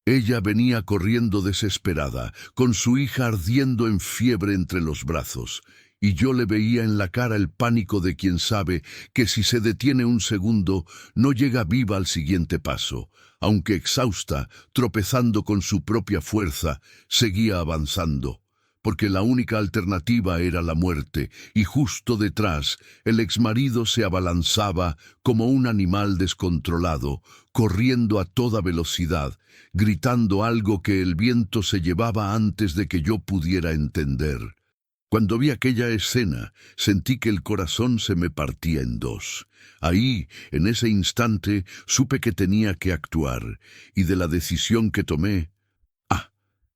Ella venía corriendo desesperada, con su hija ardiendo en fiebre entre los brazos, y yo le veía en la cara el pánico de quien sabe que si se detiene un segundo, no llega viva al siguiente paso. Aunque exhausta, tropezando con su propia fuerza, seguía avanzando, porque la única alternativa era la muerte, y justo detrás, el exmarido se abalanzaba como un animal descontrolado, corriendo a toda velocidad, gritando algo que el viento se llevaba antes de que yo pudiera entender. Cuando vi aquella escena, sentí que el corazón se me partía en dos. Ahí, en ese instante, supe que tenía que actuar, y de la decisión que tomé,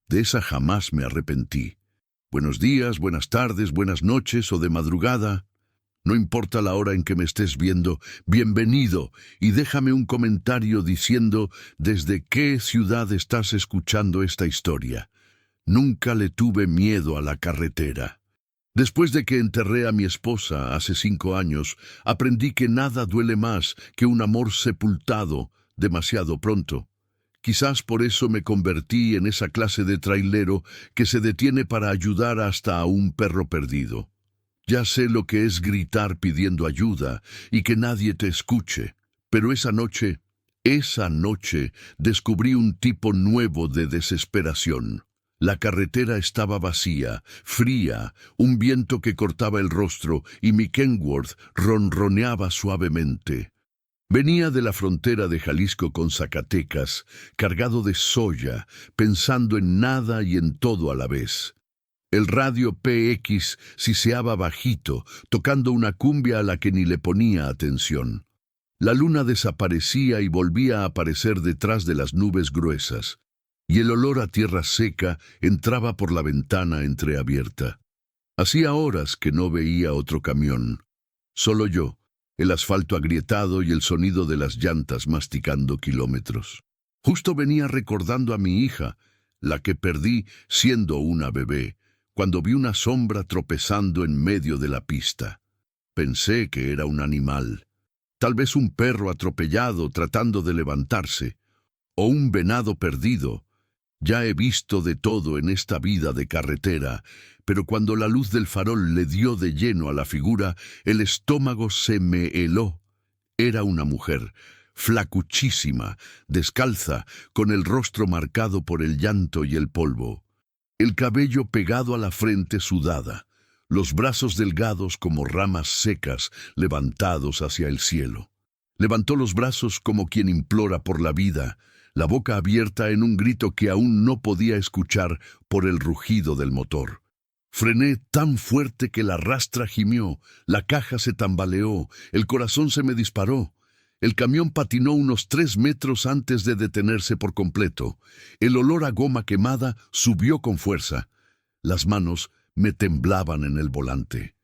de esa jamás me arrepentí. Buenos días, buenas tardes, buenas noches o de madrugada. No importa la hora en que me estés viendo, bienvenido, y déjame un comentario diciendo desde qué ciudad estás escuchando esta historia. Nunca le tuve miedo a la carretera. Después de que enterré a mi esposa hace 5 años, aprendí que nada duele más que un amor sepultado demasiado pronto. Quizás por eso me convertí en esa clase de trailero que se detiene para ayudar hasta a un perro perdido. Ya sé lo que es gritar pidiendo ayuda y que nadie te escuche, pero esa noche, descubrí un tipo nuevo de desesperación. La carretera estaba vacía, fría, un viento que cortaba el rostro y mi Kenworth ronroneaba suavemente. Venía de la frontera de Jalisco con Zacatecas, cargado de soya, pensando en nada y en todo a la vez. El radio PX siseaba bajito, tocando una cumbia a la que ni le ponía atención. La luna desaparecía y volvía a aparecer detrás de las nubes gruesas, y el olor a tierra seca entraba por la ventana entreabierta. Hacía horas que no veía otro camión. Solo yo, el asfalto agrietado y el sonido de las llantas masticando kilómetros. Justo venía recordando a mi hija, la que perdí siendo una bebé, cuando vi una sombra tropezando en medio de la pista. Pensé que era un animal, tal vez un perro atropellado tratando de levantarse, o un venado perdido. Ya he visto de todo en esta vida de carretera, pero cuando la luz del farol le dio de lleno a la figura, el estómago se me heló. Era una mujer, flacuchísima, descalza, con el rostro marcado por el llanto y el polvo. El cabello pegado a la frente sudada, los brazos delgados como ramas secas levantados hacia el cielo. Levantó los brazos como quien implora por la vida, la boca abierta en un grito que aún no podía escuchar por el rugido del motor. Frené tan fuerte que la rastra gimió, la caja se tambaleó, el corazón se me disparó. El camión patinó unos 3 metros antes de detenerse por completo. El olor a goma quemada subió con fuerza. Las manos me temblaban en el volante.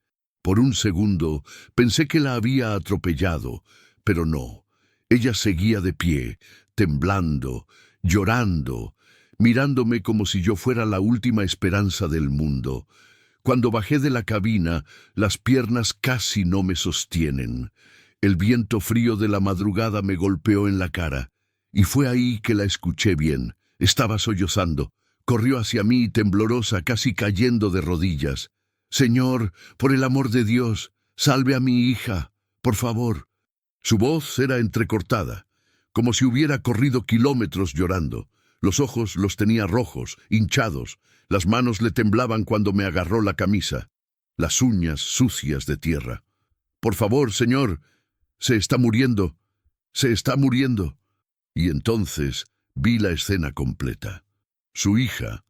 Por un segundo pensé que la había atropellado, pero no. Ella seguía de pie, temblando, llorando, mirándome como si yo fuera la última esperanza del mundo. Cuando bajé de la cabina, las piernas casi no me sostienen. El viento frío de la madrugada me golpeó en la cara, y fue ahí que la escuché bien. Estaba sollozando. Corrió hacia mí temblorosa, casi cayendo de rodillas. «Señor, por el amor de Dios, salve a mi hija, por favor». Su voz era entrecortada, como si hubiera corrido kilómetros llorando. Los ojos los tenía rojos, hinchados. Las manos le temblaban cuando me agarró la camisa. Las uñas sucias de tierra. «Por favor, señor, se está muriendo, se está muriendo». Y entonces vi la escena completa. Su hija,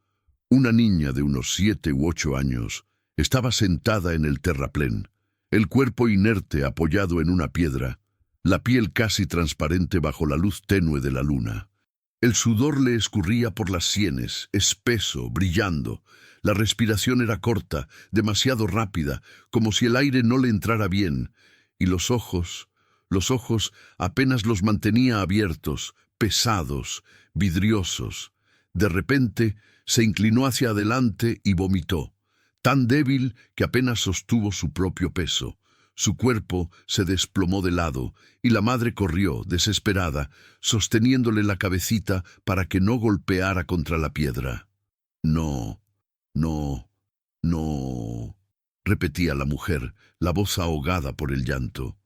una niña de unos 7 u 8 años, estaba sentada en el terraplén, el cuerpo inerte apoyado en una piedra, la piel casi transparente bajo la luz tenue de la luna. El sudor le escurría por las sienes, espeso, brillando. La respiración era corta, demasiado rápida, como si el aire no le entrara bien, y los ojos apenas los mantenía abiertos, pesados, vidriosos. De repente se inclinó hacia adelante y vomitó, tan débil que apenas sostuvo su propio peso. Su cuerpo se desplomó de lado y la madre corrió, desesperada, sosteniéndole la cabecita para que no golpeara contra la piedra. No, no, no, repetía la mujer, la voz ahogada por el llanto.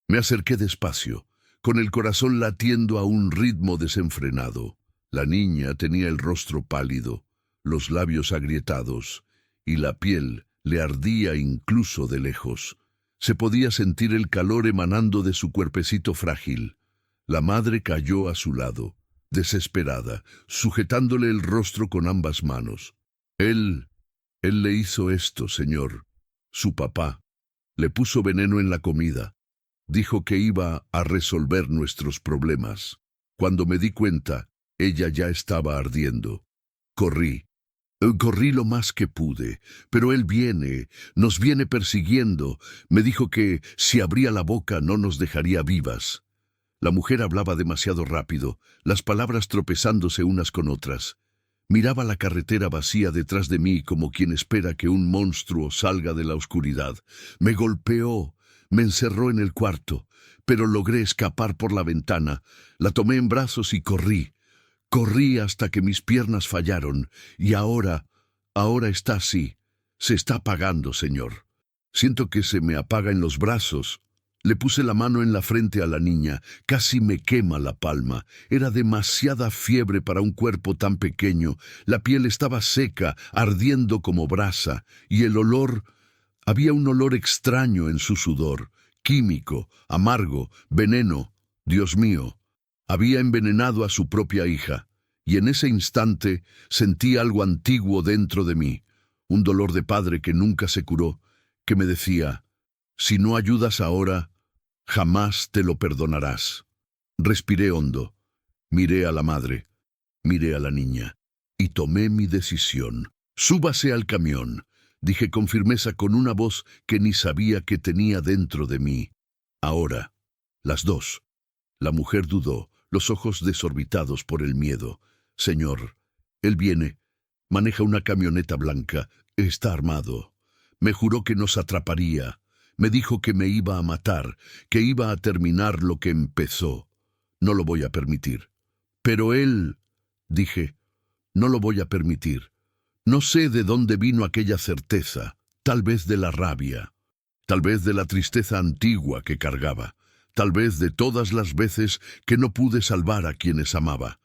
Me acerqué despacio, con el corazón latiendo a un ritmo desenfrenado. La niña tenía el rostro pálido, los labios agrietados, y la piel le ardía incluso de lejos. Se podía sentir el calor emanando de su cuerpecito frágil. La madre cayó a su lado, desesperada, sujetándole el rostro con ambas manos. Él le hizo esto, señor. Su papá. Le puso veneno en la comida. Dijo que iba a resolver nuestros problemas. Cuando me di cuenta, ella ya estaba ardiendo. Corrí. Corrí lo más que pude, pero él nos viene persiguiendo. Me dijo que si abría la boca no nos dejaría vivas. La mujer hablaba demasiado rápido, las palabras tropezándose unas con otras. Miraba la carretera vacía detrás de mí como quien espera que un monstruo salga de la oscuridad. Me golpeó, me encerró en el cuarto, pero logré escapar por la ventana. La tomé en brazos y corrí. Corrí hasta que mis piernas fallaron, y ahora está así. Se está apagando, señor. Siento que se me apaga en los brazos. Le puse la mano en la frente a la niña. Casi me quema la palma. Era demasiada fiebre para un cuerpo tan pequeño. La piel estaba seca, ardiendo como brasa, y el olor... Había un olor extraño en su sudor, químico, amargo, veneno. Dios mío. Había envenenado a su propia hija, y en ese instante sentí algo antiguo dentro de mí, un dolor de padre que nunca se curó, que me decía, si no ayudas ahora, jamás te lo perdonarás. Respiré hondo, miré a la madre, miré a la niña, y tomé mi decisión. Súbase al camión, dije con firmeza con una voz que ni sabía que tenía dentro de mí. Ahora, las dos. La mujer dudó, los ojos desorbitados por el miedo. Señor, él viene, maneja una camioneta blanca, está armado. Me juró que nos atraparía. Me dijo que me iba a matar, que iba a terminar lo que empezó. No lo voy a permitir. Pero él, dije, no lo voy a permitir. No sé de dónde vino aquella certeza, tal vez de la rabia, tal vez de la tristeza antigua que cargaba. Tal vez de todas las veces que no pude salvar a quienes amaba.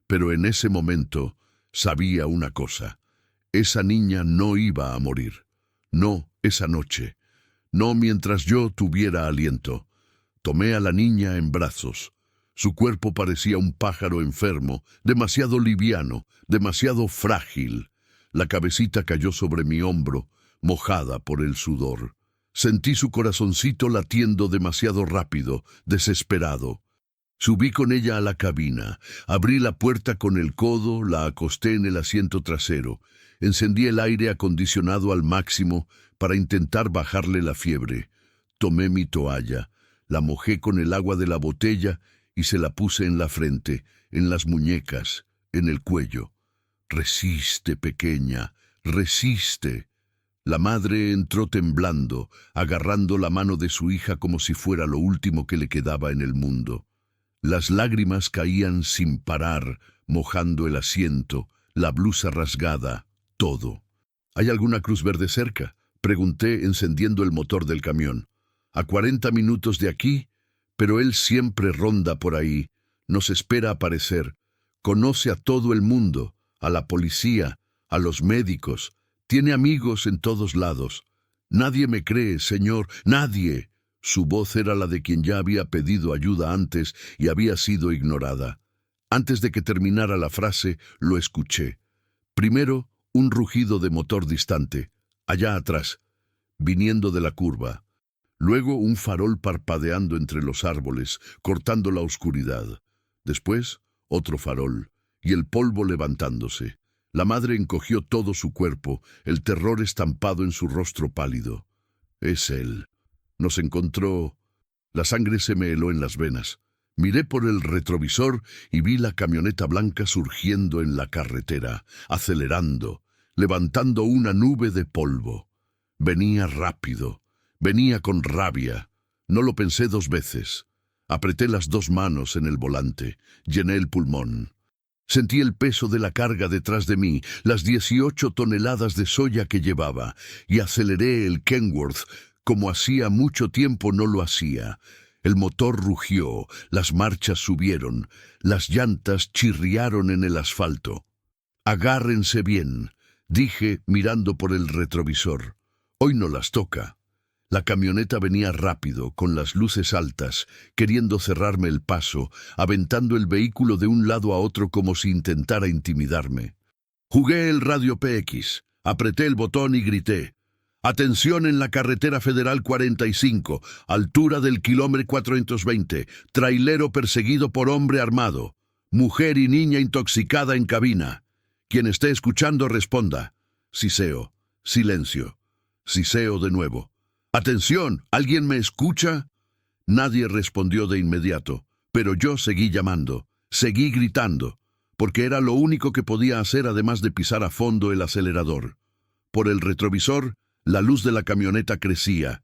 Pero en ese momento sabía una cosa. Esa niña no iba a morir. No esa noche. No mientras yo tuviera aliento. Tomé a la niña en brazos. Su cuerpo parecía un pájaro enfermo, demasiado liviano, demasiado frágil. La cabecita cayó sobre mi hombro, mojada por el sudor. Sentí su corazoncito latiendo demasiado rápido, desesperado. Subí con ella a la cabina, abrí la puerta con el codo, la acosté en el asiento trasero, encendí el aire acondicionado al máximo para intentar bajarle la fiebre. Tomé mi toalla, la mojé con el agua de la botella y se la puse en la frente, en las muñecas, en el cuello. Resiste, pequeña, resiste. La madre entró temblando, agarrando la mano de su hija como si fuera lo último que le quedaba en el mundo. Las lágrimas caían sin parar, mojando el asiento, la blusa rasgada, todo. ¿Hay alguna cruz verde cerca?, pregunté encendiendo el motor del camión. A 40 minutos de aquí, pero él siempre ronda por ahí, nos espera aparecer, conoce a todo el mundo, a la policía, a los médicos. Tiene amigos en todos lados. Nadie me cree, señor, nadie. Su voz era la de quien ya había pedido ayuda antes y había sido ignorada. Antes de que terminara la frase, lo escuché. Primero, un rugido de motor distante, allá atrás, viniendo de la curva. Luego, un farol parpadeando entre los árboles, cortando la oscuridad. Después, otro farol, y el polvo levantándose. La madre encogió todo su cuerpo, el terror estampado en su rostro pálido. Es él. Nos encontró. La sangre se me heló en las venas. Miré por el retrovisor y vi la camioneta blanca surgiendo en la carretera, acelerando, levantando una nube de polvo. Venía rápido. Venía con rabia. No lo pensé 2 veces. Apreté las 2 manos en el volante, llené el pulmón. Sentí el peso de la carga detrás de mí, las 18 toneladas de soya que llevaba, y aceleré el Kenworth como hacía mucho tiempo no lo hacía. El motor rugió, las marchas subieron, las llantas chirriaron en el asfalto. «Agárrense bien», dije mirando por el retrovisor. «Hoy no las toca». La camioneta venía rápido, con las luces altas, queriendo cerrarme el paso, aventando el vehículo de un lado a otro como si intentara intimidarme. Jugué el radio PX, apreté el botón y grité: «Atención en la carretera federal 45, altura del kilómetro 420, trailero perseguido por hombre armado, mujer y niña intoxicada en cabina. Quien esté escuchando responda». Siseo, silencio, siseo de nuevo. «Atención, ¿alguien me escucha?». Nadie respondió de inmediato, pero yo seguí llamando, seguí gritando, porque era lo único que podía hacer además de pisar a fondo el acelerador. Por el retrovisor, la luz de la camioneta crecía.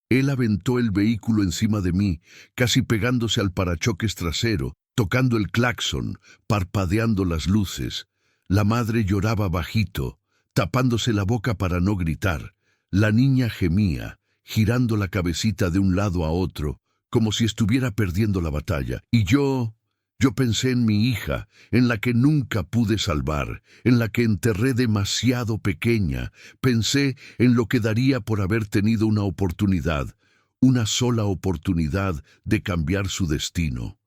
Él aventó el vehículo encima de mí, casi pegándose al parachoques trasero, tocando el claxon, parpadeando las luces. La madre lloraba bajito, tapándose la boca para no gritar. La niña gemía, girando la cabecita de un lado a otro, como si estuviera perdiendo la batalla. Y yo pensé en mi hija, en la que nunca pude salvar, en la que enterré demasiado pequeña. Pensé en lo que daría por haber tenido una oportunidad, una sola oportunidad de cambiar su destino.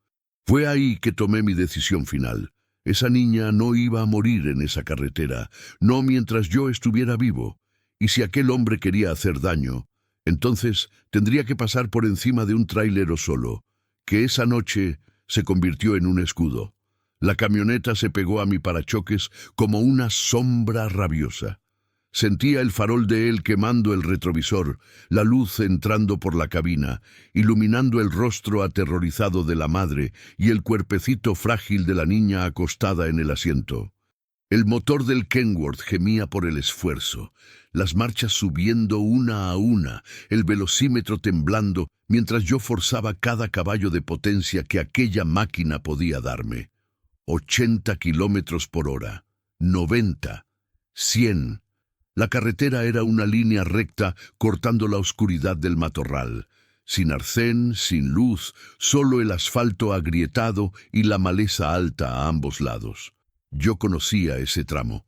Fue ahí que tomé mi decisión final. Esa niña no iba a morir en esa carretera, no mientras yo estuviera vivo. Y si aquel hombre quería hacer daño, entonces tendría que pasar por encima de un tráilero solo, que esa noche se convirtió en un escudo. La camioneta se pegó a mi parachoques como una sombra rabiosa. Sentía el farol de él quemando el retrovisor, la luz entrando por la cabina, iluminando el rostro aterrorizado de la madre y el cuerpecito frágil de la niña acostada en el asiento. El motor del Kenworth gemía por el esfuerzo, las marchas subiendo una a una, el velocímetro temblando, mientras yo forzaba cada caballo de potencia que aquella máquina podía darme. 80 kilómetros por hora, 90, 100. La carretera era una línea recta cortando la oscuridad del matorral. Sin arcén, sin luz, solo el asfalto agrietado y la maleza alta a ambos lados. Yo conocía ese tramo.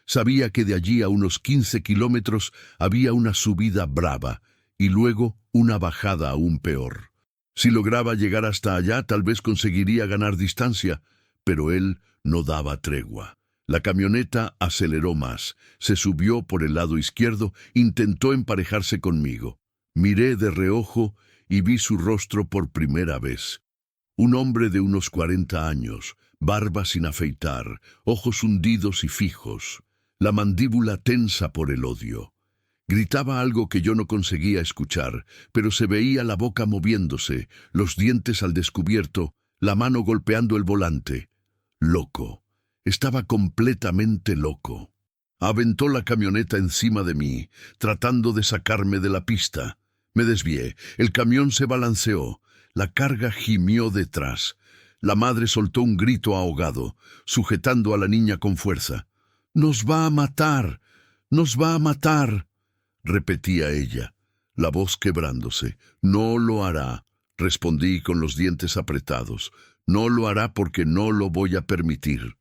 Sabía que de allí a unos 15 kilómetros había una subida brava y luego una bajada aún peor. Si lograba llegar hasta allá, tal vez conseguiría ganar distancia, pero él no daba tregua. La camioneta aceleró más, se subió por el lado izquierdo, intentó emparejarse conmigo. Miré de reojo y vi su rostro por primera vez. Un hombre de unos 40 años, barba sin afeitar, ojos hundidos y fijos, la mandíbula tensa por el odio. Gritaba algo que yo no conseguía escuchar, pero se veía la boca moviéndose, los dientes al descubierto, la mano golpeando el volante. Loco. Estaba completamente loco. Aventó la camioneta encima de mí, tratando de sacarme de la pista. Me desvié. El camión se balanceó. La carga gimió detrás. La madre soltó un grito ahogado, sujetando a la niña con fuerza. «¡Nos va a matar! ¡Nos va a matar!», repetía ella, la voz quebrándose. «No lo hará», respondí con los dientes apretados. «No lo hará porque no lo voy a permitir».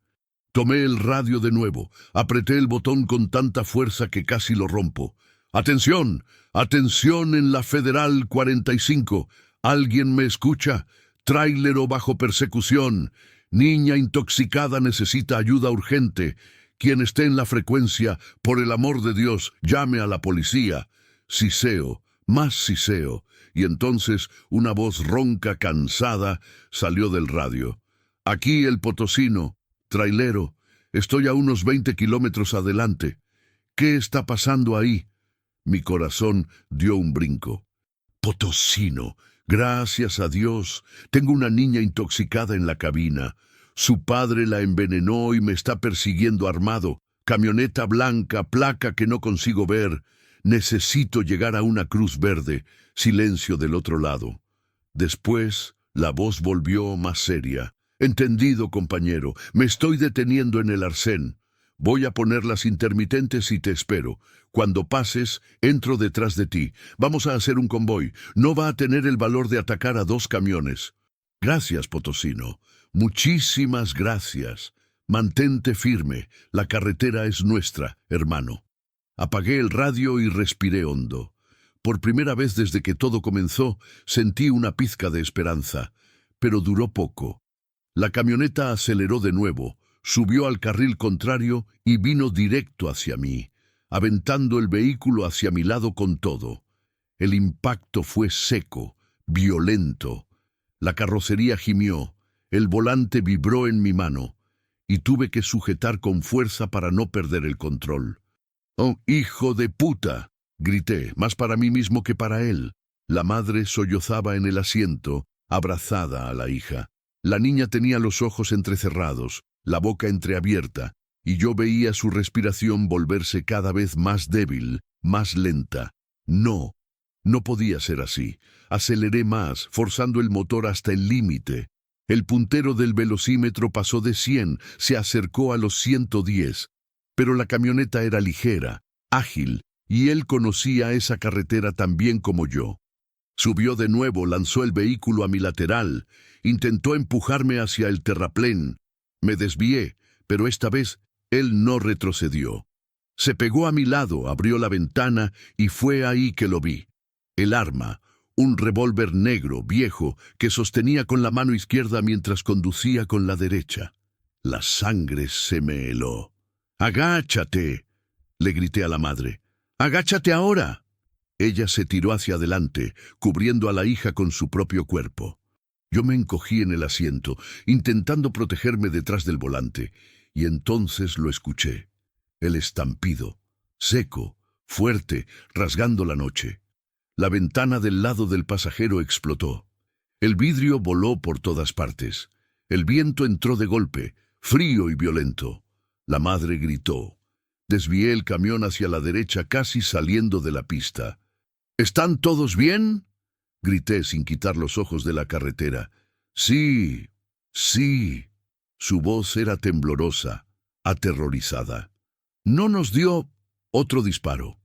Tomé el radio de nuevo, apreté el botón con tanta fuerza que casi lo rompo. «¡Atención! ¡Atención en la Federal 45! ¿Alguien me escucha? Tráilero bajo persecución. Niña intoxicada necesita ayuda urgente. Quien esté en la frecuencia, por el amor de Dios, llame a la policía». Siseo, más siseo, y entonces una voz ronca, cansada, salió del radio. «Aquí el potosino. Trailero, estoy a unos 20 kilómetros adelante. ¿Qué está pasando ahí?». Mi corazón dio un brinco. «Potosino. Gracias a Dios. Tengo una niña intoxicada en la cabina. Su padre la envenenó y me está persiguiendo armado. Camioneta blanca, placa que no consigo ver. Necesito llegar a una cruz verde. Silencio del otro lado. Después, la voz volvió más seria. Entendido, compañero. Me estoy deteniendo en el arcén. Voy a poner las intermitentes y te espero. Cuando pases, entro detrás de ti. Vamos a hacer un convoy. No va a tener el valor de atacar a 2 camiones. Gracias, Potosino. Muchísimas gracias. Mantente firme. La carretera es nuestra, hermano. Apagué el radio y respiré hondo. Por primera vez desde que todo comenzó, sentí una pizca de esperanza, pero duró poco. La camioneta aceleró de nuevo, subió al carril contrario y vino directo hacia mí, aventando el vehículo hacia mi lado con todo. El impacto fue seco, violento. La carrocería gimió, el volante vibró en mi mano, y tuve que sujetar con fuerza para no perder el control. «¡Oh, hijo de puta!», grité, más para mí mismo que para él. La madre sollozaba en el asiento, abrazada a la hija. La niña tenía los ojos entrecerrados, la boca entreabierta, y yo veía su respiración volverse cada vez más débil, más lenta. No podía ser así. Aceleré más, forzando el motor hasta el límite. El puntero del velocímetro pasó de 100, se acercó a los 110. Pero la camioneta era ligera, ágil, y él conocía esa carretera tan bien como yo. Subió de nuevo, lanzó el vehículo a mi lateral, intentó empujarme hacia el terraplén. Me desvié, pero esta vez él no retrocedió. Se pegó a mi lado, abrió la ventana y fue ahí que lo vi. El arma, un revólver negro, viejo, que sostenía con la mano izquierda mientras conducía con la derecha. La sangre se me heló. «¡Agáchate!», le grité a la madre. «¡Agáchate ahora!». Ella se tiró hacia adelante, cubriendo a la hija con su propio cuerpo. Yo me encogí en el asiento, intentando protegerme detrás del volante, y entonces lo escuché. El estampido, seco, fuerte, rasgando la noche. La ventana del lado del pasajero explotó. El vidrio voló por todas partes. El viento entró de golpe, frío y violento. La madre gritó. Desvié el camión hacia la derecha, casi saliendo de la pista. «¿Están todos bien?», grité sin quitar los ojos de la carretera. «Sí, sí». Su voz era temblorosa, aterrorizada. No nos dio otro disparo.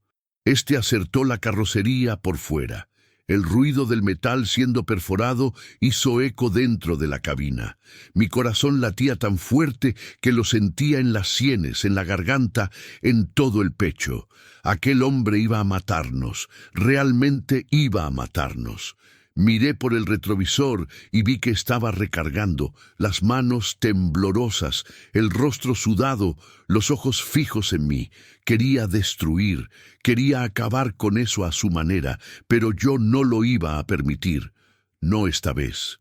Este acertó la carrocería por fuera. El ruido del metal siendo perforado hizo eco dentro de la cabina. Mi corazón latía tan fuerte que lo sentía en las sienes, en la garganta, en todo el pecho. Aquel hombre iba a matarnos, realmente iba a matarnos. Miré por el retrovisor y vi que estaba recargando, las manos temblorosas, el rostro sudado, los ojos fijos en mí. Quería destruir, quería acabar con eso a su manera, pero yo no lo iba a permitir. No esta vez.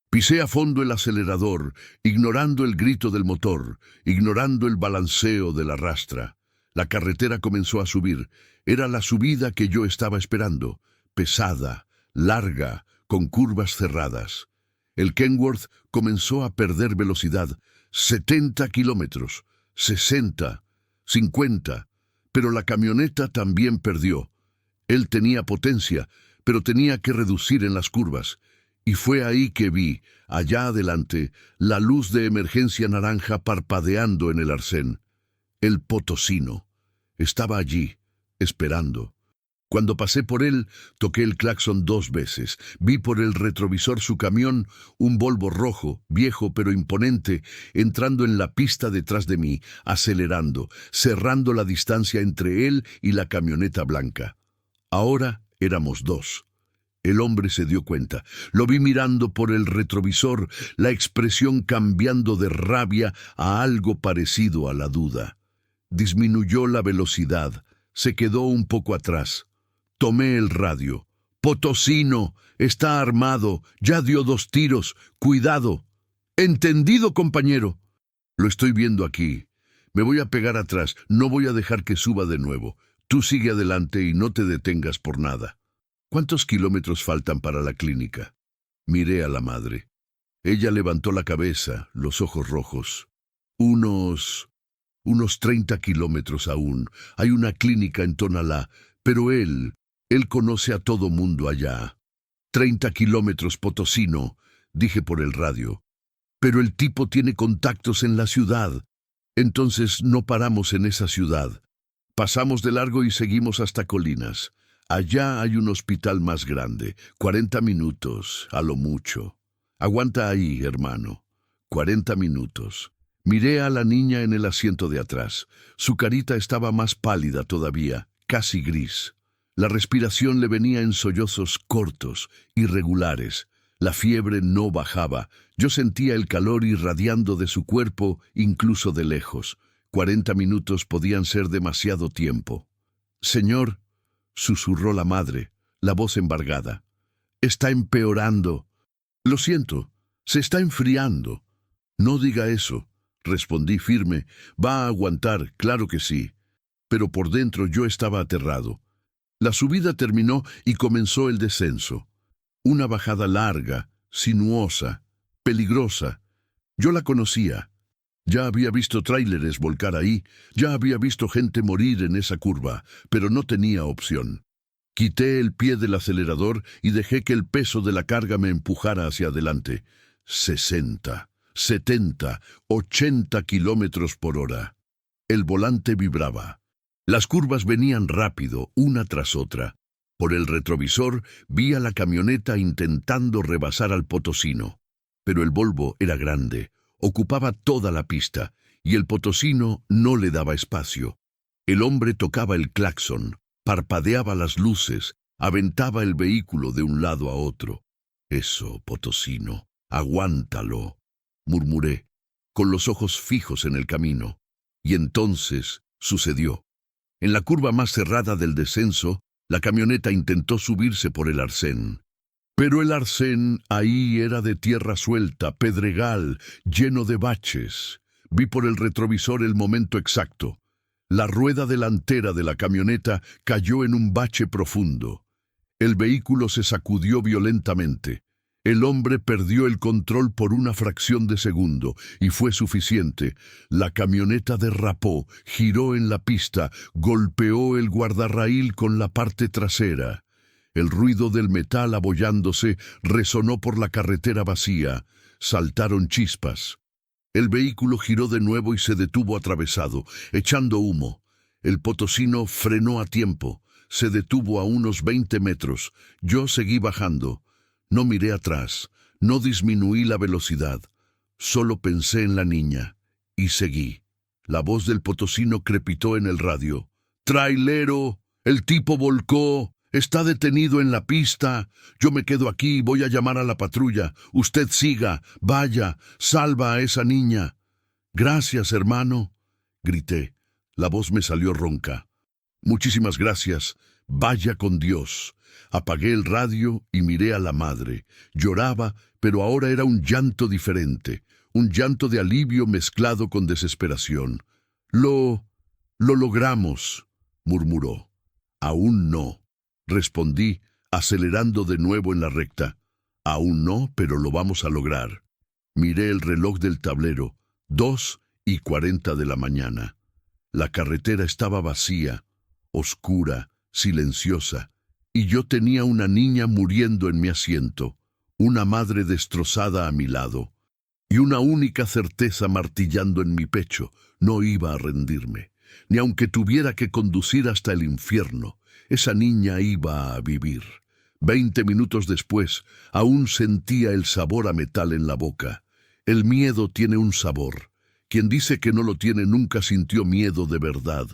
Pisé a fondo el acelerador, ignorando el grito del motor, ignorando el balanceo de la rastra. La carretera comenzó a subir. Era la subida que yo estaba esperando, pesada, larga, con curvas cerradas. El Kenworth comenzó a perder velocidad. 70 kilómetros, 60, 50, pero la camioneta también perdió. Él tenía potencia, pero tenía que reducir en las curvas. Y fue ahí que vi, allá adelante, la luz de emergencia naranja parpadeando en el arcén. El Potosino estaba allí, esperando. Cuando pasé por él, toqué el claxon 2 veces. Vi por el retrovisor su camión, un Volvo rojo, viejo pero imponente, entrando en la pista detrás de mí, acelerando, cerrando la distancia entre él y la camioneta blanca. Ahora éramos 2. El hombre se dio cuenta. Lo vi mirando por el retrovisor, la expresión cambiando de rabia a algo parecido a la duda. Disminuyó la velocidad, se quedó un poco atrás. Tomé el radio. «Potosino, está armado, ya dio 2 tiros, cuidado». «Entendido, compañero». «Lo estoy viendo aquí. Me voy a pegar atrás, no voy a dejar que suba de nuevo. Tú sigue adelante y no te detengas por nada». «¿Cuántos kilómetros faltan para la clínica?». Miré a la madre. Ella levantó la cabeza, los ojos rojos. Unos 30 kilómetros aún. Hay una clínica en Tonalá, Pero él conoce a todo mundo allá. 30 kilómetros Potosino, dije por el radio. Pero el tipo tiene contactos en la ciudad. Entonces no paramos en esa ciudad. Pasamos de largo y seguimos hasta Colinas. Allá hay un hospital más grande. 40 minutos, a lo mucho. Aguanta ahí, hermano. 40 minutos. Miré a la niña en el asiento de atrás. Su carita estaba más pálida todavía, casi gris. La respiración le venía en sollozos cortos, irregulares. La fiebre no bajaba. Yo sentía el calor irradiando de su cuerpo, incluso de lejos. 40 minutos podían ser demasiado tiempo. «Señor», susurró la madre, la voz embargada. «Está empeorando». «Lo siento, se está enfriando». «No diga eso», respondí firme. «Va a aguantar, claro que sí». Pero por dentro yo estaba aterrado. La subida terminó y comenzó el descenso. Una bajada larga, sinuosa, peligrosa. Yo la conocía. Ya había visto tráileres volcar ahí, ya había visto gente morir en esa curva, pero no tenía opción. Quité el pie del acelerador y dejé que el peso de la carga me empujara hacia adelante. 60, 70, 80 kilómetros por hora. El volante vibraba. Las curvas venían rápido, una tras otra. Por el retrovisor vi a la camioneta intentando rebasar al Potosino. Pero el Volvo era grande, ocupaba toda la pista, y el Potosino no le daba espacio. El hombre tocaba el claxon, parpadeaba las luces, aventaba el vehículo de un lado a otro. «Eso, Potosino, aguántalo», murmuré, con los ojos fijos en el camino. Y entonces sucedió. En la curva más cerrada del descenso, la camioneta intentó subirse por el arcén. Pero el arcén ahí era de tierra suelta, pedregal, lleno de baches. Vi por el retrovisor el momento exacto. La rueda delantera de la camioneta cayó en un bache profundo. El vehículo se sacudió violentamente. El hombre perdió el control por una fracción de segundo, y fue suficiente. La camioneta derrapó, giró en la pista, golpeó el guardarraíl con la parte trasera. El ruido del metal abollándose resonó por la carretera vacía. Saltaron chispas. El vehículo giró de nuevo y se detuvo atravesado, echando humo. El potosino frenó a tiempo. Se detuvo a unos 20 metros. Yo seguí bajando. No miré atrás, no disminuí la velocidad, solo pensé en la niña y seguí. La voz del potosino crepitó en el radio. «¡Trailero! El tipo volcó. Está detenido en la pista. Yo me quedo aquí y voy a llamar a la patrulla. Usted siga. Vaya. Salva a esa niña». «Gracias, hermano», grité. La voz me salió ronca. «Muchísimas gracias. Vaya con Dios». Apagué el radio y miré a la madre. Lloraba, pero ahora era un llanto diferente, un llanto de alivio mezclado con desesperación. Lo logramos», murmuró. «Aún no», respondí, acelerando de nuevo en la recta. «Aún no, pero lo vamos a lograr». Miré el reloj del tablero, 2:40 de la mañana. La carretera estaba vacía, oscura, silenciosa. Y yo tenía una niña muriendo en mi asiento, una madre destrozada a mi lado, y una única certeza martillando en mi pecho: no iba a rendirme, ni aunque tuviera que conducir hasta el infierno. Esa niña iba a vivir. 20 minutos después, aún sentía el sabor a metal en la boca. El miedo tiene un sabor. Quien dice que no lo tiene nunca sintió miedo de verdad.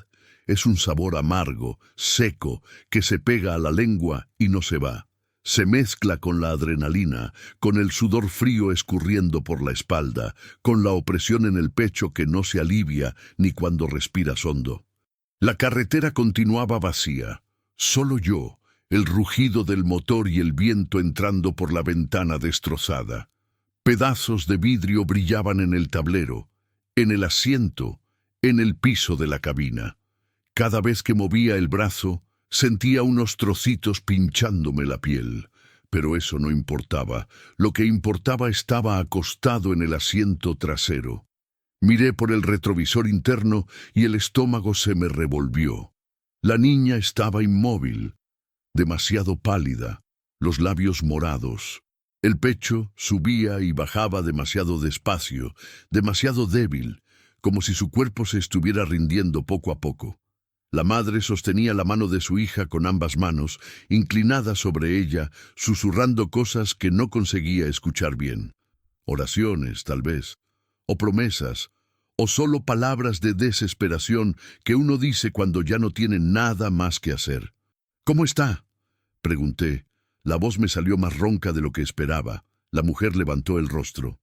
Es un sabor amargo, seco, que se pega a la lengua y no se va. Se mezcla con la adrenalina, con el sudor frío escurriendo por la espalda, con la opresión en el pecho que no se alivia ni cuando respiras hondo. La carretera continuaba vacía. Solo yo, el rugido del motor y el viento entrando por la ventana destrozada. Pedazos de vidrio brillaban en el tablero, en el asiento, en el piso de la cabina. Cada vez que movía el brazo, sentía unos trocitos pinchándome la piel. Pero eso no importaba. Lo que importaba estaba acostado en el asiento trasero. Miré por el retrovisor interno y el estómago se me revolvió. La niña estaba inmóvil, demasiado pálida, los labios morados. El pecho subía y bajaba demasiado despacio, demasiado débil, como si su cuerpo se estuviera rindiendo poco a poco. La madre sostenía la mano de su hija con ambas manos, inclinada sobre ella, susurrando cosas que no conseguía escuchar bien. Oraciones, tal vez, o promesas, o solo palabras de desesperación que uno dice cuando ya no tiene nada más que hacer. «¿Cómo está?», pregunté. La voz me salió más ronca de lo que esperaba. La mujer levantó el rostro.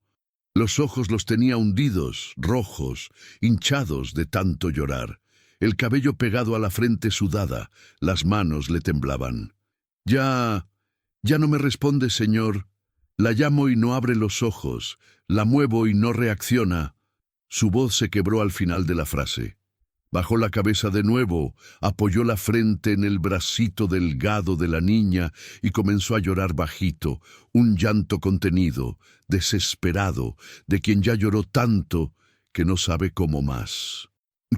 Los ojos los tenía hundidos, rojos, hinchados de tanto llorar. El cabello pegado a la frente sudada, las manos le temblaban. «Ya no me responde, señor. La llamo y no abre los ojos. La muevo y no reacciona». Su voz se quebró al final de la frase. Bajó la cabeza de nuevo, apoyó la frente en el bracito delgado de la niña y comenzó a llorar bajito, un llanto contenido, desesperado, de quien ya lloró tanto que no sabe cómo más.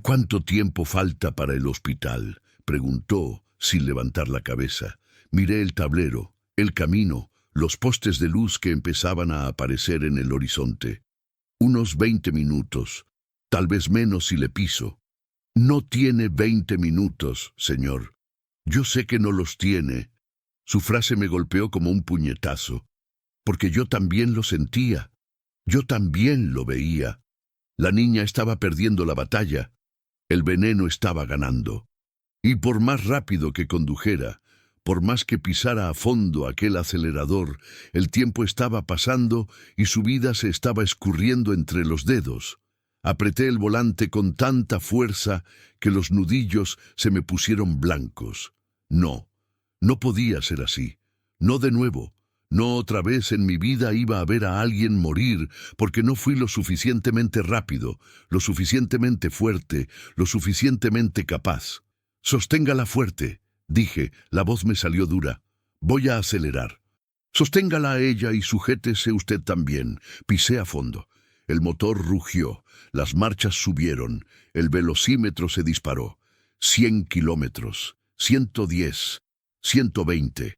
«¿Cuánto tiempo falta para el hospital?», preguntó, sin levantar la cabeza. Miré el tablero, el camino, los postes de luz que empezaban a aparecer en el horizonte. «Unos 20 minutos, tal vez menos si le piso». «No tiene 20 minutos, señor. Yo sé que no los tiene». Su frase me golpeó como un puñetazo, porque yo también lo sentía. Yo también lo veía. La niña estaba perdiendo la batalla. El veneno estaba ganando. Y por más rápido que condujera, por más que pisara a fondo aquel acelerador, el tiempo estaba pasando y su vida se estaba escurriendo entre los dedos. Apreté el volante con tanta fuerza que los nudillos se me pusieron blancos. No podía ser así. No de nuevo. No otra vez en mi vida iba a ver a alguien morir porque no fui lo suficientemente rápido, lo suficientemente fuerte, lo suficientemente capaz. «Sosténgala fuerte», dije, la voz me salió dura. «Voy a acelerar». «Sosténgala a ella y sujétese usted también». Pisé a fondo. El motor rugió, las marchas subieron, el velocímetro se disparó. 100 kilómetros, 110, 120.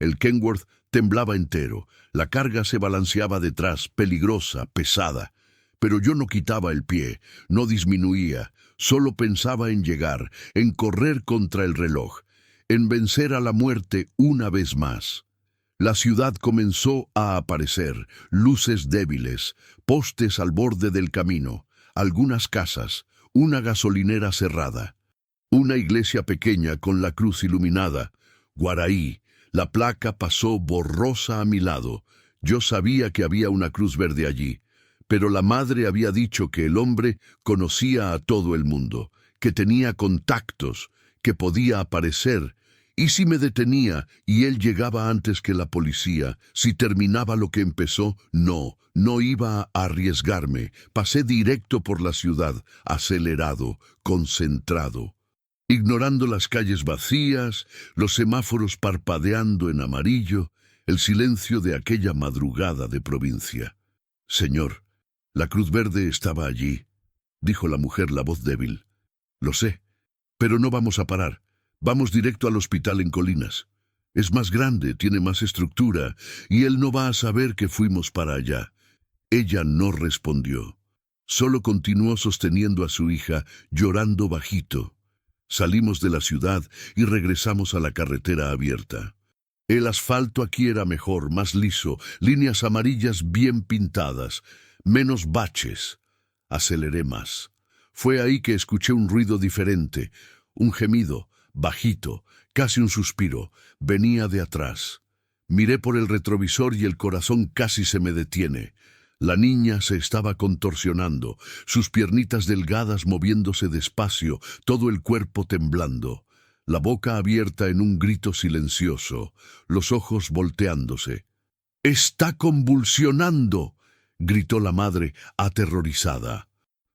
El Kenworth temblaba entero, la carga se balanceaba detrás, peligrosa, pesada. Pero yo no quitaba el pie, no disminuía, solo pensaba en llegar, en correr contra el reloj, en vencer a la muerte una vez más. La ciudad comenzó a aparecer, luces débiles, postes al borde del camino, algunas casas, una gasolinera cerrada, una iglesia pequeña con la cruz iluminada. Guaraí, la placa pasó borrosa a mi lado. Yo sabía que había una cruz verde allí, pero la madre había dicho que el hombre conocía a todo el mundo, que tenía contactos, que podía aparecer. ¿Y si me detenía y él llegaba antes que la policía? Si terminaba lo que empezó, no iba a arriesgarme. Pasé directo por la ciudad, acelerado, concentrado, ignorando las calles vacías, los semáforos parpadeando en amarillo, el silencio de aquella madrugada de provincia. «Señor, la Cruz Verde estaba allí», dijo la mujer, la voz débil. «Lo sé, pero no vamos a parar. Vamos directo al hospital en Colinas. Es más grande, tiene más estructura, y él no va a saber que fuimos para allá». Ella no respondió. Solo continuó sosteniendo a su hija, llorando bajito. Salimos de la ciudad y regresamos a la carretera abierta. El asfalto aquí era mejor, más liso, líneas amarillas bien pintadas, menos baches. Aceleré más. Fue ahí que escuché un ruido diferente, un gemido, bajito, casi un suspiro. Venía de atrás. Miré por el retrovisor y el corazón casi se me detiene. La niña se estaba contorsionando, sus piernitas delgadas moviéndose despacio, todo el cuerpo temblando, la boca abierta en un grito silencioso, los ojos volteándose. «¡Está convulsionando!», gritó la madre, aterrorizada.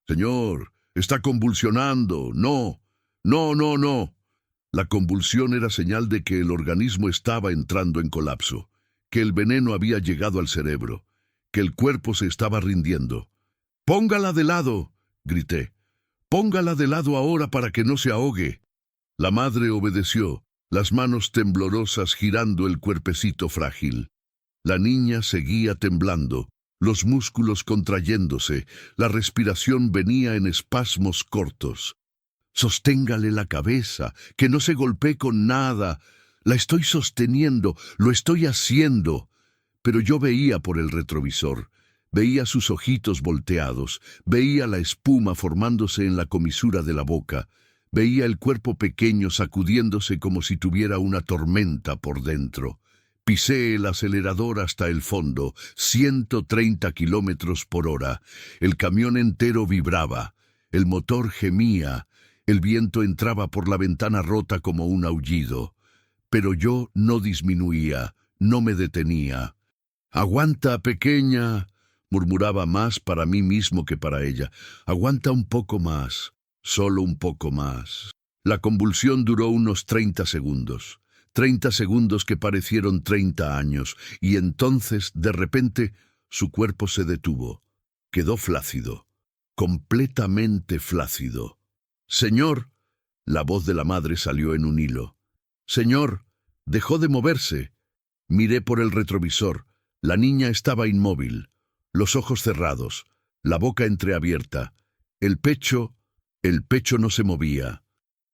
«Señor, está convulsionando. No, no, no, no». La convulsión era señal de que el organismo estaba entrando en colapso, que el veneno había llegado al cerebro, que el cuerpo se estaba rindiendo. «¡Póngala de lado!», grité. «Póngala de lado ahora para que no se ahogue». La madre obedeció, las manos temblorosas girando el cuerpecito frágil. La niña seguía temblando, los músculos contrayéndose, la respiración venía en espasmos cortos. Sosténgale la cabeza, que no se golpee con nada. La estoy sosteniendo, lo estoy haciendo. Pero yo veía por el retrovisor, veía sus ojitos volteados, veía la espuma formándose en la comisura de la boca, veía el cuerpo pequeño sacudiéndose como si tuviera una tormenta por dentro. Pisé el acelerador hasta el fondo, 130 kilómetros por hora. El camión entero vibraba, el motor gemía, el viento entraba por la ventana rota como un aullido. Pero yo no disminuía, no me detenía. «Aguanta, pequeña», murmuraba más para mí mismo que para ella. «Aguanta un poco más, solo un poco más». La convulsión duró unos 30 segundos. 30 segundos que parecieron 30 años, y entonces, de repente, su cuerpo se detuvo. Quedó flácido, completamente flácido. «Señor», la voz de la madre salió en un hilo. «Señor, dejó de moverse». Miré por el retrovisor. La niña estaba inmóvil, los ojos cerrados, la boca entreabierta. El pecho no se movía.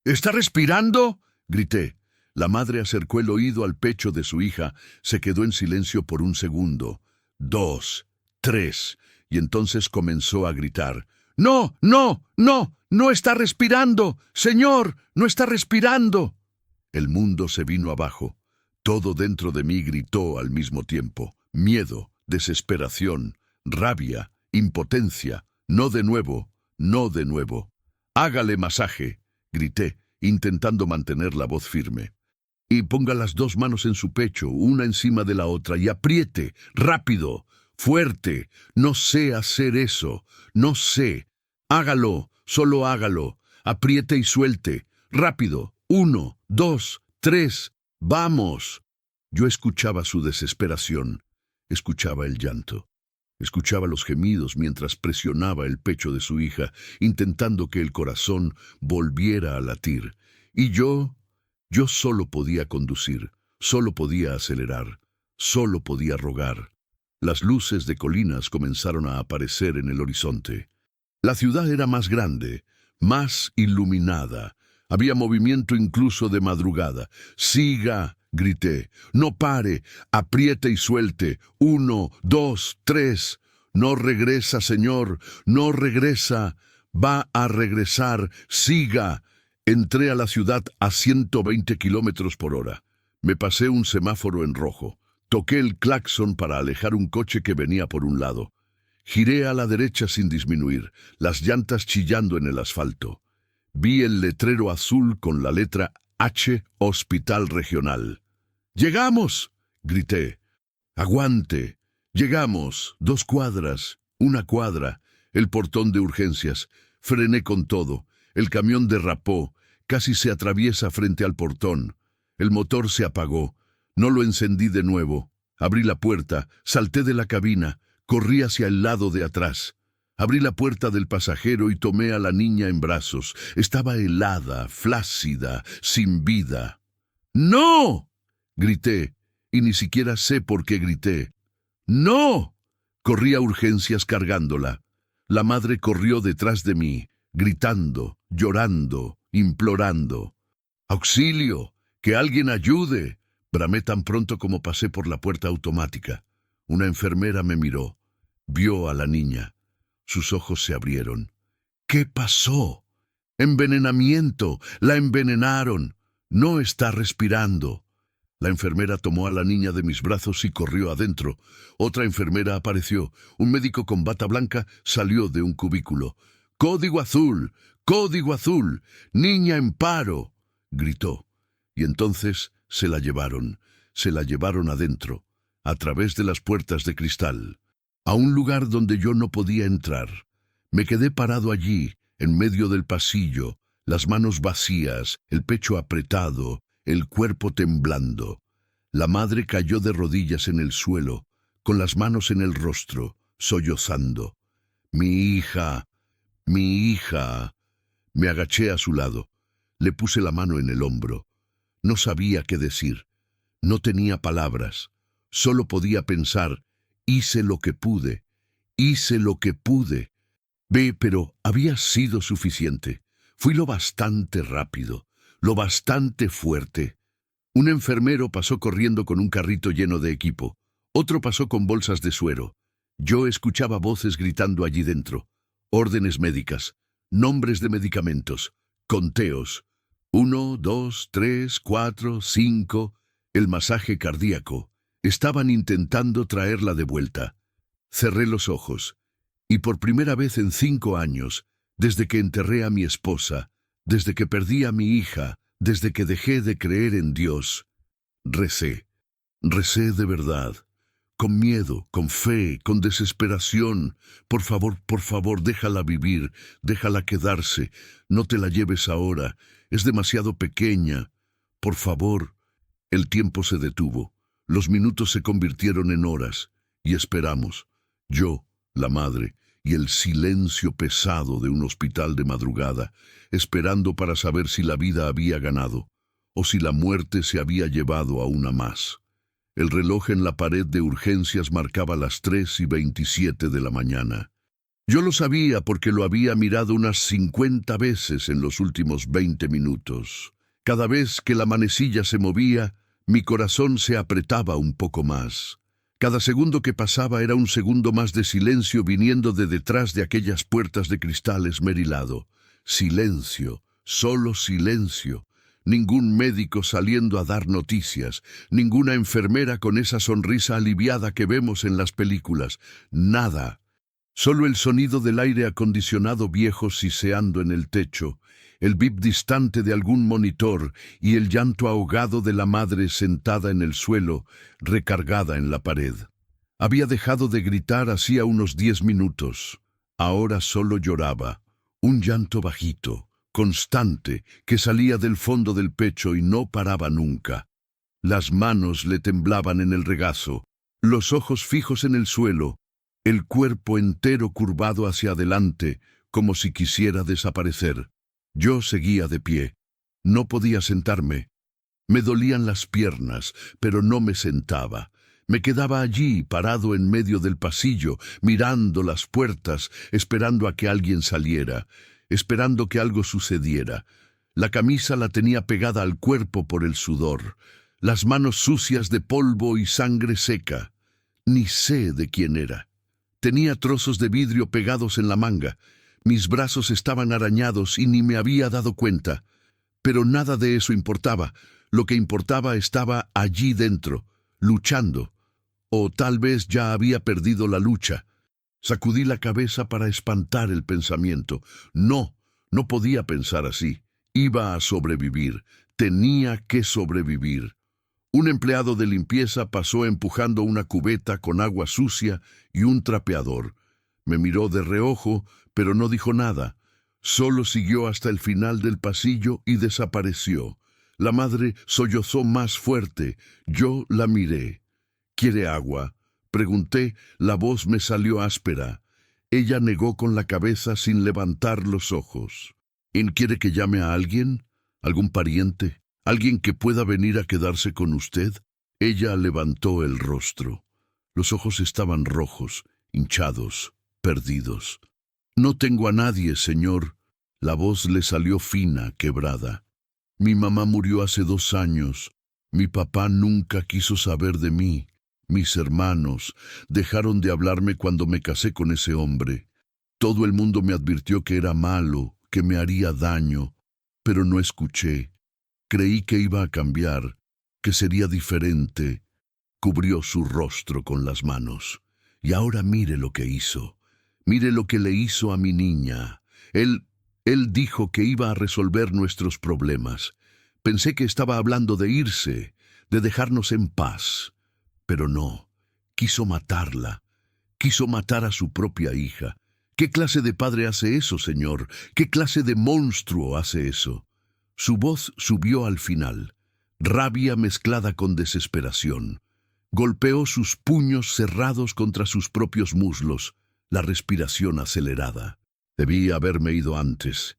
«¿Está respirando?», grité. La madre acercó el oído al pecho de su hija, se quedó en silencio por un segundo, 2, 3, y entonces comenzó a gritar. «¡No, no, no! ¡No está respirando! ¡Señor, no está respirando!». El mundo se vino abajo. Todo dentro de mí gritó al mismo tiempo. Miedo, desesperación, rabia, impotencia. «No de nuevo, no de nuevo». «Hágale masaje», grité, intentando mantener la voz firme. «Y ponga las dos manos en su pecho, una encima de la otra, y apriete, rápido, fuerte. No sé hacer eso, no sé. Hágalo, solo hágalo. Apriete y suelte. Rápido. 1, 2, 3. ¡Vamos!». Yo escuchaba su desesperación, escuchaba el llanto, escuchaba los gemidos mientras presionaba el pecho de su hija, intentando que el corazón volviera a latir. Y yo solo podía conducir, solo podía acelerar, solo podía rogar. Las luces de colinas comenzaron a aparecer en el horizonte. La ciudad era más grande, más iluminada. Había movimiento incluso de madrugada. «Siga», grité. «No pare, apriete y suelte. 1, 2, 3. No regresa, señor, no regresa. Va a regresar. Siga». Entré a la ciudad a 120 kilómetros por hora. Me pasé un semáforo en rojo. Toqué el claxon para alejar un coche que venía por un lado. Giré a la derecha sin disminuir, las llantas chillando en el asfalto. Vi el letrero azul con la letra H, Hospital Regional. «¡Llegamos!», grité. «Aguante». Llegamos, 2 cuadras, 1 cuadra, el portón de urgencias. Frené con todo. El camión derrapó, casi se atraviesa frente al portón. El motor se apagó. No lo encendí de nuevo. Abrí la puerta, salté de la cabina, corrí hacia el lado de atrás. Abrí la puerta del pasajero y tomé a la niña en brazos. Estaba helada, flácida, sin vida. «¡No!», grité, y ni siquiera sé por qué grité. «¡No!». Corrí a urgencias cargándola. La madre corrió detrás de mí, gritando, llorando, implorando. «¡Auxilio! ¡Que alguien ayude!», bramé tan pronto como pasé por la puerta automática. Una enfermera me miró. Vio a la niña. Sus ojos se abrieron. «¿Qué pasó?». «Envenenamiento. La envenenaron. No está respirando». La enfermera tomó a la niña de mis brazos y corrió adentro. Otra enfermera apareció. Un médico con bata blanca salió de un cubículo. «¡Código azul! ¡Código azul! ¡Niña en paro!», gritó. Y entonces se la llevaron adentro, a través de las puertas de cristal, a un lugar donde yo no podía entrar. Me quedé parado allí, en medio del pasillo, las manos vacías, el pecho apretado, el cuerpo temblando. La madre cayó de rodillas en el suelo, con las manos en el rostro, sollozando. «Mi hija, mi hija». Me agaché a su lado. Le puse la mano en el hombro. No sabía qué decir. No tenía palabras. Solo podía pensar, hice lo que pude. Hice lo que pude. Pero había sido suficiente. Fui lo bastante rápido, lo bastante fuerte. Un enfermero pasó corriendo con un carrito lleno de equipo. Otro pasó con bolsas de suero. Yo escuchaba voces gritando allí dentro. Órdenes médicas, nombres de medicamentos, conteos. 1, 2, 3, 4, 5. El masaje cardíaco. Estaban intentando traerla de vuelta. Cerré los ojos. Y por primera vez en 5 años, desde que enterré a mi esposa, desde que perdí a mi hija, desde que dejé de creer en Dios, recé. Recé de verdad. Con miedo, con fe, con desesperación. Por favor, déjala vivir, déjala quedarse. No te la lleves ahora. Es demasiado pequeña. Por favor. El tiempo se detuvo. Los minutos se convirtieron en horas. Y esperamos. Yo, la madre, y el silencio pesado de un hospital de madrugada, esperando para saber si la vida había ganado, o si la muerte se había llevado a una más. El reloj en la pared de urgencias marcaba las 3:27 de la mañana. Yo lo sabía porque lo había mirado unas 50 veces en los últimos 20 minutos. Cada vez que la manecilla se movía, mi corazón se apretaba un poco más. Cada segundo que pasaba era un segundo más de silencio viniendo de detrás de aquellas puertas de cristal esmerilado. Silencio, solo silencio. Ningún médico saliendo a dar noticias, ninguna enfermera con esa sonrisa aliviada que vemos en las películas. Nada. Solo el sonido del aire acondicionado viejo siseando en el techo, el bip distante de algún monitor y el llanto ahogado de la madre sentada en el suelo, recargada en la pared. Había dejado de gritar hacía unos 10 minutos. Ahora solo lloraba. Un llanto bajito, constante, que salía del fondo del pecho y no paraba nunca. Las manos le temblaban en el regazo, los ojos fijos en el suelo, el cuerpo entero curvado hacia adelante, como si quisiera desaparecer. Yo seguía de pie. No podía sentarme. Me dolían las piernas, pero no me sentaba. Me quedaba allí, parado en medio del pasillo, mirando las puertas, esperando a que alguien saliera, esperando que algo sucediera. La camisa la tenía pegada al cuerpo por el sudor, las manos sucias de polvo y sangre seca. Ni sé de quién era. Tenía trozos de vidrio pegados en la manga. Mis brazos estaban arañados y ni me había dado cuenta. Pero nada de eso importaba. Lo que importaba estaba allí dentro, luchando. O tal vez ya había perdido la lucha. Sacudí la cabeza para espantar el pensamiento. No podía pensar así. Iba a sobrevivir. Tenía que sobrevivir. Un empleado de limpieza pasó empujando una cubeta con agua sucia y un trapeador. Me miró de reojo, pero no dijo nada. Solo siguió hasta el final del pasillo y desapareció. La madre sollozó más fuerte. Yo la miré. ¿Quiere agua?, pregunté. La voz me salió áspera. Ella negó con la cabeza sin levantar los ojos. ¿Quiere que llame a alguien? ¿Algún pariente? ¿Alguien que pueda venir a quedarse con usted? Ella levantó el rostro. Los ojos estaban rojos, hinchados, perdidos. No tengo a nadie, señor. La voz le salió fina, quebrada. Mi mamá murió hace 2 años. Mi papá nunca quiso saber de mí. Mis hermanos dejaron de hablarme cuando me casé con ese hombre. Todo el mundo me advirtió que era malo, que me haría daño, pero no escuché. Creí que iba a cambiar, que sería diferente. Cubrió su rostro con las manos. Y ahora mire lo que hizo. Mire lo que le hizo a mi niña. Él dijo que iba a resolver nuestros problemas. Pensé que estaba hablando de irse, de dejarnos en paz. Pero no, quiso matarla. Quiso matar a su propia hija. ¿Qué clase de padre hace eso, señor? ¿Qué clase de monstruo hace eso? Su voz subió al final, rabia mezclada con desesperación. Golpeó sus puños cerrados contra sus propios muslos, la respiración acelerada. Debí haberme ido antes.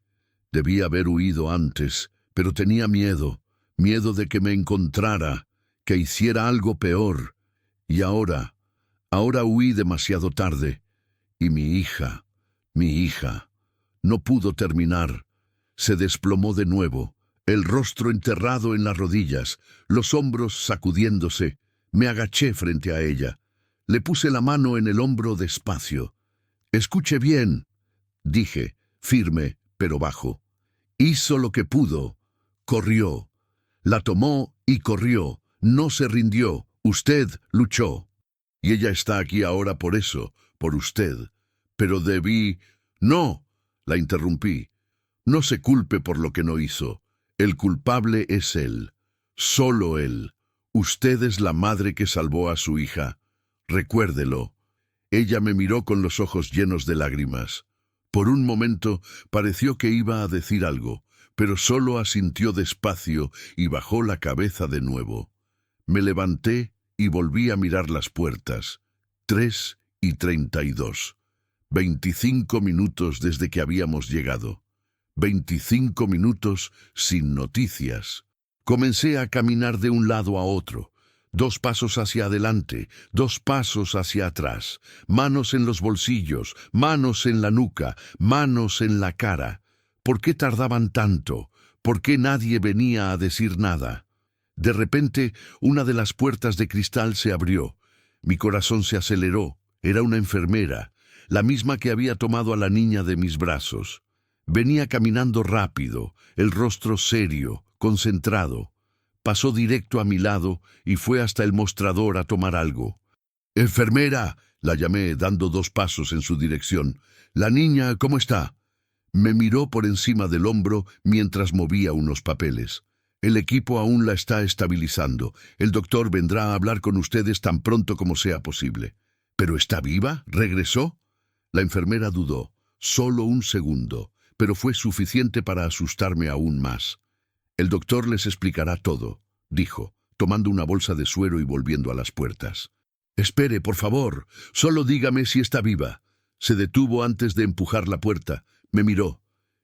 Debí haber huido antes, pero tenía miedo, miedo de que me encontrara, que hiciera algo peor. Y ahora huí demasiado tarde. Y mi hija, no pudo terminar. Se desplomó de nuevo, el rostro enterrado en las rodillas, los hombros sacudiéndose. Me agaché frente a ella. Le puse la mano en el hombro despacio. «Escuche bien», dije, firme pero bajo. Hizo lo que pudo. Corrió. La tomó y corrió. No se rindió. Usted luchó. Y ella está aquí ahora por eso, por usted. Pero debí... No, la interrumpí. No se culpe por lo que no hizo. El culpable es él. Solo él. Usted es la madre que salvó a su hija. Recuérdelo. Ella me miró con los ojos llenos de lágrimas. Por un momento pareció que iba a decir algo, pero solo asintió despacio y bajó la cabeza de nuevo. Me levanté y volví a mirar las puertas. 3:32. 25 minutos desde que habíamos llegado. 25 minutos sin noticias. Comencé a caminar de un lado a otro. 2 pasos hacia adelante, 2 pasos hacia atrás, manos en los bolsillos, manos en la nuca, manos en la cara. ¿Por qué tardaban tanto? ¿Por qué nadie venía a decir nada? De repente, una de las puertas de cristal se abrió. Mi corazón se aceleró. Era una enfermera, la misma que había tomado a la niña de mis brazos. Venía caminando rápido, el rostro serio, concentrado. Pasó directo a mi lado y fue hasta el mostrador a tomar algo. «¡Enfermera!», la llamé, dando 2 pasos en su dirección. «La niña, ¿cómo está?». Me miró por encima del hombro mientras movía unos papeles. «El equipo aún la está estabilizando. El doctor vendrá a hablar con ustedes tan pronto como sea posible». «¿Pero está viva? ¿Regresó?». La enfermera dudó. Solo un segundo, pero fue suficiente para asustarme aún más. «El doctor les explicará todo», dijo, tomando una bolsa de suero y volviendo a las puertas. «Espere, por favor, solo dígame si está viva». Se detuvo antes de empujar la puerta, me miró,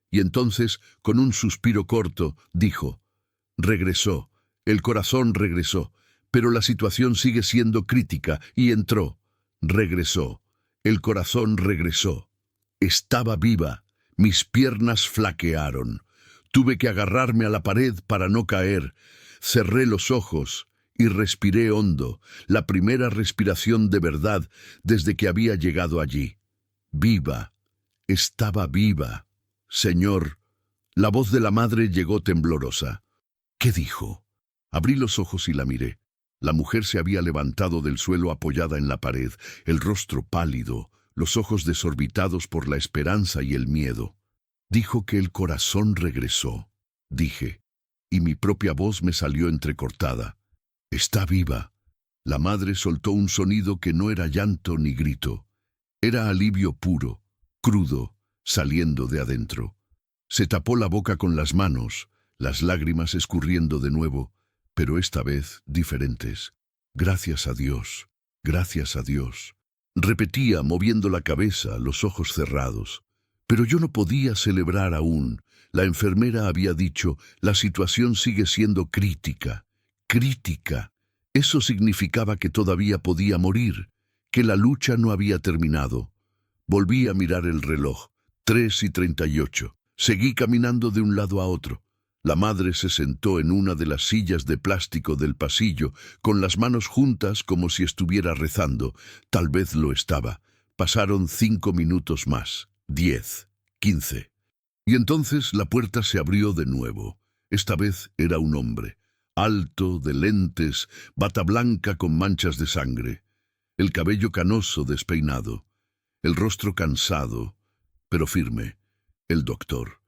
y entonces, con un suspiro corto, dijo: «Regresó, el corazón regresó, pero la situación sigue siendo crítica», y entró. Regresó, el corazón regresó. Estaba viva, mis piernas flaquearon. Tuve que agarrarme a la pared para no caer. Cerré los ojos y respiré hondo, la primera respiración de verdad desde que había llegado allí. Viva, estaba viva. «Señor», la voz de la madre llegó temblorosa. «¿Qué dijo?». Abrí los ojos y la miré. La mujer se había levantado del suelo apoyada en la pared, el rostro pálido, los ojos desorbitados por la esperanza y el miedo. «Dijo que el corazón regresó», dije, y mi propia voz me salió entrecortada. «Está viva». La madre soltó un sonido que no era llanto ni grito. Era alivio puro, crudo, saliendo de adentro. Se tapó la boca con las manos, las lágrimas escurriendo de nuevo, pero esta vez diferentes. «Gracias a Dios, gracias a Dios», repetía moviendo la cabeza, los ojos cerrados. Pero yo no podía celebrar aún. La enfermera había dicho: «La situación sigue siendo crítica». Crítica. Eso significaba que todavía podía morir, que la lucha no había terminado. Volví a mirar el reloj. 3:38. Seguí caminando de un lado a otro. La madre se sentó en una de las sillas de plástico del pasillo, con las manos juntas como si estuviera rezando. Tal vez lo estaba. Pasaron 5 minutos más. 10, 15. Y entonces la puerta se abrió de nuevo. Esta vez era un hombre, alto, de lentes, bata blanca con manchas de sangre, el cabello canoso despeinado, el rostro cansado, pero firme. El doctor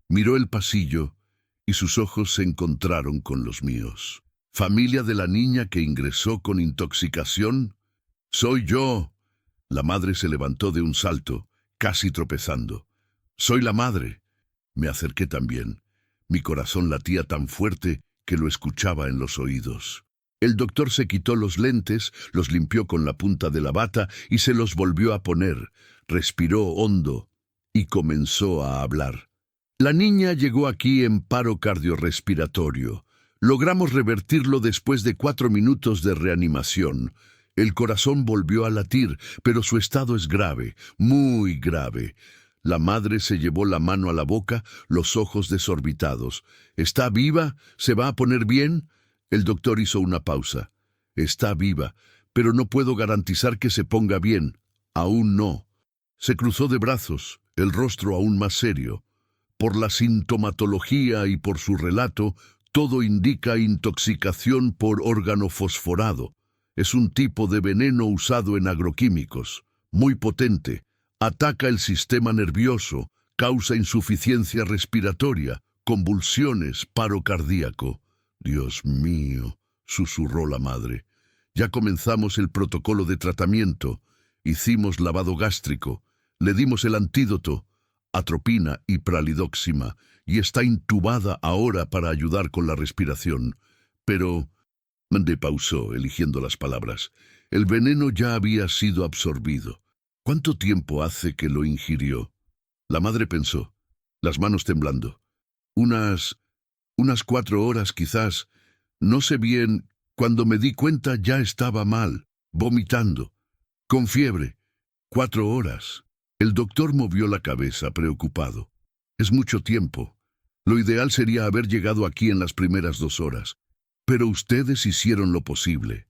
miró el pasillo y sus ojos se encontraron con los míos. «¿Familia de la niña que ingresó con intoxicación?». «Soy yo». La madre se levantó de un salto, casi tropezando. «Soy la madre». Me acerqué también. Mi corazón latía tan fuerte que lo escuchaba en los oídos. El doctor se quitó los lentes, los limpió con la punta de la bata y se los volvió a poner. Respiró hondo y comenzó a hablar. La niña llegó aquí en paro cardiorrespiratorio. Logramos revertirlo después de 4 minutos de reanimación. El corazón volvió a latir, pero su estado es grave, muy grave. La madre se llevó la mano a la boca, los ojos desorbitados. ¿Está viva? ¿Se va a poner bien? El doctor hizo una pausa. Está viva, pero no puedo garantizar que se ponga bien. Aún no. Se cruzó de brazos, el rostro aún más serio. Por la sintomatología y por su relato, todo indica intoxicación por órgano fosforado. Es un tipo de veneno usado en agroquímicos, muy potente. Ataca el sistema nervioso, causa insuficiencia respiratoria, convulsiones, paro cardíaco. Dios mío, susurró la madre. Ya comenzamos el protocolo de tratamiento. Hicimos lavado gástrico, le dimos el antídoto, atropina y pralidoxima, y está intubada ahora para ayudar con la respiración. Pero... Mande pausó, eligiendo las palabras. El veneno ya había sido absorbido. ¿Cuánto tiempo hace que lo ingirió? La madre pensó, las manos temblando. Unas 4 horas quizás. No sé bien. Cuando me di cuenta ya estaba mal, vomitando, con fiebre. 4 horas. El doctor movió la cabeza, preocupado. Es mucho tiempo. Lo ideal sería haber llegado aquí en las primeras 2 horas. Pero ustedes hicieron lo posible.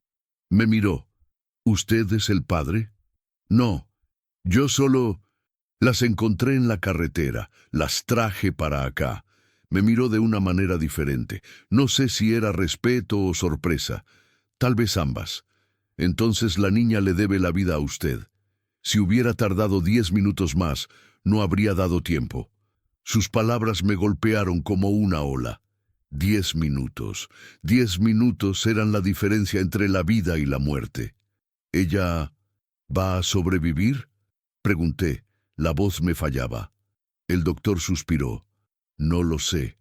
Me miró. ¿Usted es el padre? No. Yo solo... Las encontré en la carretera. Las traje para acá. Me miró de una manera diferente. No sé si era respeto o sorpresa. Tal vez ambas. Entonces la niña le debe la vida a usted. Si hubiera tardado 10 minutos más, no habría dado tiempo. Sus palabras me golpearon como una ola. 10 minutos. 10 minutos eran la diferencia entre la vida y la muerte. ¿Ella va a sobrevivir? Pregunté. La voz me fallaba. El doctor suspiró. No lo sé.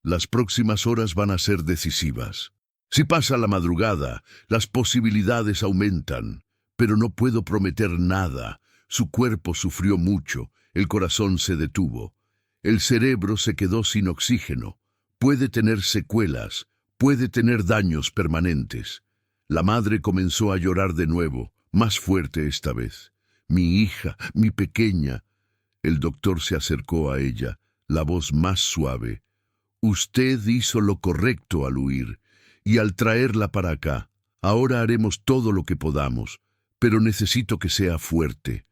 Las próximas horas van a ser decisivas. Si pasa la madrugada, las posibilidades aumentan. Pero no puedo prometer nada. Su cuerpo sufrió mucho. El corazón se detuvo. El cerebro se quedó sin oxígeno. Puede tener secuelas. Puede tener daños permanentes. La madre comenzó a llorar de nuevo, más fuerte esta vez. Mi hija, mi pequeña. El doctor se acercó a ella, la voz más suave. Usted hizo lo correcto al huir y al traerla para acá. Ahora haremos todo lo que podamos, pero necesito que sea fuerte.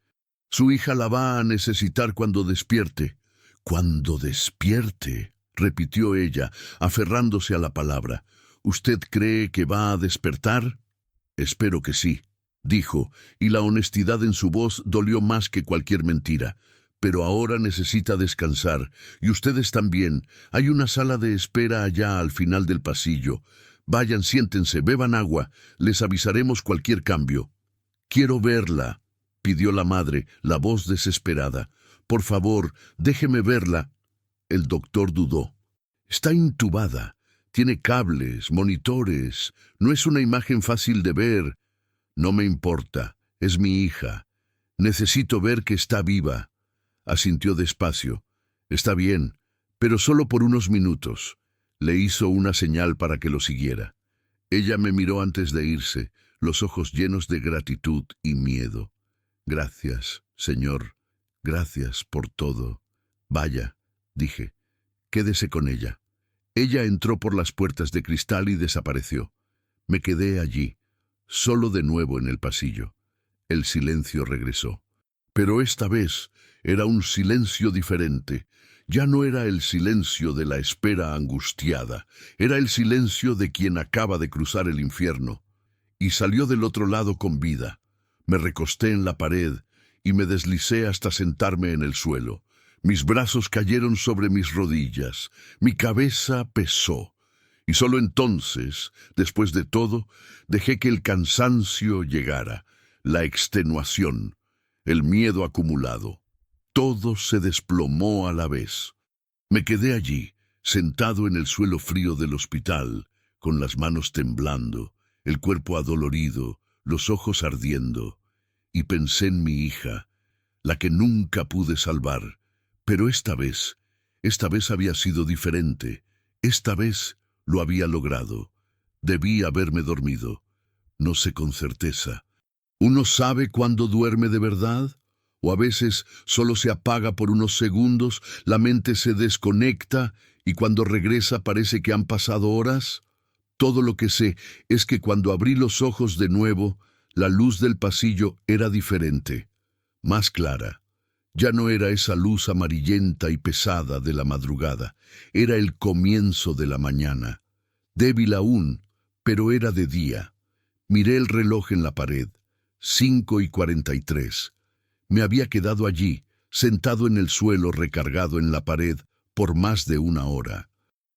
Su hija la va a necesitar cuando despierte. Cuando despierte, repitió ella, aferrándose a la palabra. ¿Usted cree que va a despertar? Espero que sí, dijo, y la honestidad en su voz dolió más que cualquier mentira. Pero ahora necesita descansar, y ustedes también. Hay una sala de espera allá al final del pasillo. Vayan, siéntense, beban agua. Les avisaremos cualquier cambio. Quiero verla, pidió la madre, la voz desesperada. Por favor, déjeme verla. El doctor dudó. Está intubada. Tiene cables, monitores. No es una imagen fácil de ver. No me importa. Es mi hija. Necesito ver que está viva. Asintió despacio. Está bien, pero solo por unos minutos. Le hizo una señal para que lo siguiera. Ella me miró antes de irse, los ojos llenos de gratitud y miedo. Gracias, señor. Gracias por todo. Vaya, dije. Quédese con ella. Ella entró por las puertas de cristal y desapareció. Me quedé allí, solo de nuevo en el pasillo. El silencio regresó. Pero esta vez era un silencio diferente. Ya no era el silencio de la espera angustiada, era el silencio de quien acaba de cruzar el infierno. Y salió del otro lado con vida. Me recosté en la pared y me deslicé hasta sentarme en el suelo. Mis brazos cayeron sobre mis rodillas, mi cabeza pesó. Y solo entonces, después de todo, dejé que el cansancio llegara, la extenuación, el miedo acumulado. Todo se desplomó a la vez. Me quedé allí, sentado en el suelo frío del hospital, con las manos temblando, el cuerpo adolorido, los ojos ardiendo, y pensé en mi hija, la que nunca pude salvar, pero esta vez Esta vez había sido diferente. Esta vez lo había logrado. Debí haberme dormido. No sé con certeza. ¿Uno sabe cuándo duerme de verdad? O a veces solo se apaga por unos segundos, la mente se desconecta y cuando regresa parece que han pasado horas. Todo lo que sé es que cuando abrí los ojos de nuevo, la luz del pasillo era diferente, más clara. Ya no era esa luz amarillenta y pesada de la madrugada, era el comienzo de la mañana. Débil aún, pero era de día. Miré el reloj en la pared, 5:43. Me había quedado allí, sentado en el suelo recargado en la pared, por más de una hora.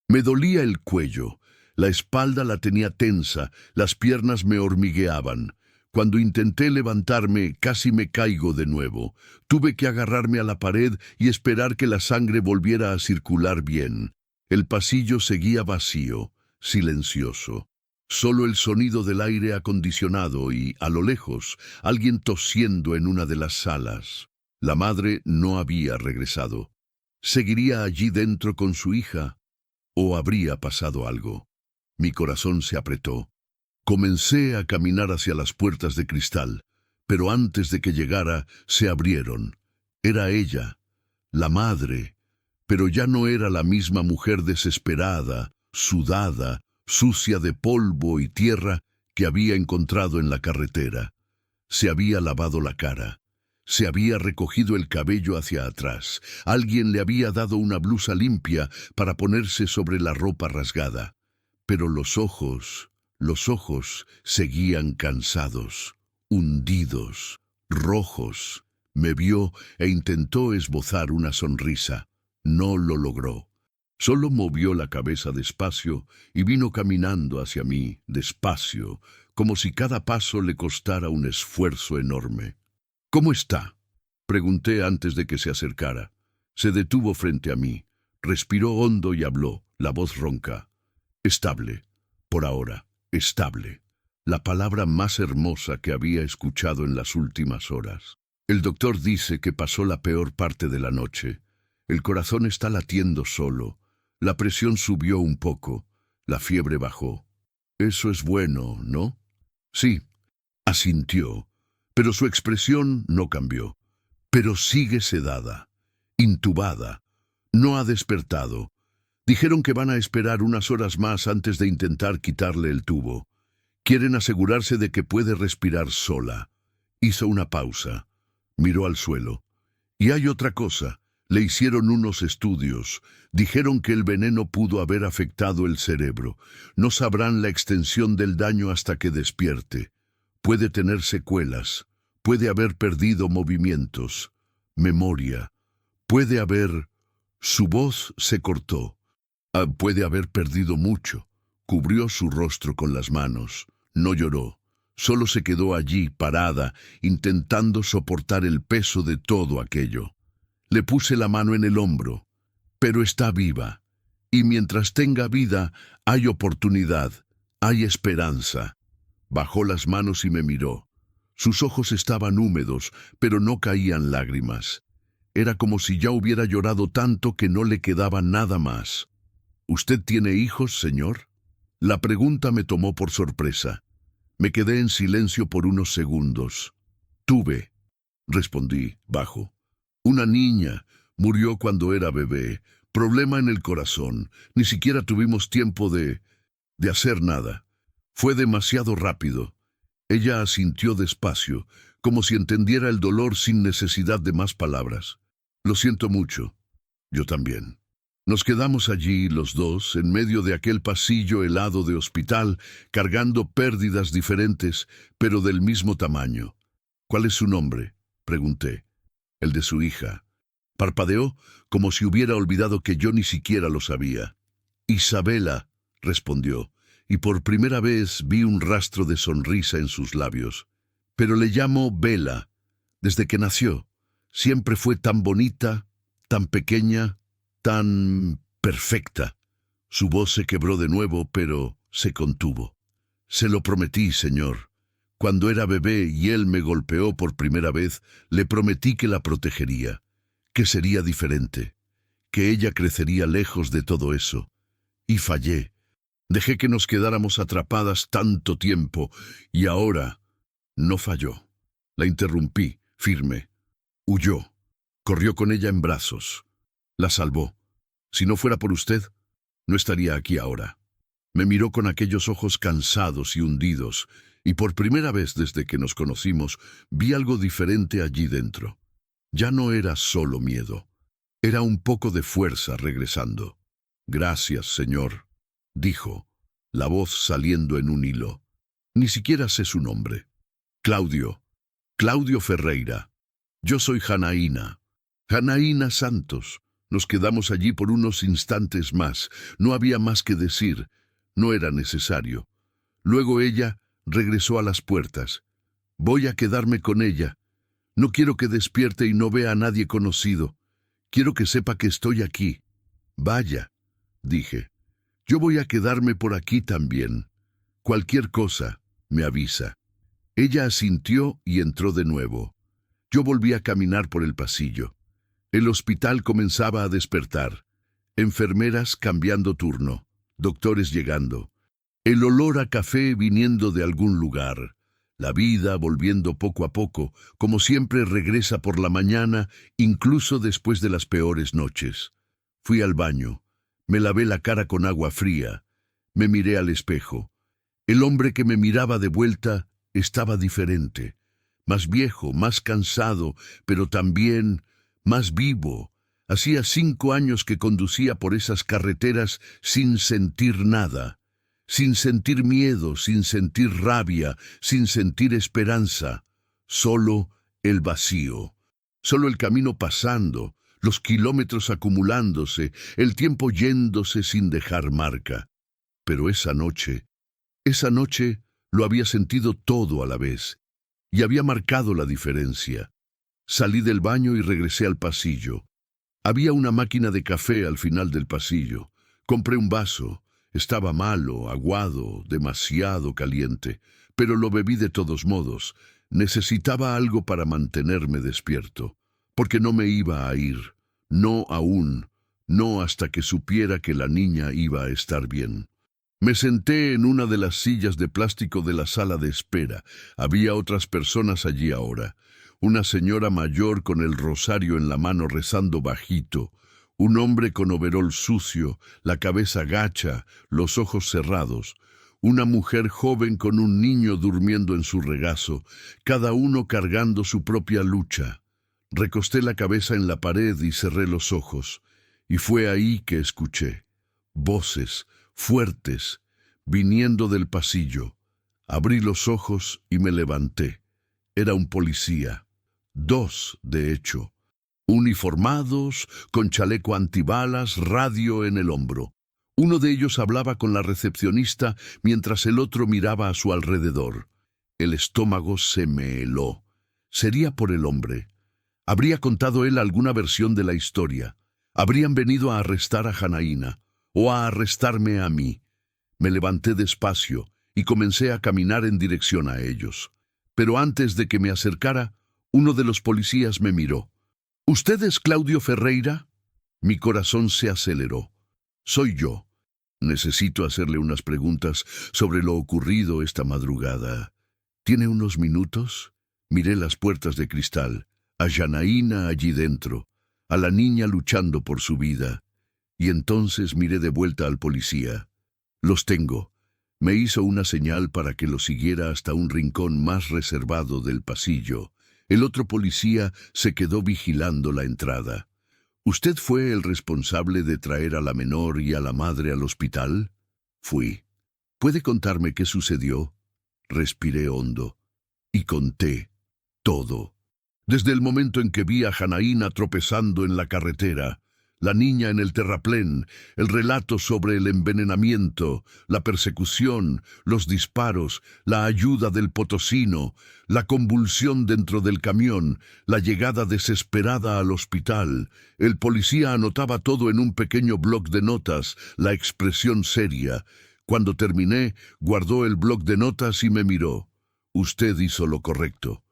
Me dolía el cuello, la espalda la tenía tensa, las piernas me hormigueaban. Cuando intenté levantarme, casi me caigo de nuevo. Tuve que agarrarme a la pared y esperar que la sangre volviera a circular bien. El pasillo seguía vacío, silencioso. Solo el sonido del aire acondicionado y, a lo lejos, alguien tosiendo en una de las salas. La madre no había regresado. ¿Seguiría allí dentro con su hija? ¿O habría pasado algo? Mi corazón se apretó. Comencé a caminar hacia las puertas de cristal, pero antes de que llegara, se abrieron. Era ella, la madre, pero ya no era la misma mujer desesperada, sudada, sucia de polvo y tierra que había encontrado en la carretera. Se había lavado la cara. Se había recogido el cabello hacia atrás. Alguien le había dado una blusa limpia para ponerse sobre la ropa rasgada. Pero los ojos seguían cansados, hundidos, rojos. Me vio e intentó esbozar una sonrisa. No lo logró. Solo movió la cabeza despacio y vino caminando hacia mí, despacio, como si cada paso le costara un esfuerzo enorme. «¿Cómo está?», pregunté antes de que se acercara. Se detuvo frente a mí, respiró hondo y habló, la voz ronca. «Estable, por ahora, estable». La palabra más hermosa que había escuchado en las últimas horas. El doctor dice que pasó la peor parte de la noche. El corazón está latiendo solo. La presión subió un poco. La fiebre bajó. Eso es bueno, ¿no? Sí, asintió, pero su expresión no cambió. Pero sigue sedada, intubada. No ha despertado. Dijeron que van a esperar unas horas más antes de intentar quitarle el tubo. Quieren asegurarse de que puede respirar sola. Hizo una pausa. Miró al suelo. Y hay otra cosa. Le hicieron unos estudios. Dijeron que el veneno pudo haber afectado el cerebro. No sabrán la extensión del daño hasta que despierte. Puede tener secuelas. Puede haber perdido movimientos. Memoria. Puede haber... Su voz se cortó. Puede haber perdido mucho. Cubrió su rostro con las manos. No lloró. Solo se quedó allí, parada, intentando soportar el peso de todo aquello. Le puse la mano en el hombro. Pero está viva. Y mientras tenga vida, hay oportunidad, hay esperanza. Bajó las manos y me miró. Sus ojos estaban húmedos, pero no caían lágrimas. Era como si ya hubiera llorado tanto que no le quedaba nada más. ¿Usted tiene hijos, señor? La pregunta me tomó por sorpresa. Me quedé en silencio por unos segundos. Tuve, respondí, bajo. Una niña, murió cuando era bebé, problema en el corazón, ni siquiera tuvimos tiempo de hacer nada. Fue demasiado rápido. Ella asintió despacio, como si entendiera el dolor sin necesidad de más palabras. Lo siento mucho. Yo también. Nos quedamos allí los dos, en medio de aquel pasillo helado de hospital, cargando pérdidas diferentes, pero del mismo tamaño. ¿Cuál es su nombre?, pregunté. El de su hija. Parpadeó como si hubiera olvidado que yo ni siquiera lo sabía. Isabela, respondió, y por primera vez vi un rastro de sonrisa en sus labios. Pero le llamo Bella, desde que nació. Siempre fue tan bonita, tan pequeña, tan perfecta. Su voz se quebró de nuevo, pero se contuvo. Se lo prometí, señor. Cuando era bebé y él me golpeó por primera vez, le prometí que la protegería, que sería diferente, que ella crecería lejos de todo eso. Y fallé. Dejé que nos quedáramos atrapadas tanto tiempo, y ahora no falló. La interrumpí, firme. Huyó. Corrió con ella en brazos. La salvó. Si no fuera por usted, no estaría aquí ahora. Me miró con aquellos ojos cansados y hundidos, y por primera vez desde que nos conocimos, vi algo diferente allí dentro. Ya no era solo miedo. Era un poco de fuerza regresando. Gracias, señor, dijo, la voz saliendo en un hilo. Ni siquiera sé su nombre. Claudio. Claudio Ferreira. Yo soy Janaína. Janaína Santos. Nos quedamos allí por unos instantes más. No había más que decir. No era necesario. Luego ella regresó a las puertas. Voy a quedarme con ella. No quiero que despierte y no vea a nadie conocido. Quiero que sepa que estoy aquí. Vaya, dije. Yo voy a quedarme por aquí también. Cualquier cosa, me avisa. Ella asintió y entró de nuevo. Yo volví a caminar por el pasillo. El hospital comenzaba a despertar. Enfermeras cambiando turno. Doctores llegando. El olor a café viniendo de algún lugar. La vida volviendo poco a poco, como siempre regresa por la mañana, incluso después de las peores noches. Fui al baño. Me lavé la cara con agua fría. Me miré al espejo. El hombre que me miraba de vuelta estaba diferente. Más viejo, más cansado, pero también más vivo. Hacía 5 años que conducía por esas carreteras sin sentir nada. Sin sentir miedo, sin sentir rabia, sin sentir esperanza. Solo el vacío. Solo el camino pasando, los kilómetros acumulándose, el tiempo yéndose sin dejar marca. Pero esa noche lo había sentido todo a la vez, y había marcado la diferencia. Salí del baño y regresé al pasillo. Había una máquina de café al final del pasillo. Compré un vaso. Estaba malo, aguado, demasiado caliente, pero lo bebí de todos modos. Necesitaba algo para mantenerme despierto, porque no me iba a ir. No aún, no hasta que supiera que la niña iba a estar bien. Me senté en una de las sillas de plástico de la sala de espera. Había otras personas allí ahora. Una señora mayor con el rosario en la mano rezando bajito. Un hombre con overol sucio, la cabeza gacha, los ojos cerrados. Una mujer joven con un niño durmiendo en su regazo, cada uno cargando su propia lucha. Recosté la cabeza en la pared y cerré los ojos. Y fue ahí que escuché. Voces, fuertes, viniendo del pasillo. Abrí los ojos y me levanté. Era un policía. 2, de hecho. Uniformados, con chaleco antibalas, radio en el hombro. Uno de ellos hablaba con la recepcionista mientras el otro miraba a su alrededor. El estómago se me heló. Sería por el hombre. Habría contado él alguna versión de la historia. Habrían venido a arrestar a Janaína, o a arrestarme a mí. Me levanté despacio y comencé a caminar en dirección a ellos. Pero antes de que me acercara, uno de los policías me miró. ¿Usted es Claudio Ferreira? Mi corazón se aceleró. Soy yo. Necesito hacerle unas preguntas sobre lo ocurrido esta madrugada. ¿Tiene unos minutos? Miré las puertas de cristal, a Janaína allí dentro, a la niña luchando por su vida, y entonces miré de vuelta al policía. Los tengo. Me hizo una señal para que lo siguiera hasta un rincón más reservado del pasillo. El otro policía se quedó vigilando la entrada. ¿Usted fue el responsable de traer a la menor y a la madre al hospital? Fui. ¿Puede contarme qué sucedió? Respiré hondo. Y conté todo. Desde el momento en que vi a Janaína tropezando en la carretera, la niña en el terraplén, el relato sobre el envenenamiento, la persecución, los disparos, la ayuda del potosino, la convulsión dentro del camión, la llegada desesperada al hospital. El policía anotaba todo en un pequeño bloc de notas, la expresión seria. Cuando terminé, guardó el bloc de notas y me miró. Usted hizo lo correcto.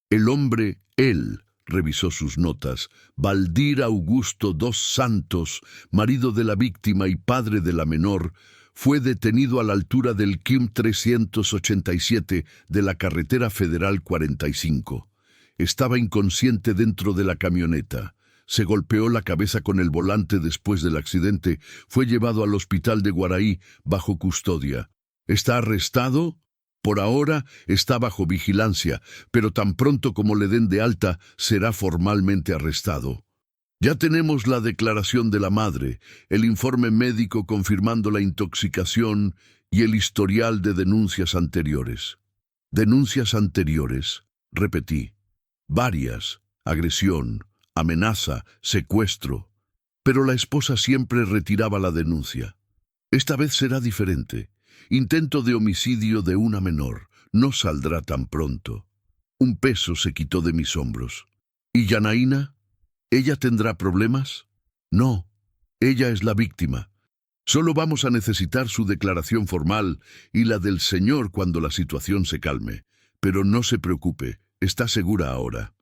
El hombre, él, revisó sus notas. Valdir Augusto dos Santos, marido de la víctima y padre de la menor, fue detenido a la altura del KIM 387 de la carretera federal 45. Estaba inconsciente dentro de la camioneta. Se golpeó la cabeza con el volante después del accidente. Fue llevado al hospital de Guaraí bajo custodia. ¿Está arrestado? Por ahora está bajo vigilancia, pero tan pronto como le den de alta, será formalmente arrestado. Ya tenemos la declaración de la madre, el informe médico confirmando la intoxicación y el historial de denuncias anteriores. Denuncias anteriores, repetí. Varias: agresión, amenaza, secuestro. Pero la esposa siempre retiraba la denuncia. Esta vez será diferente. Intento de homicidio de una menor. No saldrá tan pronto. Un peso se quitó de mis hombros. ¿Y Yanaína? ¿Ella tendrá problemas? No, ella es la víctima. Solo vamos a necesitar su declaración formal y la del señor cuando la situación se calme. Pero no se preocupe, está segura ahora.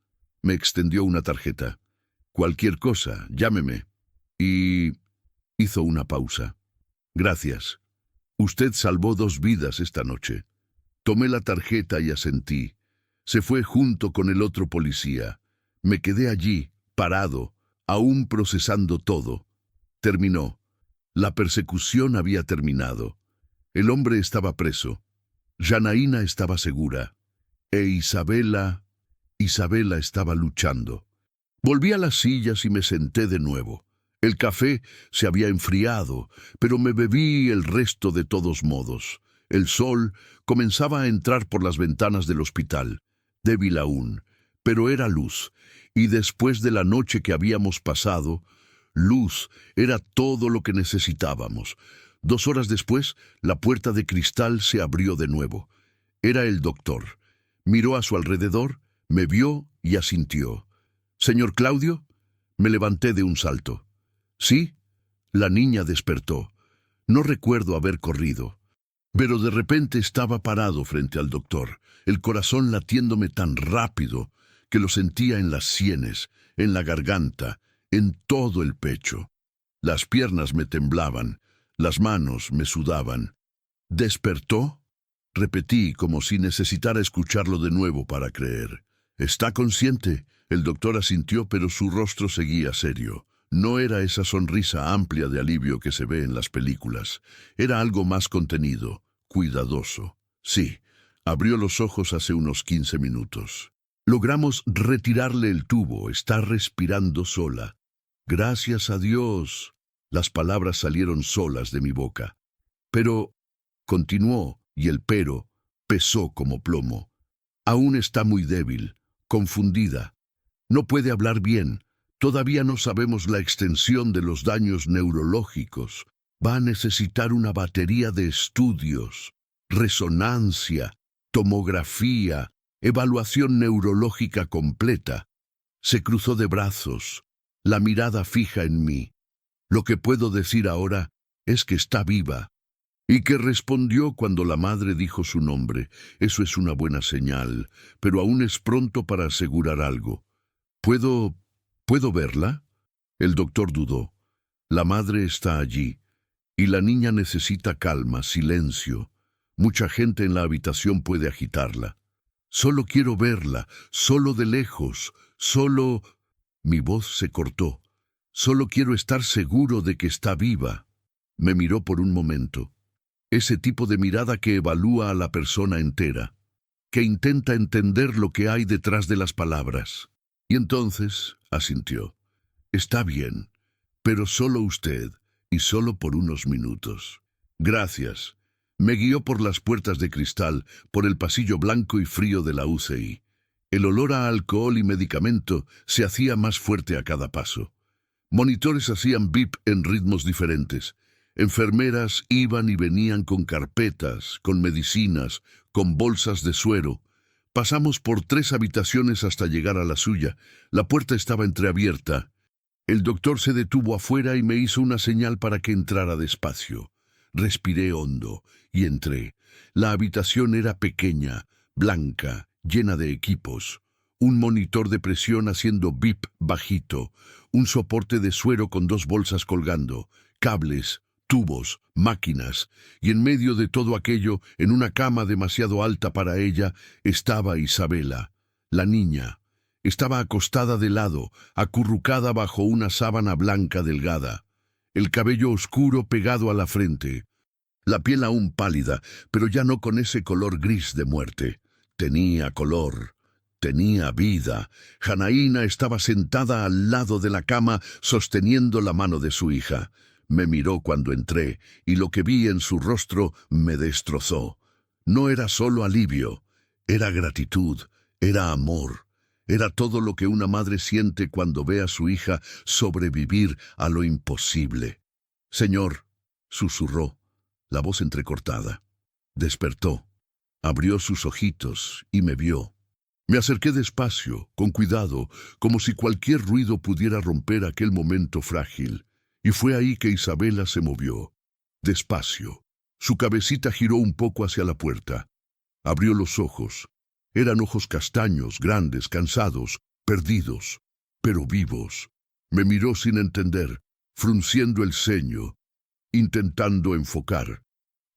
Me extendió una tarjeta. Cualquier cosa, llámeme. Y hizo una pausa. Gracias. Usted salvó 2 vidas esta noche. Tomé la tarjeta y asentí. Se fue junto con el otro policía. Me quedé allí, parado, aún procesando todo. Terminó. La persecución había terminado. El hombre estaba preso. Yanaína estaba segura. E Isabela estaba luchando. Volví a las sillas y me senté de nuevo. El café se había enfriado, pero me bebí el resto de todos modos. El sol comenzaba a entrar por las ventanas del hospital, débil aún, pero era luz, y después de la noche que habíamos pasado, luz era todo lo que necesitábamos. 2 horas después, la puerta de cristal se abrió de nuevo. Era el doctor. Miró a su alrededor, me vio y asintió. «¿Señor Claudio?» Me levanté de un salto. «¿Sí?» La niña despertó. No recuerdo haber corrido, pero de repente estaba parado frente al doctor, el corazón latiéndome tan rápido que lo sentía en las sienes, en la garganta, en todo el pecho. Las piernas me temblaban, las manos me sudaban. «¿Despertó?» Repetí como si necesitara escucharlo de nuevo para creer. «¿Está consciente?» El doctor asintió, pero su rostro seguía serio. No era esa sonrisa amplia de alivio que se ve en las películas. Era algo más contenido, cuidadoso. Sí, abrió los ojos hace unos 15 minutos. Logramos retirarle el tubo. Está respirando sola. Gracias a Dios. Las palabras salieron solas de mi boca. Pero, continuó, y el pero pesó como plomo. Aún está muy débil, confundida. No puede hablar bien. Todavía no sabemos la extensión de los daños neurológicos. Va a necesitar una batería de estudios, resonancia, tomografía, evaluación neurológica completa. Se cruzó de brazos, la mirada fija en mí. Lo que puedo decir ahora es que está viva. Y que respondió cuando la madre dijo su nombre. Eso es una buena señal, pero aún es pronto para asegurar algo. ¿Puedo verla? El doctor dudó. La madre está allí, y la niña necesita calma, silencio. Mucha gente en la habitación puede agitarla. Solo quiero verla, solo de lejos, solo... Mi voz se cortó. Solo quiero estar seguro de que está viva. Me miró por un momento. Ese tipo de mirada que evalúa a la persona entera, que intenta entender lo que hay detrás de las palabras. Y entonces asintió. Está bien, pero solo usted, y solo por unos minutos. Gracias. Me guió por las puertas de cristal, por el pasillo blanco y frío de la UCI. El olor a alcohol y medicamento se hacía más fuerte a cada paso. Monitores hacían bip en ritmos diferentes. Enfermeras iban y venían con carpetas, con medicinas, con bolsas de suero. Pasamos por 3 habitaciones hasta llegar a la suya. La puerta estaba entreabierta. El doctor se detuvo afuera y me hizo una señal para que entrara despacio. Respiré hondo y entré. La habitación era pequeña, blanca, llena de equipos. un monitor de presión haciendo bip bajito, un soporte de suero con 2 bolsas colgando, cables, tubos, máquinas, y en medio de todo aquello, en una cama demasiado alta para ella, estaba Isabela, la niña. Estaba acostada de lado, acurrucada bajo una sábana blanca delgada, el cabello oscuro pegado a la frente, la piel aún pálida, pero ya no con ese color gris de muerte. Tenía color, tenía vida. Janaína estaba sentada al lado de la cama, sosteniendo la mano de su hija. Me miró cuando entré, y lo que vi en su rostro me destrozó. No era solo alivio, era gratitud, era amor. Era todo lo que una madre siente cuando ve a su hija sobrevivir a lo imposible. «Señor», susurró, la voz entrecortada. Despertó, abrió sus ojitos y me vio. Me acerqué despacio, con cuidado, como si cualquier ruido pudiera romper aquel momento frágil. Y fue ahí que Isabela se movió. Despacio. Su cabecita giró un poco hacia la puerta. Abrió los ojos. Eran ojos castaños, grandes, cansados, perdidos, pero vivos. Me miró sin entender, frunciendo el ceño, intentando enfocar.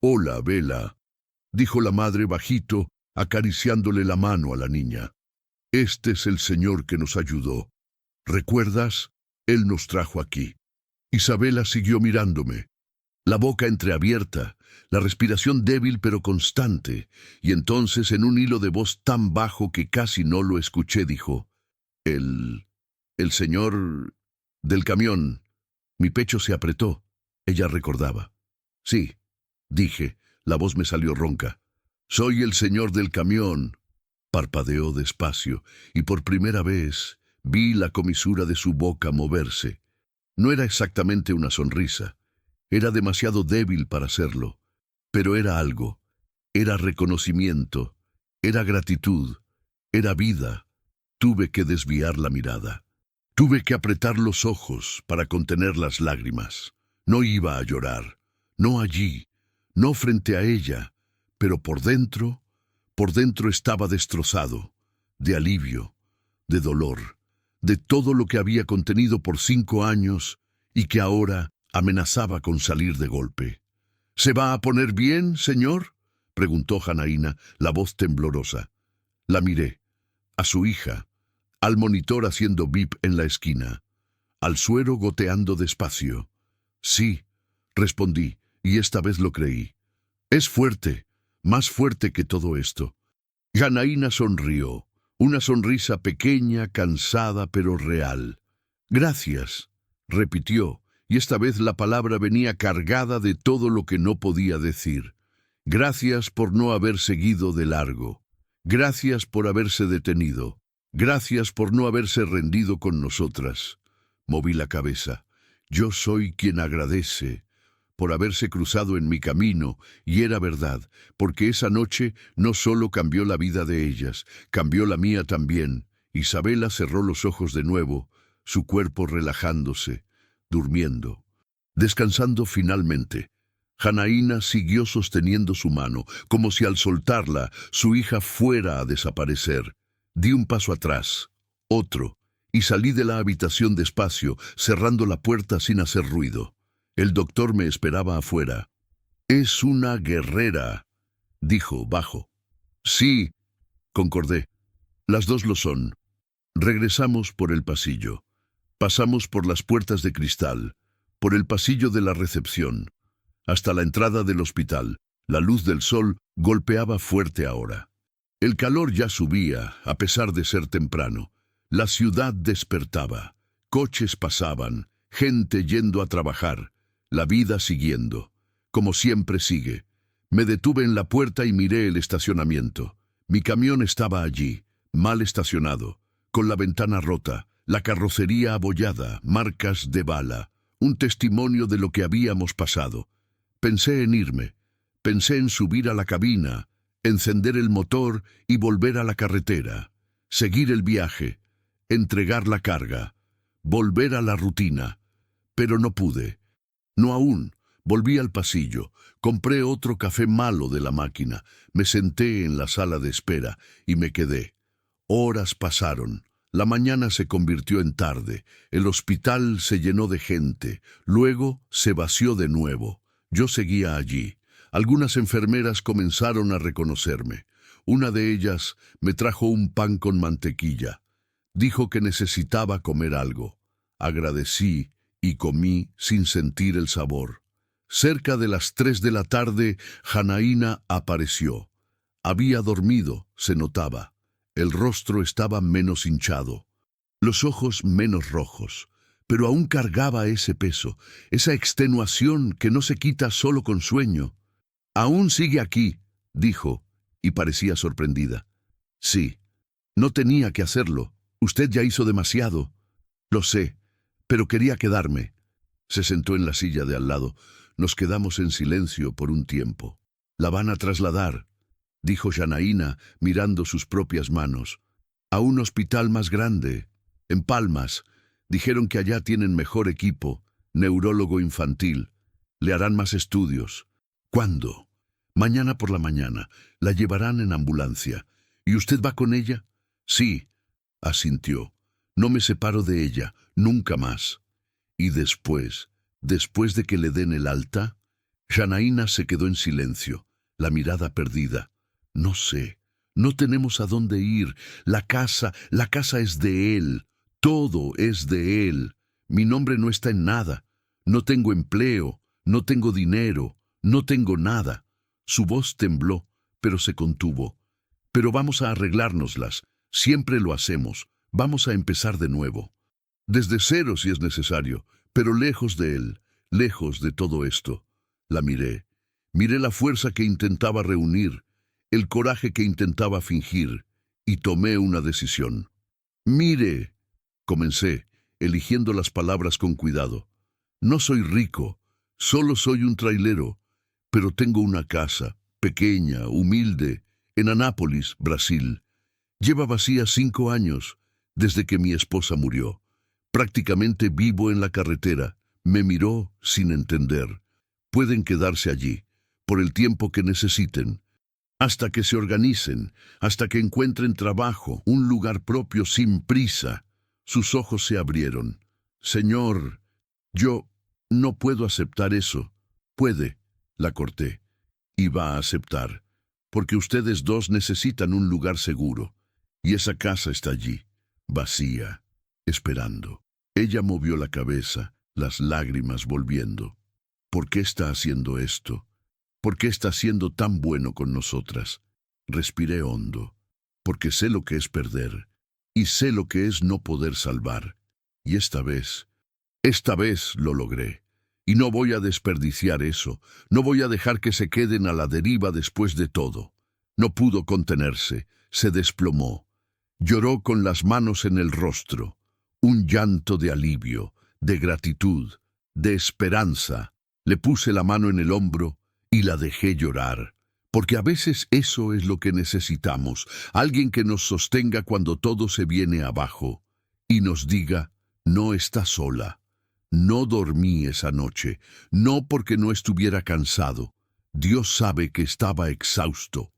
«Hola, Bela», dijo la madre bajito, acariciándole la mano a la niña. «Este es el Señor que nos ayudó. ¿Recuerdas? Él nos trajo aquí». Isabela siguió mirándome, la boca entreabierta, la respiración débil pero constante, y entonces en un hilo de voz tan bajo que casi no lo escuché dijo, «El señor del camión». Mi pecho se apretó. Ella recordaba. «Sí», dije, la voz me salió ronca. «Soy el señor del camión». Parpadeó despacio, y por primera vez vi la comisura de su boca moverse. No era exactamente una sonrisa. Era demasiado débil para serlo. Pero era algo. Era reconocimiento. Era gratitud. Era vida. Tuve que desviar la mirada. Tuve que apretar los ojos para contener las lágrimas. No iba a llorar. No allí. No frente a ella. Pero por dentro estaba destrozado. De alivio. De dolor. De todo lo que había contenido por 5 años y que ahora amenazaba con salir de golpe. «¿Se va a poner bien, señor?», preguntó Janaína, la voz temblorosa. La miré. A su hija, al monitor haciendo bip en la esquina, al suero goteando despacio. «Sí», respondí, y esta vez lo creí. «Es fuerte, más fuerte que todo esto». Janaína sonrió, una sonrisa pequeña, cansada, pero real. «Gracias», repitió, y esta vez la palabra venía cargada de todo lo que no podía decir. «Gracias por no haber seguido de largo. Gracias por haberse detenido. Gracias por no haberse rendido con nosotras». Moví la cabeza. «Yo soy quien agradece por haberse cruzado en mi camino», y era verdad, porque esa noche no solo cambió la vida de ellas, cambió la mía también. Isabela cerró los ojos de nuevo, su cuerpo relajándose, durmiendo, descansando finalmente. Janaína siguió sosteniendo su mano, como si al soltarla su hija fuera a desaparecer. Di un paso atrás, otro, y salí de la habitación despacio, cerrando la puerta sin hacer ruido. El doctor me esperaba afuera. «Es una guerrera», dijo bajo. «Sí», concordé. «Las dos lo son». Regresamos por el pasillo. Pasamos por las puertas de cristal, por el pasillo de la recepción, hasta la entrada del hospital. La luz del sol golpeaba fuerte ahora. El calor ya subía, a pesar de ser temprano. La ciudad despertaba. Coches pasaban, gente yendo a trabajar, la vida siguiendo, como siempre sigue. Me detuve en la puerta y miré el estacionamiento. Mi camión estaba allí, mal estacionado, con la ventana rota, la carrocería abollada, marcas de bala, un testimonio de lo que habíamos pasado. Pensé en irme, pensé en subir a la cabina, encender el motor y volver a la carretera, seguir el viaje, entregar la carga, volver a la rutina. Pero no pude. No aún. Volví al pasillo, compré otro café malo de la máquina, me senté en la sala de espera y me quedé. Horas pasaron. La mañana se convirtió en tarde. El hospital se llenó de gente. Luego se vació de nuevo. Yo seguía allí. Algunas enfermeras comenzaron a reconocerme. Una de ellas me trajo un pan con mantequilla. Dijo que necesitaba comer algo. Agradecí y comí sin sentir el sabor. Cerca de las 3 de la tarde, Janaína apareció. Había dormido, se notaba. El rostro estaba menos hinchado, los ojos menos rojos, pero aún cargaba ese peso, esa extenuación que no se quita solo con sueño. «Aún sigue aquí», dijo, y parecía sorprendida. «Sí, no tenía que hacerlo. Usted ya hizo demasiado». «Lo sé, pero quería quedarme». Se sentó en la silla de al lado. Nos quedamos en silencio por un tiempo. «La van a trasladar», dijo Janaína, mirando sus propias manos. «A un hospital más grande, en Palmas. Dijeron que allá tienen mejor equipo, neurólogo infantil. Le harán más estudios». «¿Cuándo?» «Mañana por la mañana. La llevarán en ambulancia». «¿Y usted va con ella?» «Sí», asintió. «No me separo de ella, nunca más». «¿Y después de que le den el alta?» Janaína se quedó en silencio, la mirada perdida. «No sé, no tenemos a dónde ir. La casa es de él. Todo es de él. Mi nombre no está en nada. No tengo empleo, no tengo dinero, no tengo nada». Su voz tembló, pero se contuvo. «Pero vamos a arreglárnoslas. Siempre lo hacemos. Vamos a empezar de nuevo. Desde cero si es necesario, pero lejos de él, lejos de todo esto». La miré. Miré la fuerza que intentaba reunir, el coraje que intentaba fingir, y tomé una decisión. «Mire», comencé, eligiendo las palabras con cuidado. «No soy rico, solo soy un trailero, pero tengo una casa, pequeña, humilde, en Anápolis, Brasil. Lleva vacía 5 años, desde que mi esposa murió. Prácticamente vivo en la carretera». Me miró sin entender. «Pueden quedarse allí, por el tiempo que necesiten, hasta que se organicen, hasta que encuentren trabajo, un lugar propio sin prisa». Sus ojos se abrieron. «Señor, yo no puedo aceptar eso». «Puede», la corté. «Y va a aceptar, porque ustedes dos necesitan un lugar seguro. Y esa casa está allí, vacía, esperando». Ella movió la cabeza, las lágrimas volviendo. «¿Por qué está haciendo esto? ¿Por qué está siendo tan bueno con nosotras?» Respiré hondo, porque sé lo que es perder, y sé lo que es no poder salvar. Y esta vez lo logré. Y no voy a desperdiciar eso, no voy a dejar que se queden a la deriva después de todo. No pudo contenerse, se desplomó. Lloró con las manos en el rostro, un llanto de alivio, de gratitud, de esperanza. Le puse la mano en el hombro y la dejé llorar, porque a veces eso es lo que necesitamos, alguien que nos sostenga cuando todo se viene abajo y nos diga: «No está sola». No dormí esa noche, no porque no estuviera cansado. Dios sabe que estaba exhausto.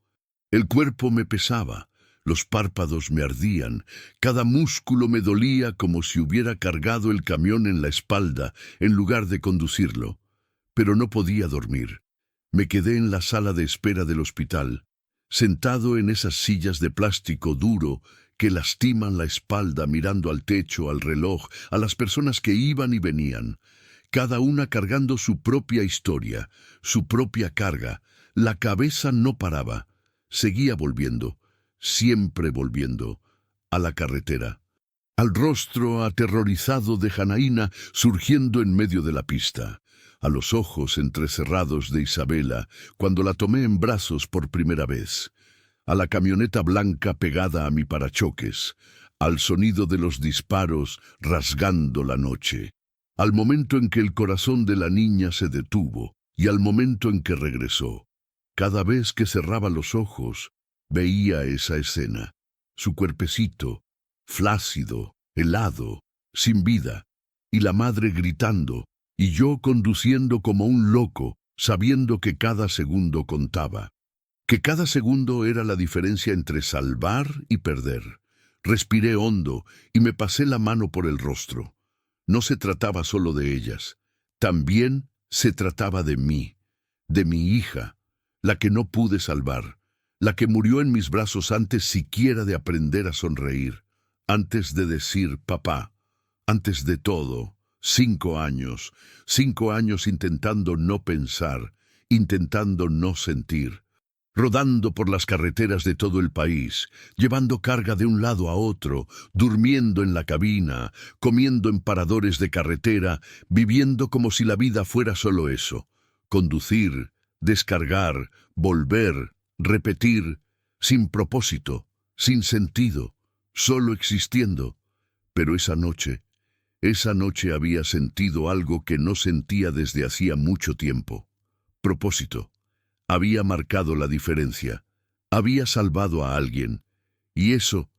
El cuerpo me pesaba, los párpados me ardían, cada músculo me dolía como si hubiera cargado el camión en la espalda en lugar de conducirlo. Pero no podía dormir. Me quedé en la sala de espera del hospital, sentado en esas sillas de plástico duro que lastiman la espalda, mirando al techo, al reloj, a las personas que iban y venían, cada una cargando su propia historia, su propia carga. La cabeza no paraba, seguía volviendo, siempre volviendo, a la carretera, al rostro aterrorizado de Janaína surgiendo en medio de la pista, a los ojos entrecerrados de Isabela cuando la tomé en brazos por primera vez, a la camioneta blanca pegada a mi parachoques, al sonido de los disparos rasgando la noche, al momento en que el corazón de la niña se detuvo y al momento en que regresó. Cada vez que cerraba los ojos, veía esa escena, su cuerpecito, flácido, helado, sin vida, y la madre gritando, y yo conduciendo como un loco, sabiendo que cada segundo contaba, que cada segundo era la diferencia entre salvar y perder. Respiré hondo y me pasé la mano por el rostro. No se trataba solo de ellas. También se trataba de mí, de mi hija, la que no pude salvar, la que murió en mis brazos antes siquiera de aprender a sonreír, antes de decir papá, antes de todo. 5 años, 5 años intentando no pensar, intentando no sentir, rodando por las carreteras de todo el país, llevando carga de un lado a otro, durmiendo en la cabina, comiendo en paradores de carretera, viviendo como si la vida fuera solo eso, conducir, descargar, volver, repetir, sin propósito, sin sentido, solo existiendo. Pero esa noche había sentido algo que no sentía desde hacía mucho tiempo. Propósito. Había marcado la diferencia. Había salvado a alguien. Y eso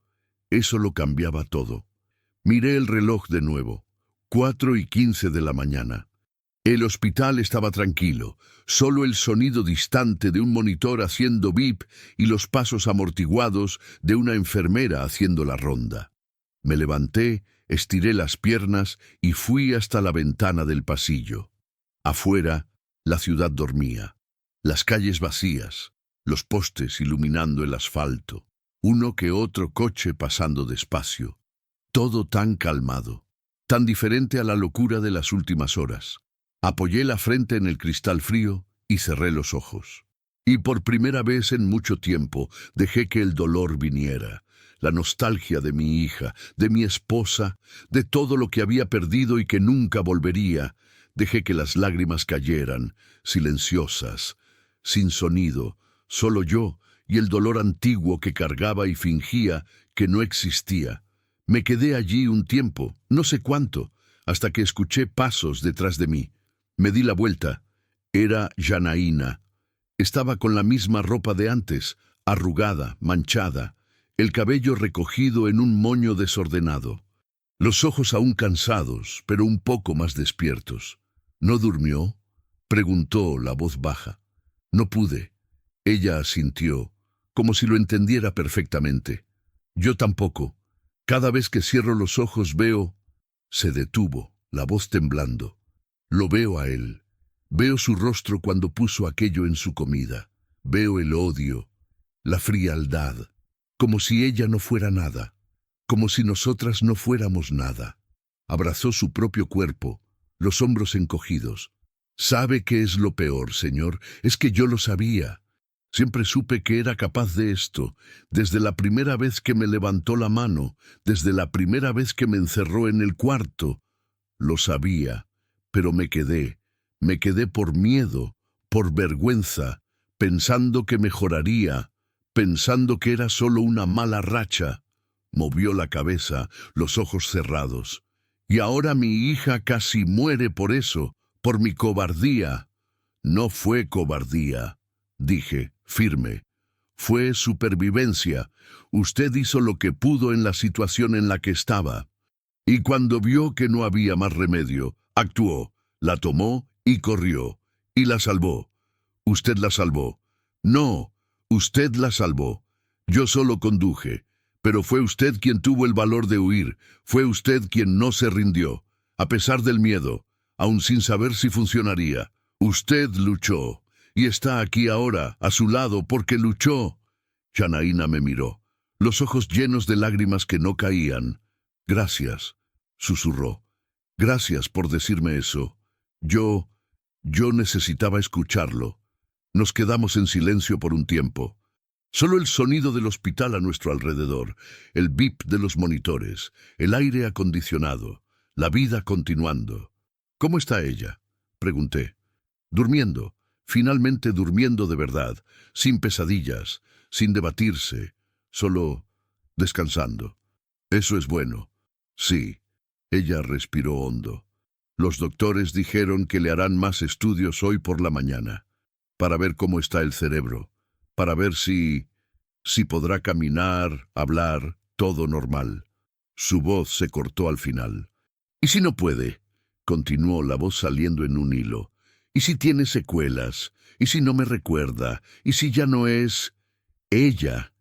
lo cambiaba todo. Miré el reloj de nuevo. 4:15 de la mañana. El hospital estaba tranquilo. Solo el sonido distante de un monitor haciendo bip y los pasos amortiguados de una enfermera haciendo la ronda. Me levanté, estiré las piernas y fui hasta la ventana del pasillo. Afuera, la ciudad dormía. Las calles vacías, los postes iluminando el asfalto, uno que otro coche pasando despacio. Todo tan calmado, tan diferente a la locura de las últimas horas. Apoyé la frente en el cristal frío y cerré los ojos. Y por primera vez en mucho tiempo dejé que el dolor viniera. La nostalgia de mi hija, de mi esposa, de todo lo que había perdido y que nunca volvería. Dejé que las lágrimas cayeran, silenciosas, sin sonido, solo yo y el dolor antiguo que cargaba y fingía que no existía. Me quedé allí un tiempo, no sé cuánto, hasta que escuché pasos detrás de mí. Me di la vuelta. Era Janaína. Estaba con la misma ropa de antes, arrugada, manchada, el cabello recogido en un moño desordenado, los ojos aún cansados, pero un poco más despiertos. ¿No durmió?, preguntó la voz baja. No pude. Ella asintió, como si lo entendiera perfectamente. Yo tampoco. Cada vez que cierro los ojos veo... Se detuvo, la voz temblando. Lo veo a él. Veo su rostro cuando puso aquello en su comida. Veo el odio, la frialdad, como si ella no fuera nada, como si nosotras no fuéramos nada. Abrazó su propio cuerpo, los hombros encogidos. ¿Sabe qué es lo peor, señor? Es que yo lo sabía. Siempre supe que era capaz de esto, desde la primera vez que me levantó la mano, desde la primera vez que me encerró en el cuarto. Lo sabía, pero me quedé por miedo, por vergüenza, pensando que mejoraría, pensando que era solo una mala racha. Movió la cabeza, los ojos cerrados. Y ahora mi hija casi muere por eso, por mi cobardía. No fue cobardía, dije, firme. Fue supervivencia. Usted hizo lo que pudo en la situación en la que estaba. Y cuando vio que no había más remedio, actuó, la tomó y corrió. Y la salvó. Usted la salvó. No, usted la salvó. Yo solo conduje. Pero fue usted quien tuvo el valor de huir. Fue usted quien no se rindió, a pesar del miedo, aun sin saber si funcionaría. Usted luchó. Y está aquí ahora, a su lado, porque luchó. Janaína me miró, los ojos llenos de lágrimas que no caían. Gracias, susurró. Gracias por decirme eso. Yo necesitaba escucharlo. Nos quedamos en silencio por un tiempo. Solo el sonido del hospital a nuestro alrededor, el bip de los monitores, el aire acondicionado, la vida continuando. ¿Cómo está ella?, pregunté. Durmiendo, finalmente durmiendo de verdad, sin pesadillas, sin debatirse, solo descansando. Eso es bueno. Sí, ella respiró hondo. Los doctores dijeron que le harán más estudios hoy por la mañana, para ver cómo está el cerebro, para ver si podrá caminar, hablar, todo normal. Su voz se cortó al final. ¿Y si no puede?, continuó la voz saliendo en un hilo. ¿Y si tiene secuelas? ¿Y si no me recuerda? ¿Y si ya no es ella?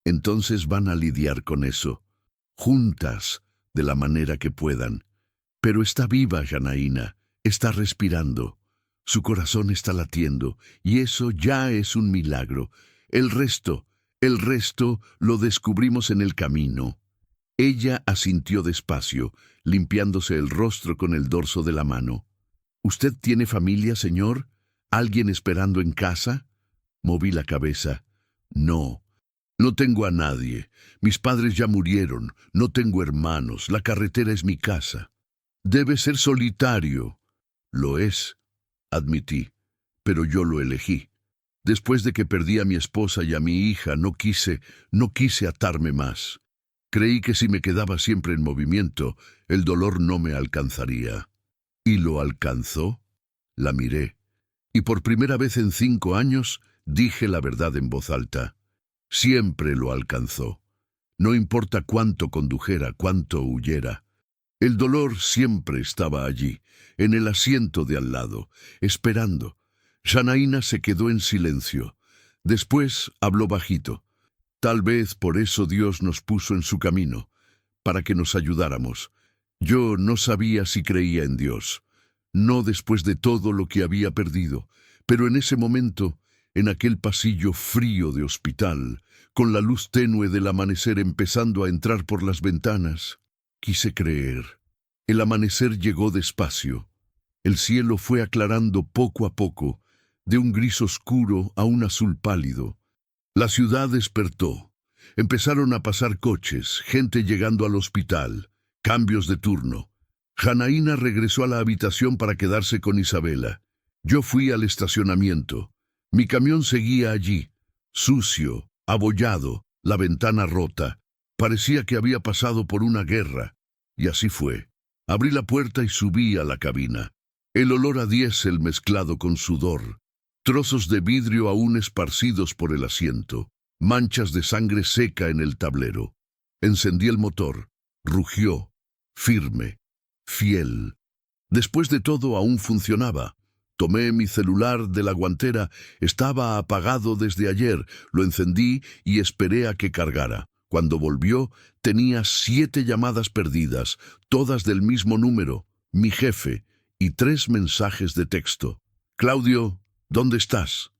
Entonces van a lidiar con eso. juntas, de la manera que puedan. Pero está viva, Janaína, está respirando. Su corazón está latiendo, y eso ya es un milagro. El resto lo descubrimos en el camino. Ella asintió despacio, limpiándose el rostro con el dorso de la mano. ¿Usted tiene familia, señor? ¿Alguien esperando en casa? Moví la cabeza. No, no tengo a nadie. Mis padres ya murieron. No tengo hermanos. La carretera es mi casa. Debe ser solitario. Lo es, admití, pero yo lo elegí. Después de que perdí a mi esposa y a mi hija, no quise atarme más. Creí que si me quedaba siempre en movimiento, el dolor no me alcanzaría. ¿Y lo alcanzó? La miré, y por primera vez en 5 años dije la verdad en voz alta. Siempre lo alcanzó. No importa cuánto condujera, cuánto huyera. El dolor siempre estaba allí, en el asiento de al lado, esperando. Janaína se quedó en silencio. Después habló bajito. Tal vez por eso Dios nos puso en su camino, para que nos ayudáramos. Yo no sabía si creía en Dios, no después de todo lo que había perdido, pero en ese momento, en aquel pasillo frío de hospital, con la luz tenue del amanecer empezando a entrar por las ventanas, quise creer. El amanecer llegó despacio. El cielo fue aclarando poco a poco, de un gris oscuro a un azul pálido. La ciudad despertó. Empezaron a pasar coches, gente llegando al hospital, cambios de turno. Janaína regresó a la habitación para quedarse con Isabela. Yo fui al estacionamiento. Mi camión seguía allí, sucio, abollado, la ventana rota. Parecía que había pasado por una guerra. Y así fue. Abrí la puerta y subí a la cabina. El olor a diésel mezclado con sudor. Trozos de vidrio aún esparcidos por el asiento, manchas de sangre seca en el tablero. Encendí el motor, rugió, firme, fiel. Después de todo aún funcionaba. Tomé mi celular de la guantera, estaba apagado desde ayer, lo encendí y esperé a que cargara. Cuando volvió, tenía 7 llamadas perdidas, todas del mismo número, mi jefe, y 3 mensajes de texto. Claudio, ¿dónde estás?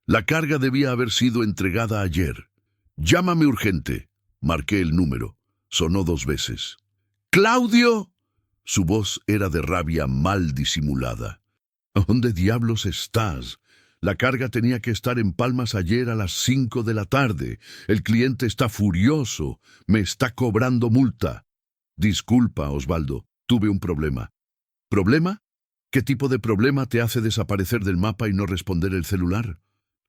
La carga debía haber sido entregada ayer. Llámame urgente. Marqué el número. Sonó 2 veces. ¡Claudio! Su voz era de rabia mal disimulada. ¿Dónde diablos estás? La carga tenía que estar en Palmas ayer a las 5 de la tarde. El cliente está furioso. Me está cobrando multa. Disculpa, Osvaldo. Tuve un problema. ¿Problema? ¿Qué tipo de problema te hace desaparecer del mapa y no responder el celular?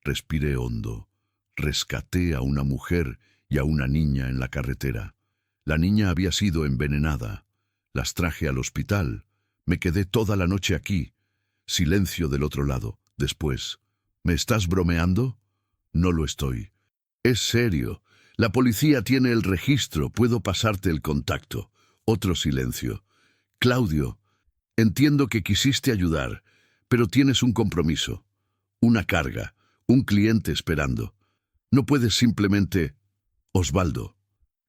Respiré hondo. Rescaté a una mujer y a una niña en la carretera. La niña había sido envenenada. Las traje al hospital. Me quedé toda la noche aquí. Silencio del otro lado. Después, ¿me estás bromeando? No lo estoy. Es serio. La policía tiene el registro. Puedo pasarte el contacto. Otro silencio. Claudio, entiendo que quisiste ayudar, pero tienes un compromiso, una carga, un cliente esperando. No puedes simplemente... Osvaldo.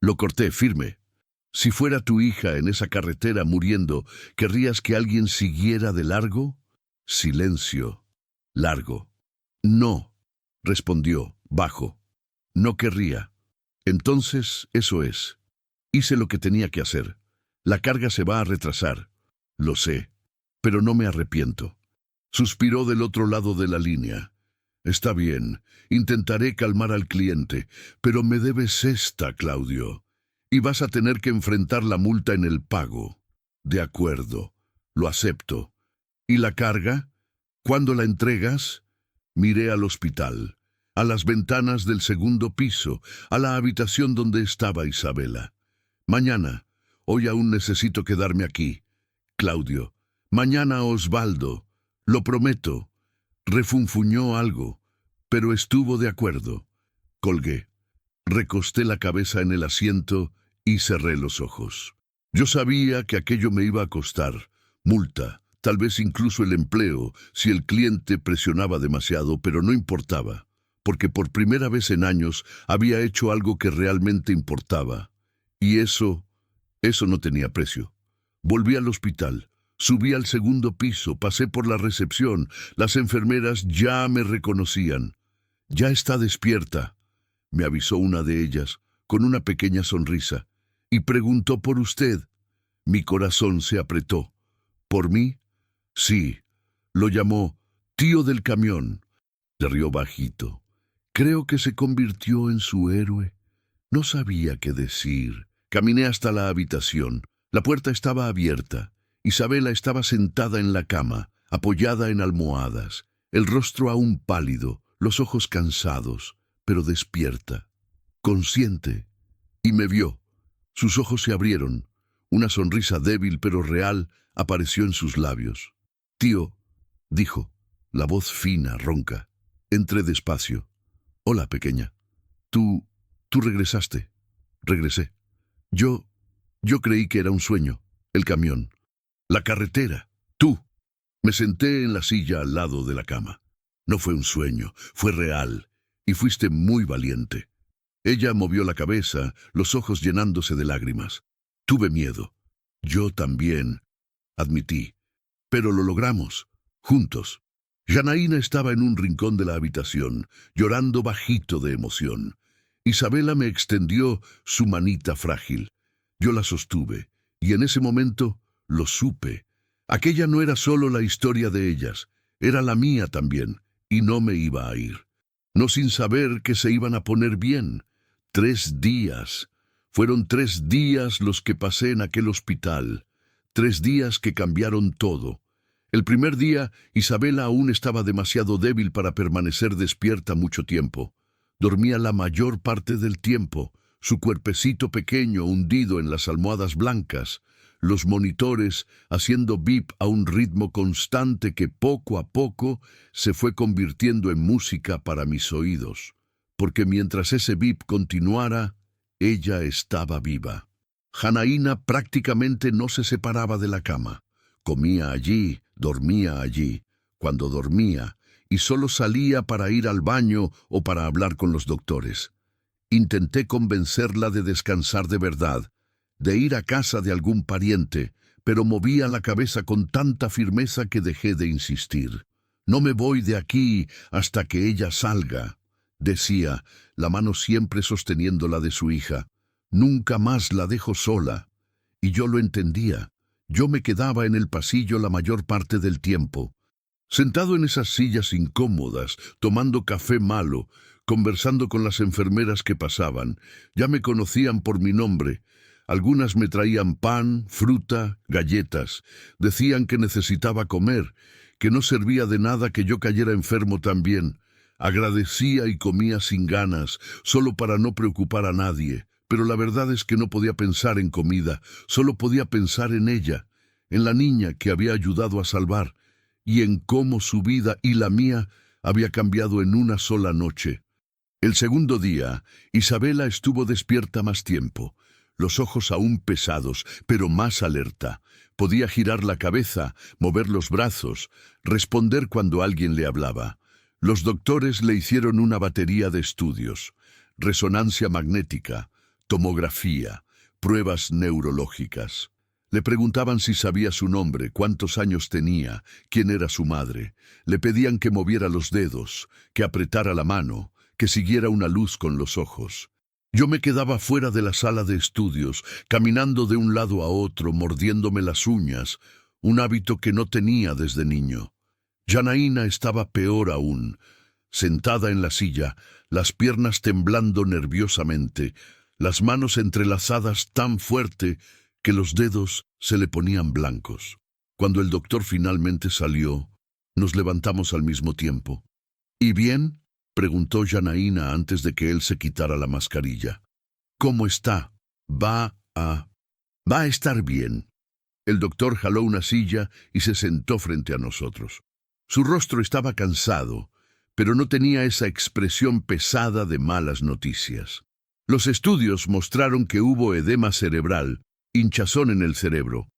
Lo corté firme. Si fuera tu hija en esa carretera muriendo, ¿querrías que alguien siguiera de largo? Silencio. Largo. No, respondió, bajo. No querría. Entonces, eso es. Hice lo que tenía que hacer. La carga se va a retrasar. Lo sé, pero no me arrepiento. Suspiró del otro lado de la línea. Está bien, intentaré calmar al cliente, pero me debes esta, Claudio. Y vas a tener que enfrentar la multa en el pago. De acuerdo, lo acepto. ¿Y la carga? ¿Cuándo la entregas? Miré al hospital, a las ventanas del segundo piso, a la habitación donde estaba Isabela. Mañana. Hoy aún necesito quedarme aquí. Claudio. Mañana, Osvaldo. Lo prometo. Refunfuñó algo, pero estuvo de acuerdo. Colgué. Recosté la cabeza en el asiento y cerré los ojos. Yo sabía que aquello me iba a costar. Multa, tal vez incluso el empleo, si el cliente presionaba demasiado, pero no importaba, porque por primera vez en años había hecho algo que realmente importaba. Y eso Eso no tenía precio. Volví al hospital. Subí al segundo piso, pasé por la recepción. Las enfermeras ya me reconocían. «Ya está despierta», me avisó una de ellas, con una pequeña sonrisa, y preguntó por usted. Mi corazón se apretó. ¿Por mí? Sí. Lo llamó «tío del camión». Se rió bajito. Creo que se convirtió en su héroe. No sabía qué decir. Caminé hasta la habitación. La puerta estaba abierta. Isabela estaba sentada en la cama, apoyada en almohadas, el rostro aún pálido, los ojos cansados, pero despierta, consciente, y me vio. Sus ojos se abrieron. Una sonrisa débil pero real apareció en sus labios. «Tío», dijo, la voz fina, ronca. Entré despacio. «Hola, pequeña. Tú regresaste». Regresé. Yo creí que era un sueño. El camión. La carretera. Tú. Me senté en la silla al lado de la cama. No fue un sueño, fue real. Y fuiste muy valiente. Ella movió la cabeza, los ojos llenándose de lágrimas. Tuve miedo. Yo también, admití. Pero lo logramos, juntos. Janaína estaba en un rincón de la habitación, llorando bajito de emoción. Isabela me extendió su manita frágil. Yo la sostuve, y en ese momento lo supe. Aquella no era solo la historia de ellas, era la mía también, y no me iba a ir. No sin saber que se iban a poner bien. 3 días. Fueron 3 días los que pasé en aquel hospital. 3 días que cambiaron todo. El primer día, Isabela aún estaba demasiado débil para permanecer despierta mucho tiempo. Dormía la mayor parte del tiempo, su cuerpecito pequeño hundido en las almohadas blancas, los monitores haciendo bip a un ritmo constante que poco a poco se fue convirtiendo en música para mis oídos, porque mientras ese bip continuara, ella estaba viva. Janaína prácticamente no se separaba de la cama. Comía allí, dormía allí, cuando dormía, y solo salía para ir al baño o para hablar con los doctores. Intenté convencerla de descansar de verdad, de ir a casa de algún pariente, pero movía la cabeza con tanta firmeza que dejé de insistir. «No me voy de aquí hasta que ella salga», decía, la mano siempre sosteniendo la de su hija. «Nunca más la dejo sola». Y yo lo entendía. Yo me quedaba en el pasillo la mayor parte del tiempo, sentado en esas sillas incómodas, tomando café malo, conversando con las enfermeras que pasaban. Ya me conocían por mi nombre. Algunas me traían pan, fruta, galletas. Decían que necesitaba comer, que no servía de nada que yo cayera enfermo también. Agradecía y comía sin ganas, solo para no preocupar a nadie. Pero la verdad es que no podía pensar en comida, solo podía pensar en ella, en la niña que había ayudado a salvar, y en cómo su vida y la mía había cambiado en una sola noche. El segundo día, Isabela estuvo despierta más tiempo, los ojos aún pesados, pero más alerta. Podía girar la cabeza, mover los brazos, responder cuando alguien le hablaba. Los doctores le hicieron una batería de estudios: resonancia magnética, tomografía, pruebas neurológicas. Le preguntaban si sabía su nombre, cuántos años tenía, quién era su madre. Le pedían que moviera los dedos, que apretara la mano, que siguiera una luz con los ojos. Yo me quedaba fuera de la sala de estudios, caminando de un lado a otro, mordiéndome las uñas, un hábito que no tenía desde niño. Janaína estaba peor aún, sentada en la silla, las piernas temblando nerviosamente, las manos entrelazadas tan fuerte que los dedos se le ponían blancos. Cuando el doctor finalmente salió, nos levantamos al mismo tiempo. «¿Y bien?», preguntó Janaína antes de que él se quitara la mascarilla. «¿Cómo está? Va a estar bien». El doctor jaló una silla y se sentó frente a nosotros. Su rostro estaba cansado, pero no tenía esa expresión pesada de malas noticias. Los estudios mostraron que hubo edema cerebral, hinchazón en el cerebro,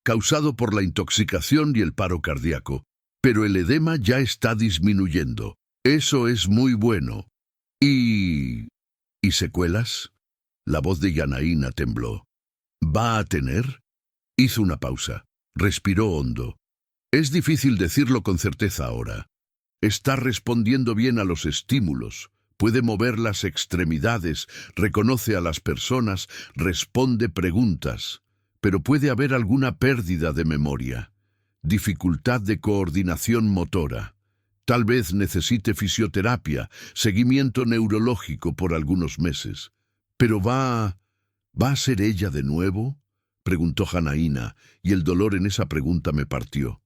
causado por la intoxicación y el paro cardíaco, pero el edema ya está disminuyendo. Eso es muy bueno. ¿Y secuelas?». La voz de Janaína tembló. ¿Va a tener? Hizo una pausa. Respiró hondo. Es difícil decirlo con certeza ahora. Está respondiendo bien a los estímulos. Puede mover las extremidades, reconoce a las personas, responde preguntas. Pero puede haber alguna pérdida de memoria. Dificultad de coordinación motora. Tal vez necesite fisioterapia, seguimiento neurológico por algunos meses. Pero ¿va a ser ella de nuevo? Preguntó Janaína, y el dolor en esa pregunta me partió.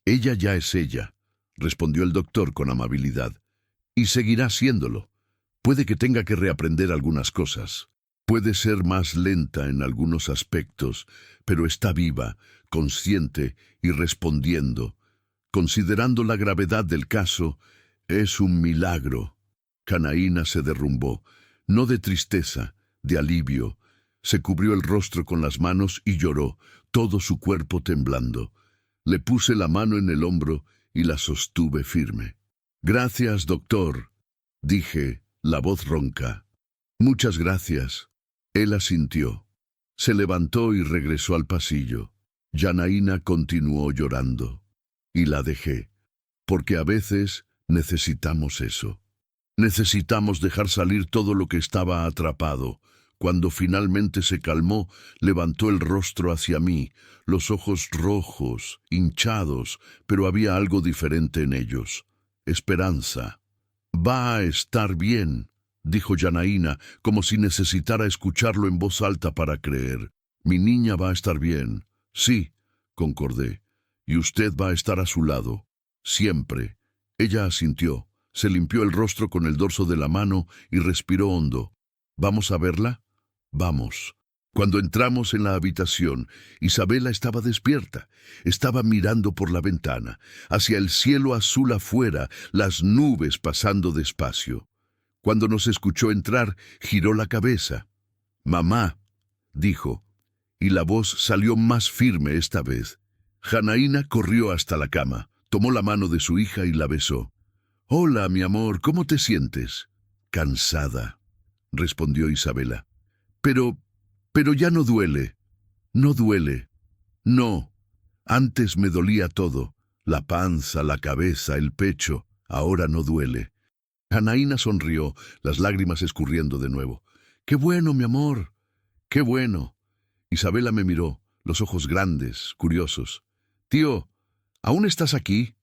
Ella ya es ella, respondió el doctor con amabilidad, y seguirá siéndolo. Puede que tenga que reaprender algunas cosas. Puede ser más lenta en algunos aspectos, pero está viva, consciente y respondiendo. Considerando la gravedad del caso, es un milagro. Janaína se derrumbó, no de tristeza, de alivio. Se cubrió el rostro con las manos y lloró, todo su cuerpo temblando. Le puse la mano en el hombro y la sostuve firme. «Gracias, doctor», dije, la voz ronca. «Muchas gracias». Él asintió. Se levantó y regresó al pasillo. Janaína continuó llorando. Y la dejé, porque a veces necesitamos eso. Necesitamos dejar salir todo lo que estaba atrapado. Cuando finalmente se calmó, levantó el rostro hacia mí, los ojos rojos, hinchados, pero había algo diferente en ellos. Esperanza. «Va a estar bien», dijo Janaína, como si necesitara escucharlo en voz alta para creer. «Mi niña va a estar bien». «Sí», concordé. «Y usted va a estar a su lado. Siempre». Ella asintió, se limpió el rostro con el dorso de la mano y respiró hondo. «¿Vamos a verla?» «Vamos». Cuando entramos en la habitación, Isabela estaba despierta. Estaba mirando por la ventana, hacia el cielo azul afuera, las nubes pasando despacio. Cuando nos escuchó entrar, giró la cabeza. «Mamá», dijo, y la voz salió más firme esta vez. Janaína corrió hasta la cama, tomó la mano de su hija y la besó. «Hola, mi amor, ¿cómo te sientes?» «Cansada», respondió Isabela. Pero ya no duele». «No duele». «No. Antes me dolía todo. La panza, la cabeza, el pecho. Ahora no duele». Janaína sonrió, las lágrimas escurriendo de nuevo. «Qué bueno, mi amor. Qué bueno». Isabela me miró, los ojos grandes, curiosos. «Tío, ¿aún estás aquí?»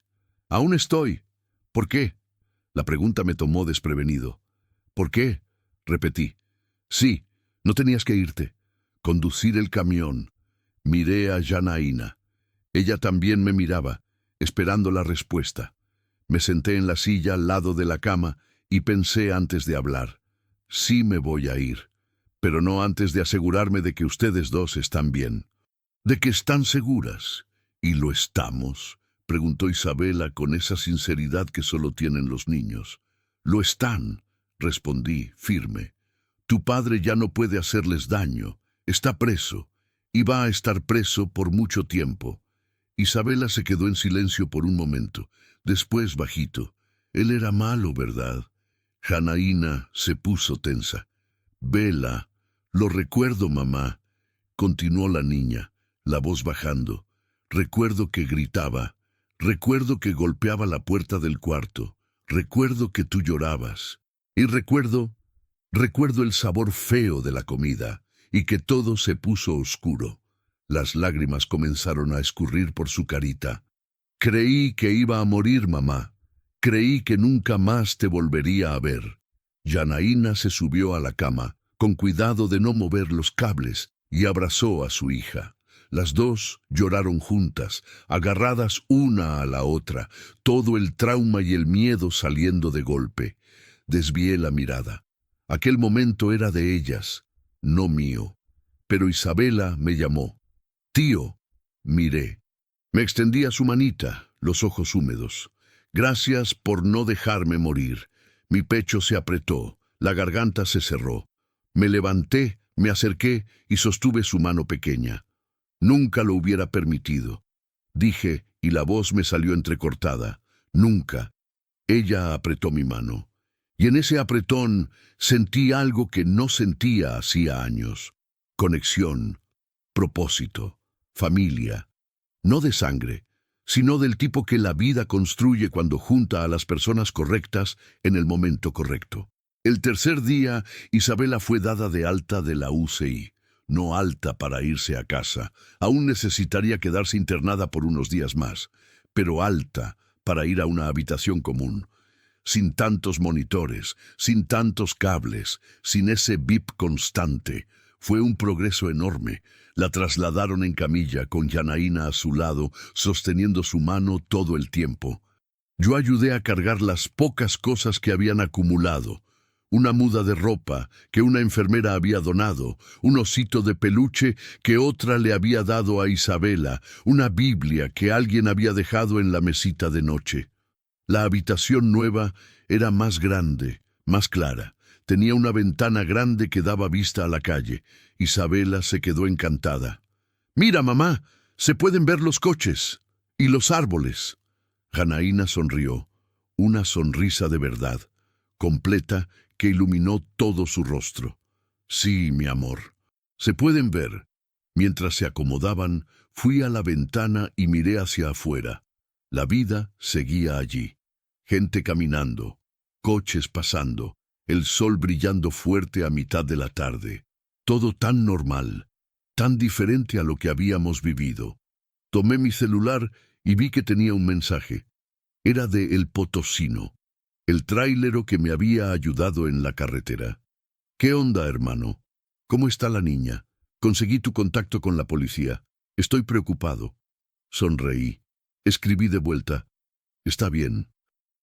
«Aún estoy». «¿Por qué?» La pregunta me tomó desprevenido. «¿Por qué?», repetí. «Sí, no tenías que irte. Conducir el camión». Miré a Janaína. Ella también me miraba, esperando la respuesta. Me senté en la silla al lado de la cama y pensé antes de hablar. Sí me voy a ir, pero no antes de asegurarme de que ustedes dos están bien. ¿De que están seguras? ¿Y lo estamos?, preguntó Isabela con esa sinceridad que solo tienen los niños. «Lo están», respondí, firme. «Tu padre ya no puede hacerles daño. Está preso, y va a estar preso por mucho tiempo». Isabela se quedó en silencio por un momento. Después, bajito: «Él era malo, ¿verdad?» Janaína se puso tensa. «Vela, lo recuerdo, mamá», continuó la niña, la voz bajando. «Recuerdo que gritaba. Recuerdo que golpeaba la puerta del cuarto. Recuerdo que tú llorabas. Y recuerdo el sabor feo de la comida, y que todo se puso oscuro». Las lágrimas comenzaron a escurrir por su carita. «Creí que iba a morir, mamá. Creí que nunca más te volvería a ver». Janaína se subió a la cama, con cuidado de no mover los cables, y abrazó a su hija. Las dos lloraron juntas, agarradas una a la otra, todo el trauma y el miedo saliendo de golpe. Desvié la mirada. Aquel momento era de ellas, no mío. Pero Isabela me llamó. «Tío». Miré. Me extendía su manita, los ojos húmedos. «Gracias por no dejarme morir». Mi pecho se apretó, la garganta se cerró. Me levanté, me acerqué y sostuve su mano pequeña. «Nunca lo hubiera permitido», dije, y la voz me salió entrecortada. «Nunca». Ella apretó mi mano. Y en ese apretón sentí algo que no sentía hacía años. Conexión. propósito, familia, no de sangre, sino del tipo que la vida construye cuando junta a las personas correctas en el momento correcto. El tercer día, Isabela fue dada de alta de la UCI. No alta para irse a casa, aún necesitaría quedarse internada por unos días más, pero alta para ir a una habitación común, sin tantos monitores, sin tantos cables, sin ese bip constante. Fue un progreso enorme. La trasladaron en camilla, con Janaína a su lado, sosteniendo su mano todo el tiempo. Yo ayudé a cargar las pocas cosas que habían acumulado. Una muda de ropa que una enfermera había donado, un osito de peluche que otra le había dado a Isabela, una Biblia que alguien había dejado en la mesita de noche. La habitación nueva era más grande, más clara. Tenía una ventana grande que daba vista a la calle. Isabela se quedó encantada. «Mira, mamá, se pueden ver los coches y los árboles». Janaína sonrió, una sonrisa de verdad, completa, que iluminó todo su rostro. «Sí, mi amor, se pueden ver». Mientras se acomodaban, fui a la ventana y miré hacia afuera. La vida seguía allí. Gente caminando, coches pasando, el sol brillando fuerte a mitad de la tarde. Todo tan normal, tan diferente a lo que habíamos vivido. Tomé mi celular y vi que tenía un mensaje. Era de El Potosino, el tráilero que me había ayudado en la carretera. «¿Qué onda, hermano? ¿Cómo está la niña? Conseguí tu contacto con la policía. Estoy preocupado». Sonreí. Escribí de vuelta. «Está bien.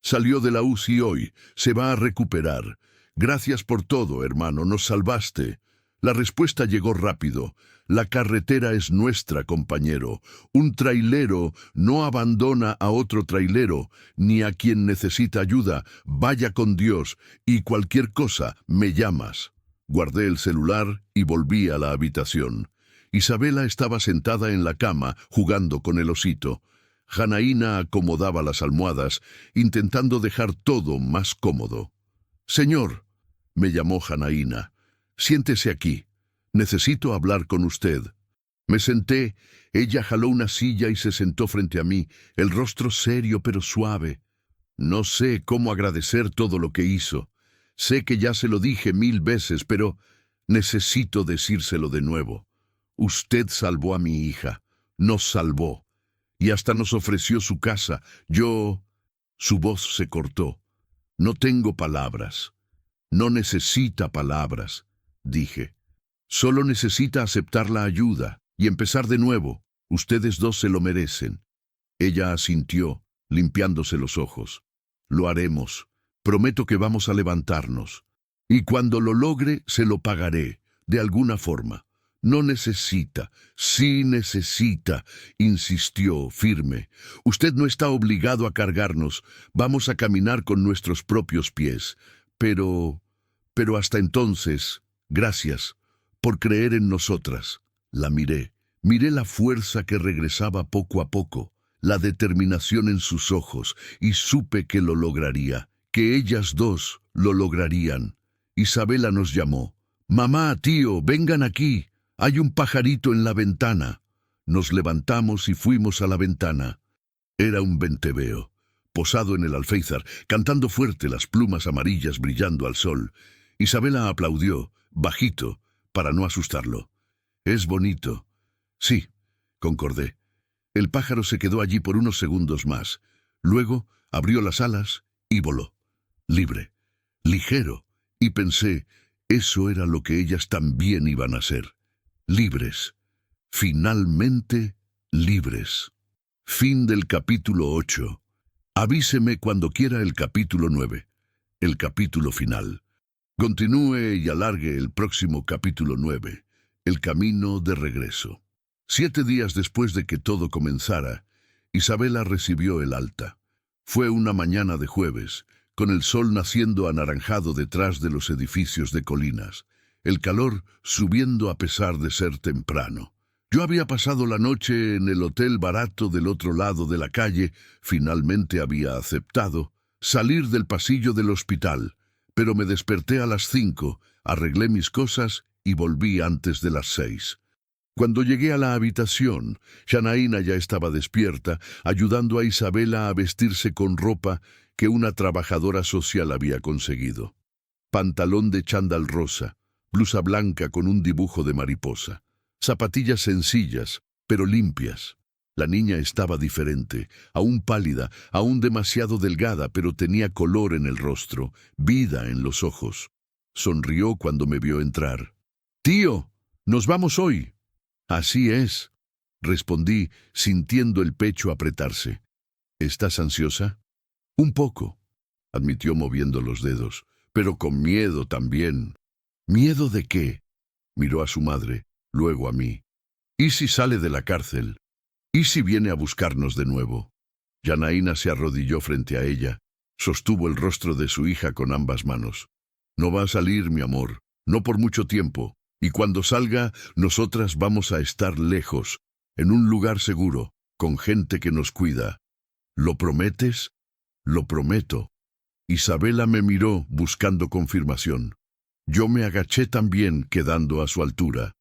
Salió de la UCI hoy. Se va a recuperar. Gracias por todo, hermano. Nos salvaste». La respuesta llegó rápido. «La carretera es nuestra, compañero. Un trailero no abandona a otro trailero, ni a quien necesita ayuda. Vaya con Dios, y cualquier cosa, me llamas». Guardé el celular y volví a la habitación. Isabela estaba sentada en la cama, jugando con el osito. Janaína acomodaba las almohadas, intentando dejar todo más cómodo. «Señor», me llamó Janaína, «siéntese aquí. Necesito hablar con usted». Me senté, ella jaló una silla y se sentó frente a mí, el rostro serio pero suave. No sé cómo agradecer todo lo que hizo. Sé que ya se lo dije 1000 veces, pero necesito decírselo de nuevo. Usted salvó a mi hija, nos salvó, y hasta nos ofreció su casa. Su voz se cortó. «No tengo palabras». «No necesita palabras», dije. «Solo necesita aceptar la ayuda y empezar de nuevo. Ustedes dos se lo merecen». Ella asintió, limpiándose los ojos. «Lo haremos. Prometo que vamos a levantarnos. Y cuando lo logre, se lo pagaré, de alguna forma». «No necesita, sí necesita», insistió, firme. «Usted no está obligado a cargarnos. Vamos a caminar con nuestros propios pies. Pero hasta entonces, gracias por creer en nosotras». La miré. Miré la fuerza que regresaba poco a poco, la determinación en sus ojos, y supe que lo lograría, que ellas dos lo lograrían. Isabela nos llamó. «Mamá, tío, vengan aquí. Hay un pajarito en la ventana». Nos levantamos y fuimos a la ventana. Era un venteveo, posado en el alféizar, cantando fuerte, las plumas amarillas brillando al sol. Isabela aplaudió, bajito, para no asustarlo. «Es bonito». «Sí», concordé. El pájaro se quedó allí por unos segundos más. Luego abrió las alas y voló. Libre, ligero, y pensé, eso era lo que ellas también iban a ser. Libres. Finalmente libres. Fin del capítulo 8. Avíseme cuando quiera el capítulo 9. El capítulo final. Continúe y alargue el próximo capítulo 9. El camino de regreso. 7 días después de que todo comenzara, Isabela recibió el alta. Fue una mañana de jueves, con el sol naciendo anaranjado detrás de los edificios de colinas, el calor subiendo a pesar de ser temprano. Yo había pasado la noche en el hotel barato del otro lado de la calle, finalmente había aceptado salir del pasillo del hospital, pero me desperté a las 5, arreglé mis cosas y volví antes de las 6. Cuando llegué a la habitación, Janaína ya estaba despierta, ayudando a Isabela a vestirse con ropa que una trabajadora social había conseguido. Pantalón de chándal rosa, blusa blanca con un dibujo de mariposa, zapatillas sencillas, pero limpias. La niña estaba diferente, aún pálida, aún demasiado delgada, pero tenía color en el rostro, vida en los ojos. Sonrió cuando me vio entrar. «Tío, nos vamos hoy». «Así es», respondí, sintiendo el pecho apretarse. «¿Estás ansiosa?» «Un poco», admitió moviendo los dedos, «pero con miedo también». «¿Miedo de qué?», miró a su madre, luego a mí. «¿Y si sale de la cárcel? ¿Y si viene a buscarnos de nuevo?» Janaína se arrodilló frente a ella, sostuvo el rostro de su hija con ambas manos. «No va a salir, mi amor, no por mucho tiempo, y cuando salga, nosotras vamos a estar lejos, en un lugar seguro, con gente que nos cuida. ¿Lo prometes?» «Lo prometo». Isabela me miró buscando confirmación. Yo me agaché también, quedando a su altura.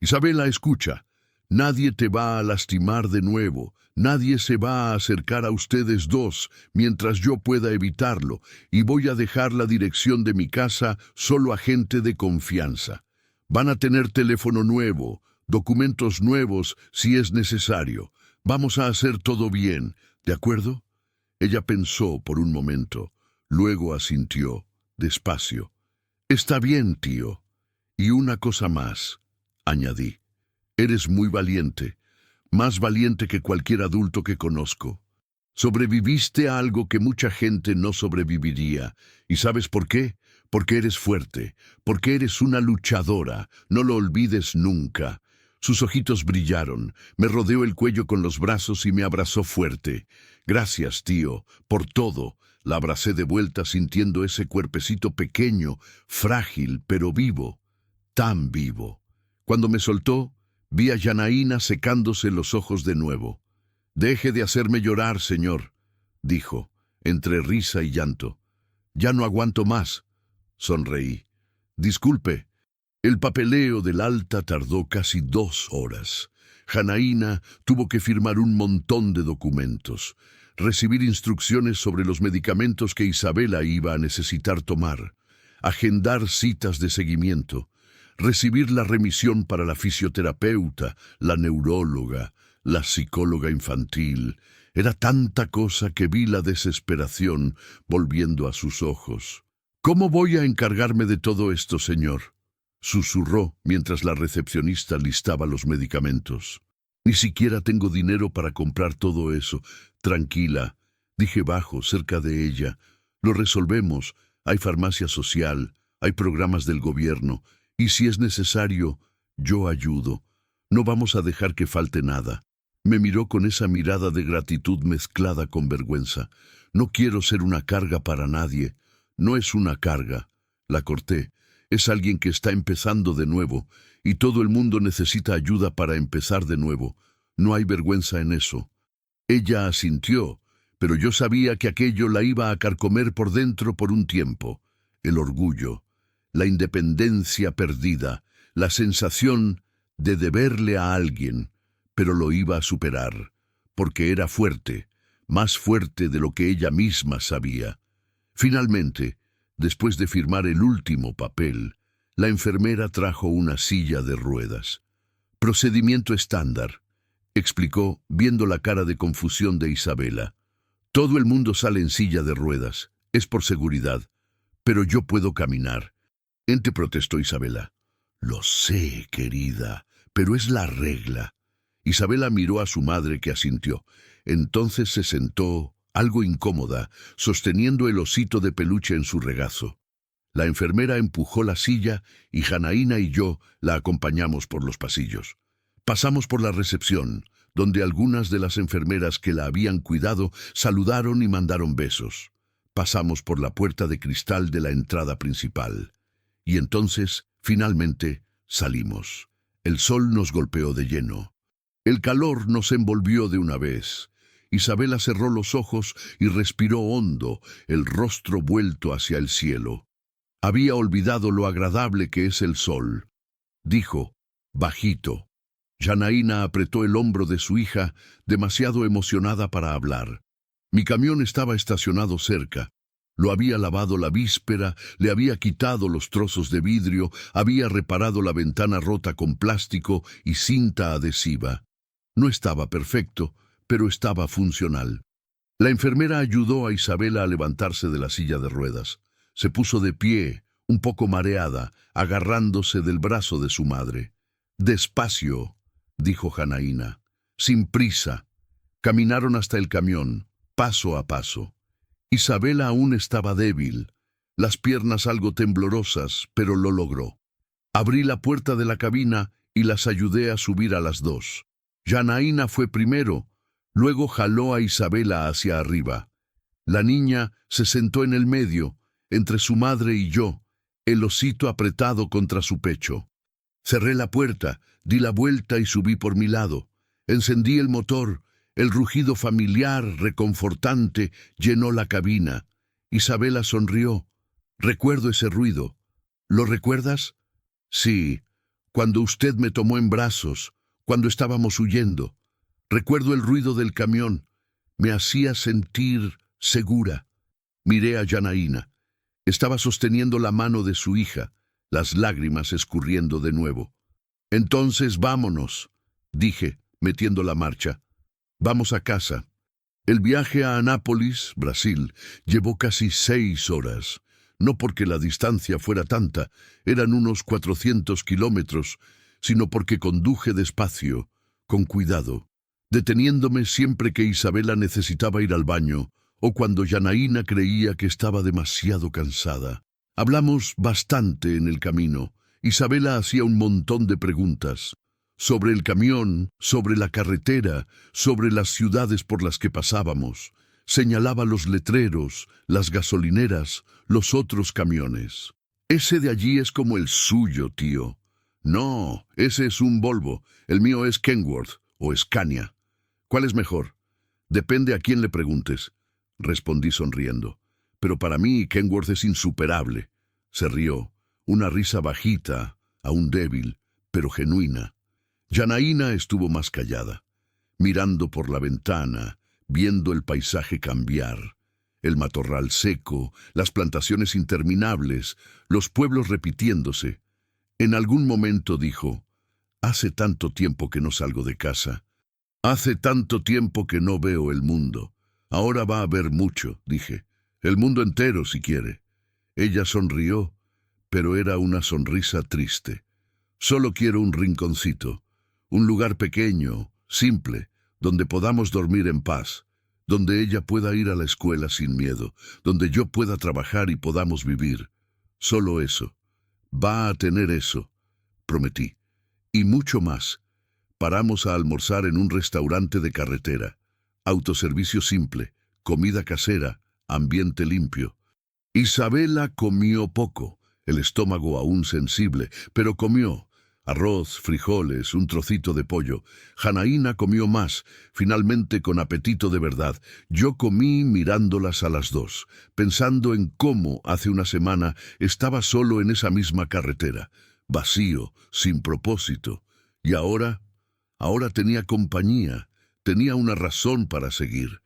«Isabela, escucha. Nadie te va a lastimar de nuevo, nadie se va a acercar a ustedes dos mientras yo pueda evitarlo, y voy a dejar la dirección de mi casa solo a gente de confianza. Van a tener teléfono nuevo, documentos nuevos si es necesario. Vamos a hacer todo bien, ¿de acuerdo?» Ella pensó por un momento, luego asintió, despacio. «Está bien, tío. Y una cosa más», añadí. «Eres muy valiente, más valiente que cualquier adulto que conozco. Sobreviviste a algo que mucha gente no sobreviviría. ¿Y sabes por qué? Porque eres fuerte, porque eres una luchadora, no lo olvides nunca». Sus ojitos brillaron, me rodeó el cuello con los brazos y me abrazó fuerte. «Gracias, tío, por todo». La abracé de vuelta sintiendo ese cuerpecito pequeño, frágil, pero vivo, tan vivo. Cuando me soltó, vi a Janaína secándose los ojos de nuevo. «Deje de hacerme llorar, señor», dijo, entre risa y llanto. «Ya no aguanto más», sonreí. «Disculpe». El papeleo del alta tardó casi 2 horas. Janaína tuvo que firmar un montón de documentos, recibir instrucciones sobre los medicamentos que Isabela iba a necesitar tomar, agendar citas de seguimiento, recibir la remisión para la fisioterapeuta, la neuróloga, la psicóloga infantil. Era tanta cosa que vi la desesperación volviendo a sus ojos. «¿Cómo voy a encargarme de todo esto, señor?», susurró mientras la recepcionista listaba los medicamentos. «Ni siquiera tengo dinero para comprar todo eso». «Tranquila», dije bajo, cerca de ella. «Lo resolvemos. Hay farmacia social, hay programas del gobierno, y si es necesario, yo ayudo. No vamos a dejar que falte nada». Me miró con esa mirada de gratitud mezclada con vergüenza. «No quiero ser una carga para nadie». «No es una carga», la corté. «Es alguien que está empezando de nuevo, y todo el mundo necesita ayuda para empezar de nuevo. No hay vergüenza en eso». Ella asintió, pero yo sabía que aquello la iba a carcomer por dentro por un tiempo. El orgullo, la independencia perdida, la sensación de deberle a alguien, pero lo iba a superar, porque era fuerte, más fuerte de lo que ella misma sabía. Finalmente, después de firmar el último papel, la enfermera trajo una silla de ruedas. «Procedimiento estándar», explicó, viendo la cara de confusión de Isabela. «Todo el mundo sale en silla de ruedas, es por seguridad, pero yo puedo caminar». «Ente», protestó Isabela. «Lo sé, querida, pero es la regla». Isabela miró a su madre, que asintió. Entonces se sentó, algo incómoda, sosteniendo el osito de peluche en su regazo. La enfermera empujó la silla y Janaína y yo la acompañamos por los pasillos. Pasamos por la recepción, donde algunas de las enfermeras que la habían cuidado saludaron y mandaron besos. Pasamos por la puerta de cristal de la entrada principal. Y entonces, finalmente, salimos. El sol nos golpeó de lleno. El calor nos envolvió de una vez. Isabela cerró los ojos y respiró hondo, el rostro vuelto hacia el cielo. Había olvidado lo agradable que es el sol. Dijo, bajito, Janaína apretó el hombro de su hija, demasiado emocionada para hablar. Mi camión estaba estacionado cerca. Lo había lavado la víspera, le había quitado los trozos de vidrio, había reparado la ventana rota con plástico y cinta adhesiva. No estaba perfecto, pero estaba funcional. La enfermera ayudó a Isabela a levantarse de la silla de ruedas. Se puso de pie, un poco mareada, agarrándose del brazo de su madre. «Despacio», dijo Janaína, «sin prisa». Caminaron hasta el camión, paso a paso. Isabela aún estaba débil, las piernas algo temblorosas, pero lo logró. Abrí la puerta de la cabina y las ayudé a subir a las dos. Janaína fue primero, luego jaló a Isabela hacia arriba. La niña se sentó en el medio, entre su madre y yo, el osito apretado contra su pecho. Cerré la puerta, di la vuelta y subí por mi lado. Encendí el motor. El rugido familiar, reconfortante, llenó la cabina. Isabela sonrió. «Recuerdo ese ruido». «¿Lo recuerdas?» «Sí, cuando usted me tomó en brazos, cuando estábamos huyendo. Recuerdo el ruido del camión. Me hacía sentir segura». Miré a Janaína. Estaba sosteniendo la mano de su hija, las lágrimas escurriendo de nuevo. «Entonces vámonos», dije, metiendo la marcha. «Vamos a casa». El viaje a Anápolis, Brasil, llevó casi 6 horas. No porque la distancia fuera tanta, eran unos 400 kilómetros, sino porque conduje despacio, con cuidado, deteniéndome siempre que Isabela necesitaba ir al baño o cuando Janaína creía que estaba demasiado cansada. Hablamos bastante en el camino. Isabela hacía un montón de preguntas. Sobre el camión, sobre la carretera, sobre las ciudades por las que pasábamos. Señalaba los letreros, las gasolineras, los otros camiones. «Ese de allí es como el suyo, tío». «No, ese es un Volvo, el mío es Kenworth o Scania». «¿Cuál es mejor?» «Depende a quién le preguntes», respondí sonriendo. «Pero para mí Kenworth es insuperable». Se rió, una risa bajita, aún débil, pero genuina. Janaína estuvo más callada, mirando por la ventana, viendo el paisaje cambiar, el matorral seco, las plantaciones interminables, los pueblos repitiéndose. En algún momento dijo: «Hace tanto tiempo que no salgo de casa. Hace tanto tiempo que no veo el mundo. Ahora va a ver mucho», dije. «El mundo entero, si quiere». Ella sonrió, pero era una sonrisa triste. «Solo quiero un rinconcito. Un lugar pequeño, simple, donde podamos dormir en paz, donde ella pueda ir a la escuela sin miedo, donde yo pueda trabajar y podamos vivir. Solo eso. Va a tener eso», prometí. «Y mucho más». Paramos a almorzar en un restaurante de carretera. Autoservicio simple, comida casera, ambiente limpio. Isabela comió poco, el estómago aún sensible, pero comió. Arroz, frijoles, un trocito de pollo. Janaína comió más, finalmente con apetito de verdad. Yo comí mirándolas a las dos, pensando en cómo hace una semana estaba solo en esa misma carretera, vacío, sin propósito. Y ahora tenía compañía, tenía una razón para seguir.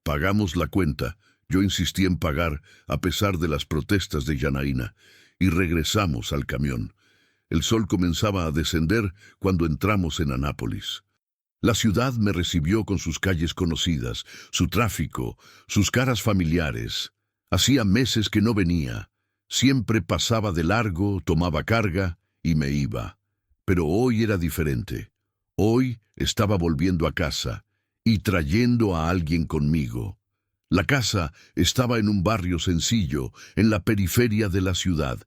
Pagamos la cuenta. Yo insistí en pagar, a pesar de las protestas de Janaína, y regresamos al camión. El sol comenzaba a descender cuando entramos en Anápolis. La ciudad me recibió con sus calles conocidas, su tráfico, sus caras familiares. Hacía meses que no venía. Siempre pasaba de largo, tomaba carga y me iba. Pero hoy era diferente. Hoy estaba volviendo a casa y trayendo a alguien conmigo. La casa estaba en un barrio sencillo, en la periferia de la ciudad.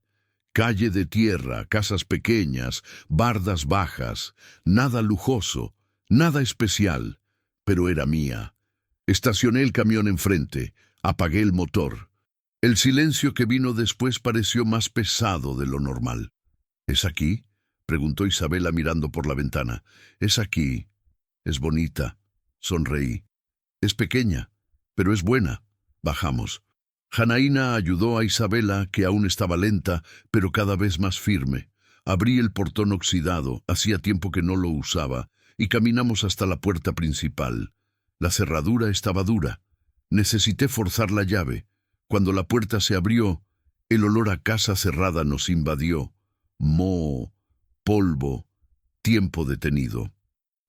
Calle de tierra, casas pequeñas, bardas bajas, nada lujoso, nada especial, pero era mía. Estacioné el camión enfrente, apagué el motor. El silencio que vino después pareció más pesado de lo normal. «¿Es aquí?», preguntó Isabela mirando por la ventana. «Es aquí. Es bonita». Sonreí. «Es pequeña, pero es buena». Bajamos. Janaína ayudó a Isabela, que aún estaba lenta, pero cada vez más firme. Abrí el portón oxidado, hacía tiempo que no lo usaba. y caminamos hasta la puerta principal. La cerradura estaba dura. Necesité forzar la llave. Cuando la puerta se abrió, el olor a casa cerrada nos invadió. Moho, polvo, tiempo detenido.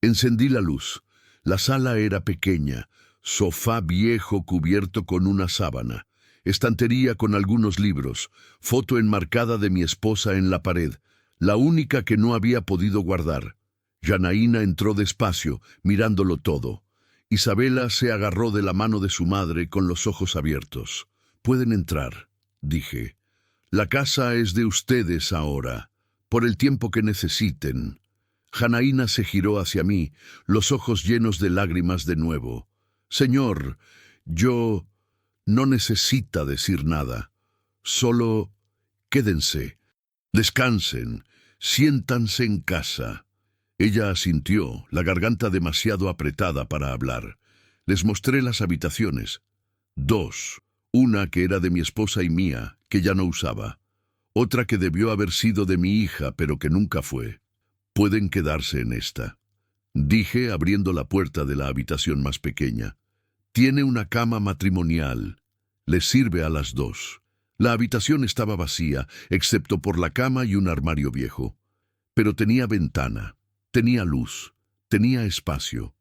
Encendí la luz. La sala era pequeña, sofá viejo cubierto con una sábana, estantería con algunos libros, foto enmarcada de mi esposa en la pared, la única que no había podido guardar. Janaína entró despacio, mirándolo todo. Isabela se agarró de la mano de su madre con los ojos abiertos. «Pueden entrar», dije. «La casa es de ustedes ahora, por el tiempo que necesiten». Janaína se giró hacia mí, los ojos llenos de lágrimas de nuevo. «Señor, yo no necesita decir nada. Solo quédense, descansen, siéntanse en casa». Ella asintió, la garganta demasiado apretada para hablar. Les mostré las habitaciones. 2. Una que era de mi esposa y mía, que ya no usaba. Otra que debió haber sido de mi hija, pero que nunca fue. «Pueden quedarse en esta», dije abriendo la puerta de la habitación más pequeña. «Tiene una cama matrimonial. Les sirve a las 2». La habitación estaba vacía, excepto por la cama y un armario viejo. Pero tenía ventana, tenía luz, tenía espacio.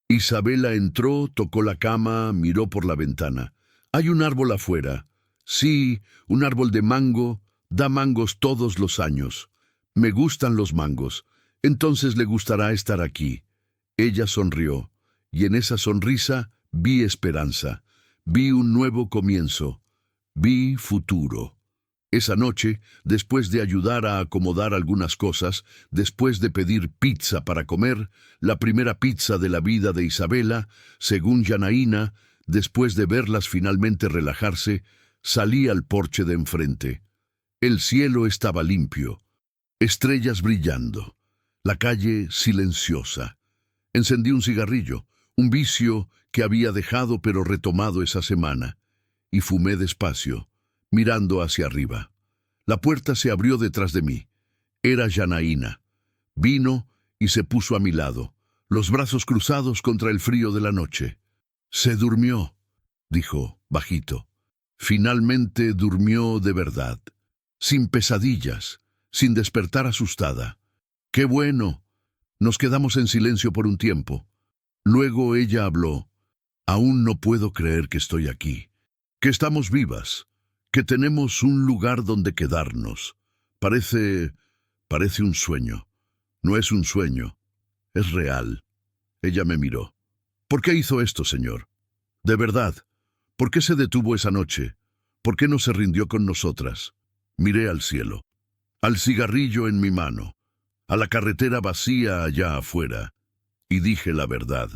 Isabela entró, tocó la cama, miró por la ventana. «Hay un árbol afuera». «Sí, un árbol de mango. Da mangos todos los años. Me gustan los mangos. Entonces le gustará estar aquí». Ella sonrió, y en esa sonrisa vi esperanza, vi un nuevo comienzo, vi futuro. Esa noche, después de ayudar a acomodar algunas cosas, después de pedir pizza para comer, la primera pizza de la vida de Isabela, según Janaína, después de verlas finalmente relajarse, salí al porche de enfrente. El cielo estaba limpio, estrellas brillando. La calle silenciosa. Encendí un cigarrillo, un vicio que había dejado pero retomado esa semana, y fumé despacio, mirando hacia arriba. La puerta se abrió detrás de mí. Era Janaína. Vino y se puso a mi lado, los brazos cruzados contra el frío de la noche. «Se durmió», dijo, bajito. Finalmente durmió de verdad, sin pesadillas, sin despertar asustada. «Qué bueno». Nos quedamos en silencio por un tiempo. Luego ella habló. «Aún no puedo creer que estoy aquí, que estamos vivas, que tenemos un lugar donde quedarnos. Parece un sueño. No es un sueño, es real». Ella me miró. «¿Por qué hizo esto, señor? De verdad, ¿por qué se detuvo esa noche? ¿Por qué no se rindió con nosotras?» Miré al cielo, al cigarrillo en mi mano, a la carretera vacía allá afuera, y dije la verdad,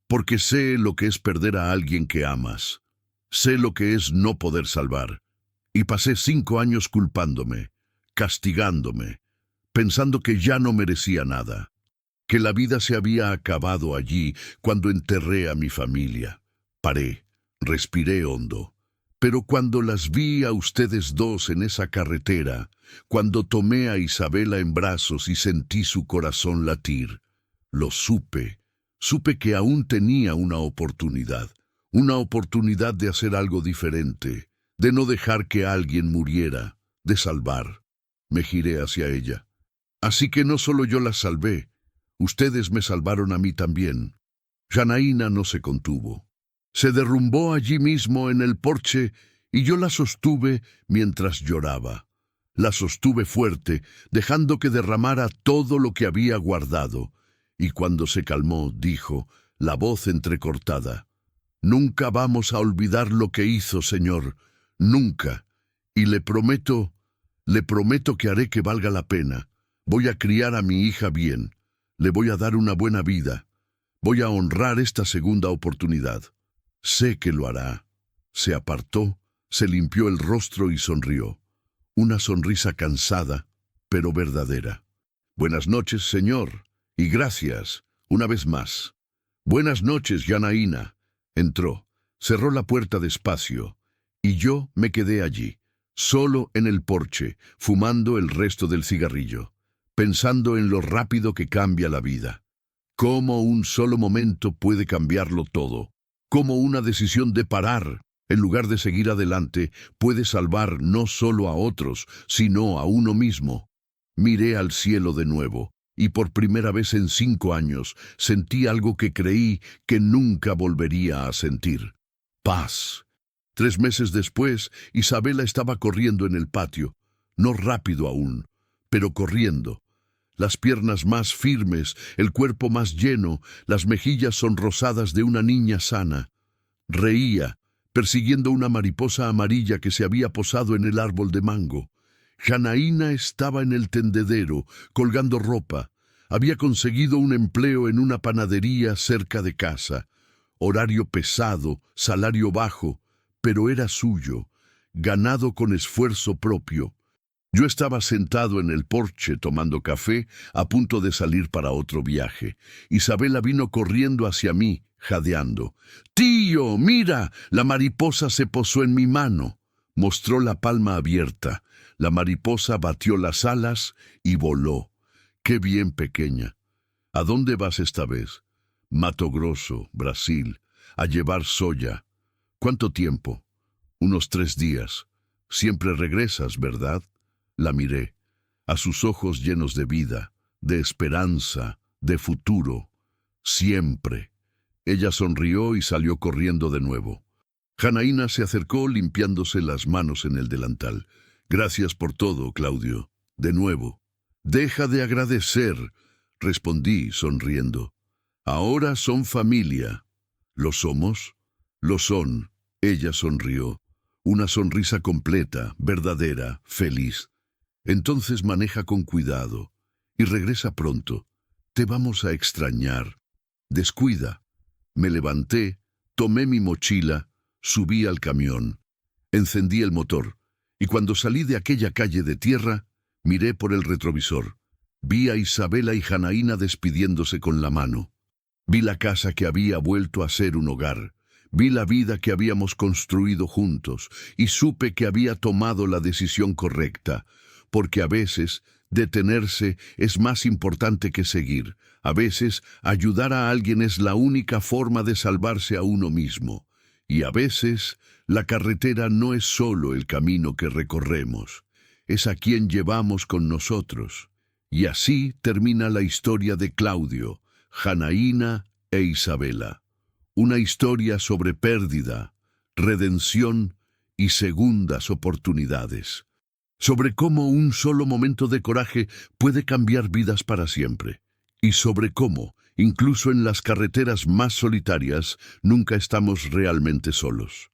porque sé lo que es perder a alguien que amas, sé lo que es no poder salvar, y pasé 5 años culpándome, castigándome, pensando que ya no merecía nada, que la vida se había acabado allí cuando enterré a mi familia. Paré, respiré hondo. Pero cuando las vi a ustedes dos en esa carretera, cuando tomé a Isabela en brazos y sentí su corazón latir, lo supe que aún tenía una oportunidad de hacer algo diferente, de no dejar que alguien muriera, de salvar. Me giré hacia ella. «Así que no solo yo las salvé, ustedes me salvaron a mí también». Janaína no se contuvo. Se derrumbó allí mismo en el porche y yo la sostuve mientras lloraba. La sostuve fuerte, dejando que derramara todo lo que había guardado. Y cuando se calmó, dijo, la voz entrecortada, «Nunca vamos a olvidar lo que hizo, señor, nunca. Y le prometo que haré que valga la pena. Voy a criar a mi hija bien. Le voy a dar una buena vida. Voy a honrar esta segunda oportunidad. Sé que lo hará». Se apartó, se limpió el rostro y sonrió. Una sonrisa cansada, pero verdadera. «Buenas noches, señor, y gracias, una vez más». «Buenas noches, Janaína». Entró, cerró la puerta despacio, y yo me quedé allí, solo en el porche, fumando el resto del cigarrillo, pensando en lo rápido que cambia la vida. Cómo un solo momento puede cambiarlo todo. Cómo una decisión de parar, en lugar de seguir adelante, puede salvar no solo a otros, sino a uno mismo. Miré al cielo de nuevo, y por primera vez en 5 años sentí algo que creí que nunca volvería a sentir. Paz. 3 meses después, Isabela estaba corriendo en el patio. No rápido aún, pero corriendo. Las piernas más firmes, el cuerpo más lleno, las mejillas sonrosadas de una niña sana. Reía, persiguiendo una mariposa amarilla que se había posado en el árbol de mango. Janaína estaba en el tendedero, colgando ropa. Había conseguido un empleo en una panadería cerca de casa. Horario pesado, salario bajo, pero era suyo, ganado con esfuerzo propio. Yo estaba sentado en el porche tomando café, a punto de salir para otro viaje. Isabela vino corriendo hacia mí, jadeando. «¡Tío, mira! La mariposa se posó en mi mano». Mostró la palma abierta. La mariposa batió las alas y voló. «¡Qué bien, pequeña! ¿A dónde vas esta vez?» «Mato Grosso, Brasil, a llevar soya». «¿Cuánto tiempo?» «Unos 3 días». «Siempre regresas, ¿verdad?» La miré, a sus ojos llenos de vida, de esperanza, de futuro. «Siempre». Ella sonrió y salió corriendo de nuevo. Janaína se acercó limpiándose las manos en el delantal. «Gracias por todo, Claudio. De nuevo». «Deja de agradecer», respondí sonriendo. «Ahora son familia». «¿Lo somos?» «Lo son». Ella sonrió. Una sonrisa completa, verdadera, feliz. «Entonces maneja con cuidado y regresa pronto. Te vamos a extrañar». «Descuida». Me levanté, tomé mi mochila, subí al camión. Encendí el motor, y cuando salí de aquella calle de tierra, miré por el retrovisor. Vi a Isabela y Janaína despidiéndose con la mano. Vi la casa que había vuelto a ser un hogar. Vi la vida que habíamos construido juntos, y supe que había tomado la decisión correcta, porque a veces detenerse es más importante que seguir. A veces ayudar a alguien es la única forma de salvarse a uno mismo. Y a veces la carretera no es solo el camino que recorremos, es a quien llevamos con nosotros. Y así termina la historia de Claudio, Janaína e Isabela. Una historia sobre pérdida, redención y segundas oportunidades. Sobre cómo un solo momento de coraje puede cambiar vidas para siempre. Y sobre cómo, incluso en las carreteras más solitarias, nunca estamos realmente solos.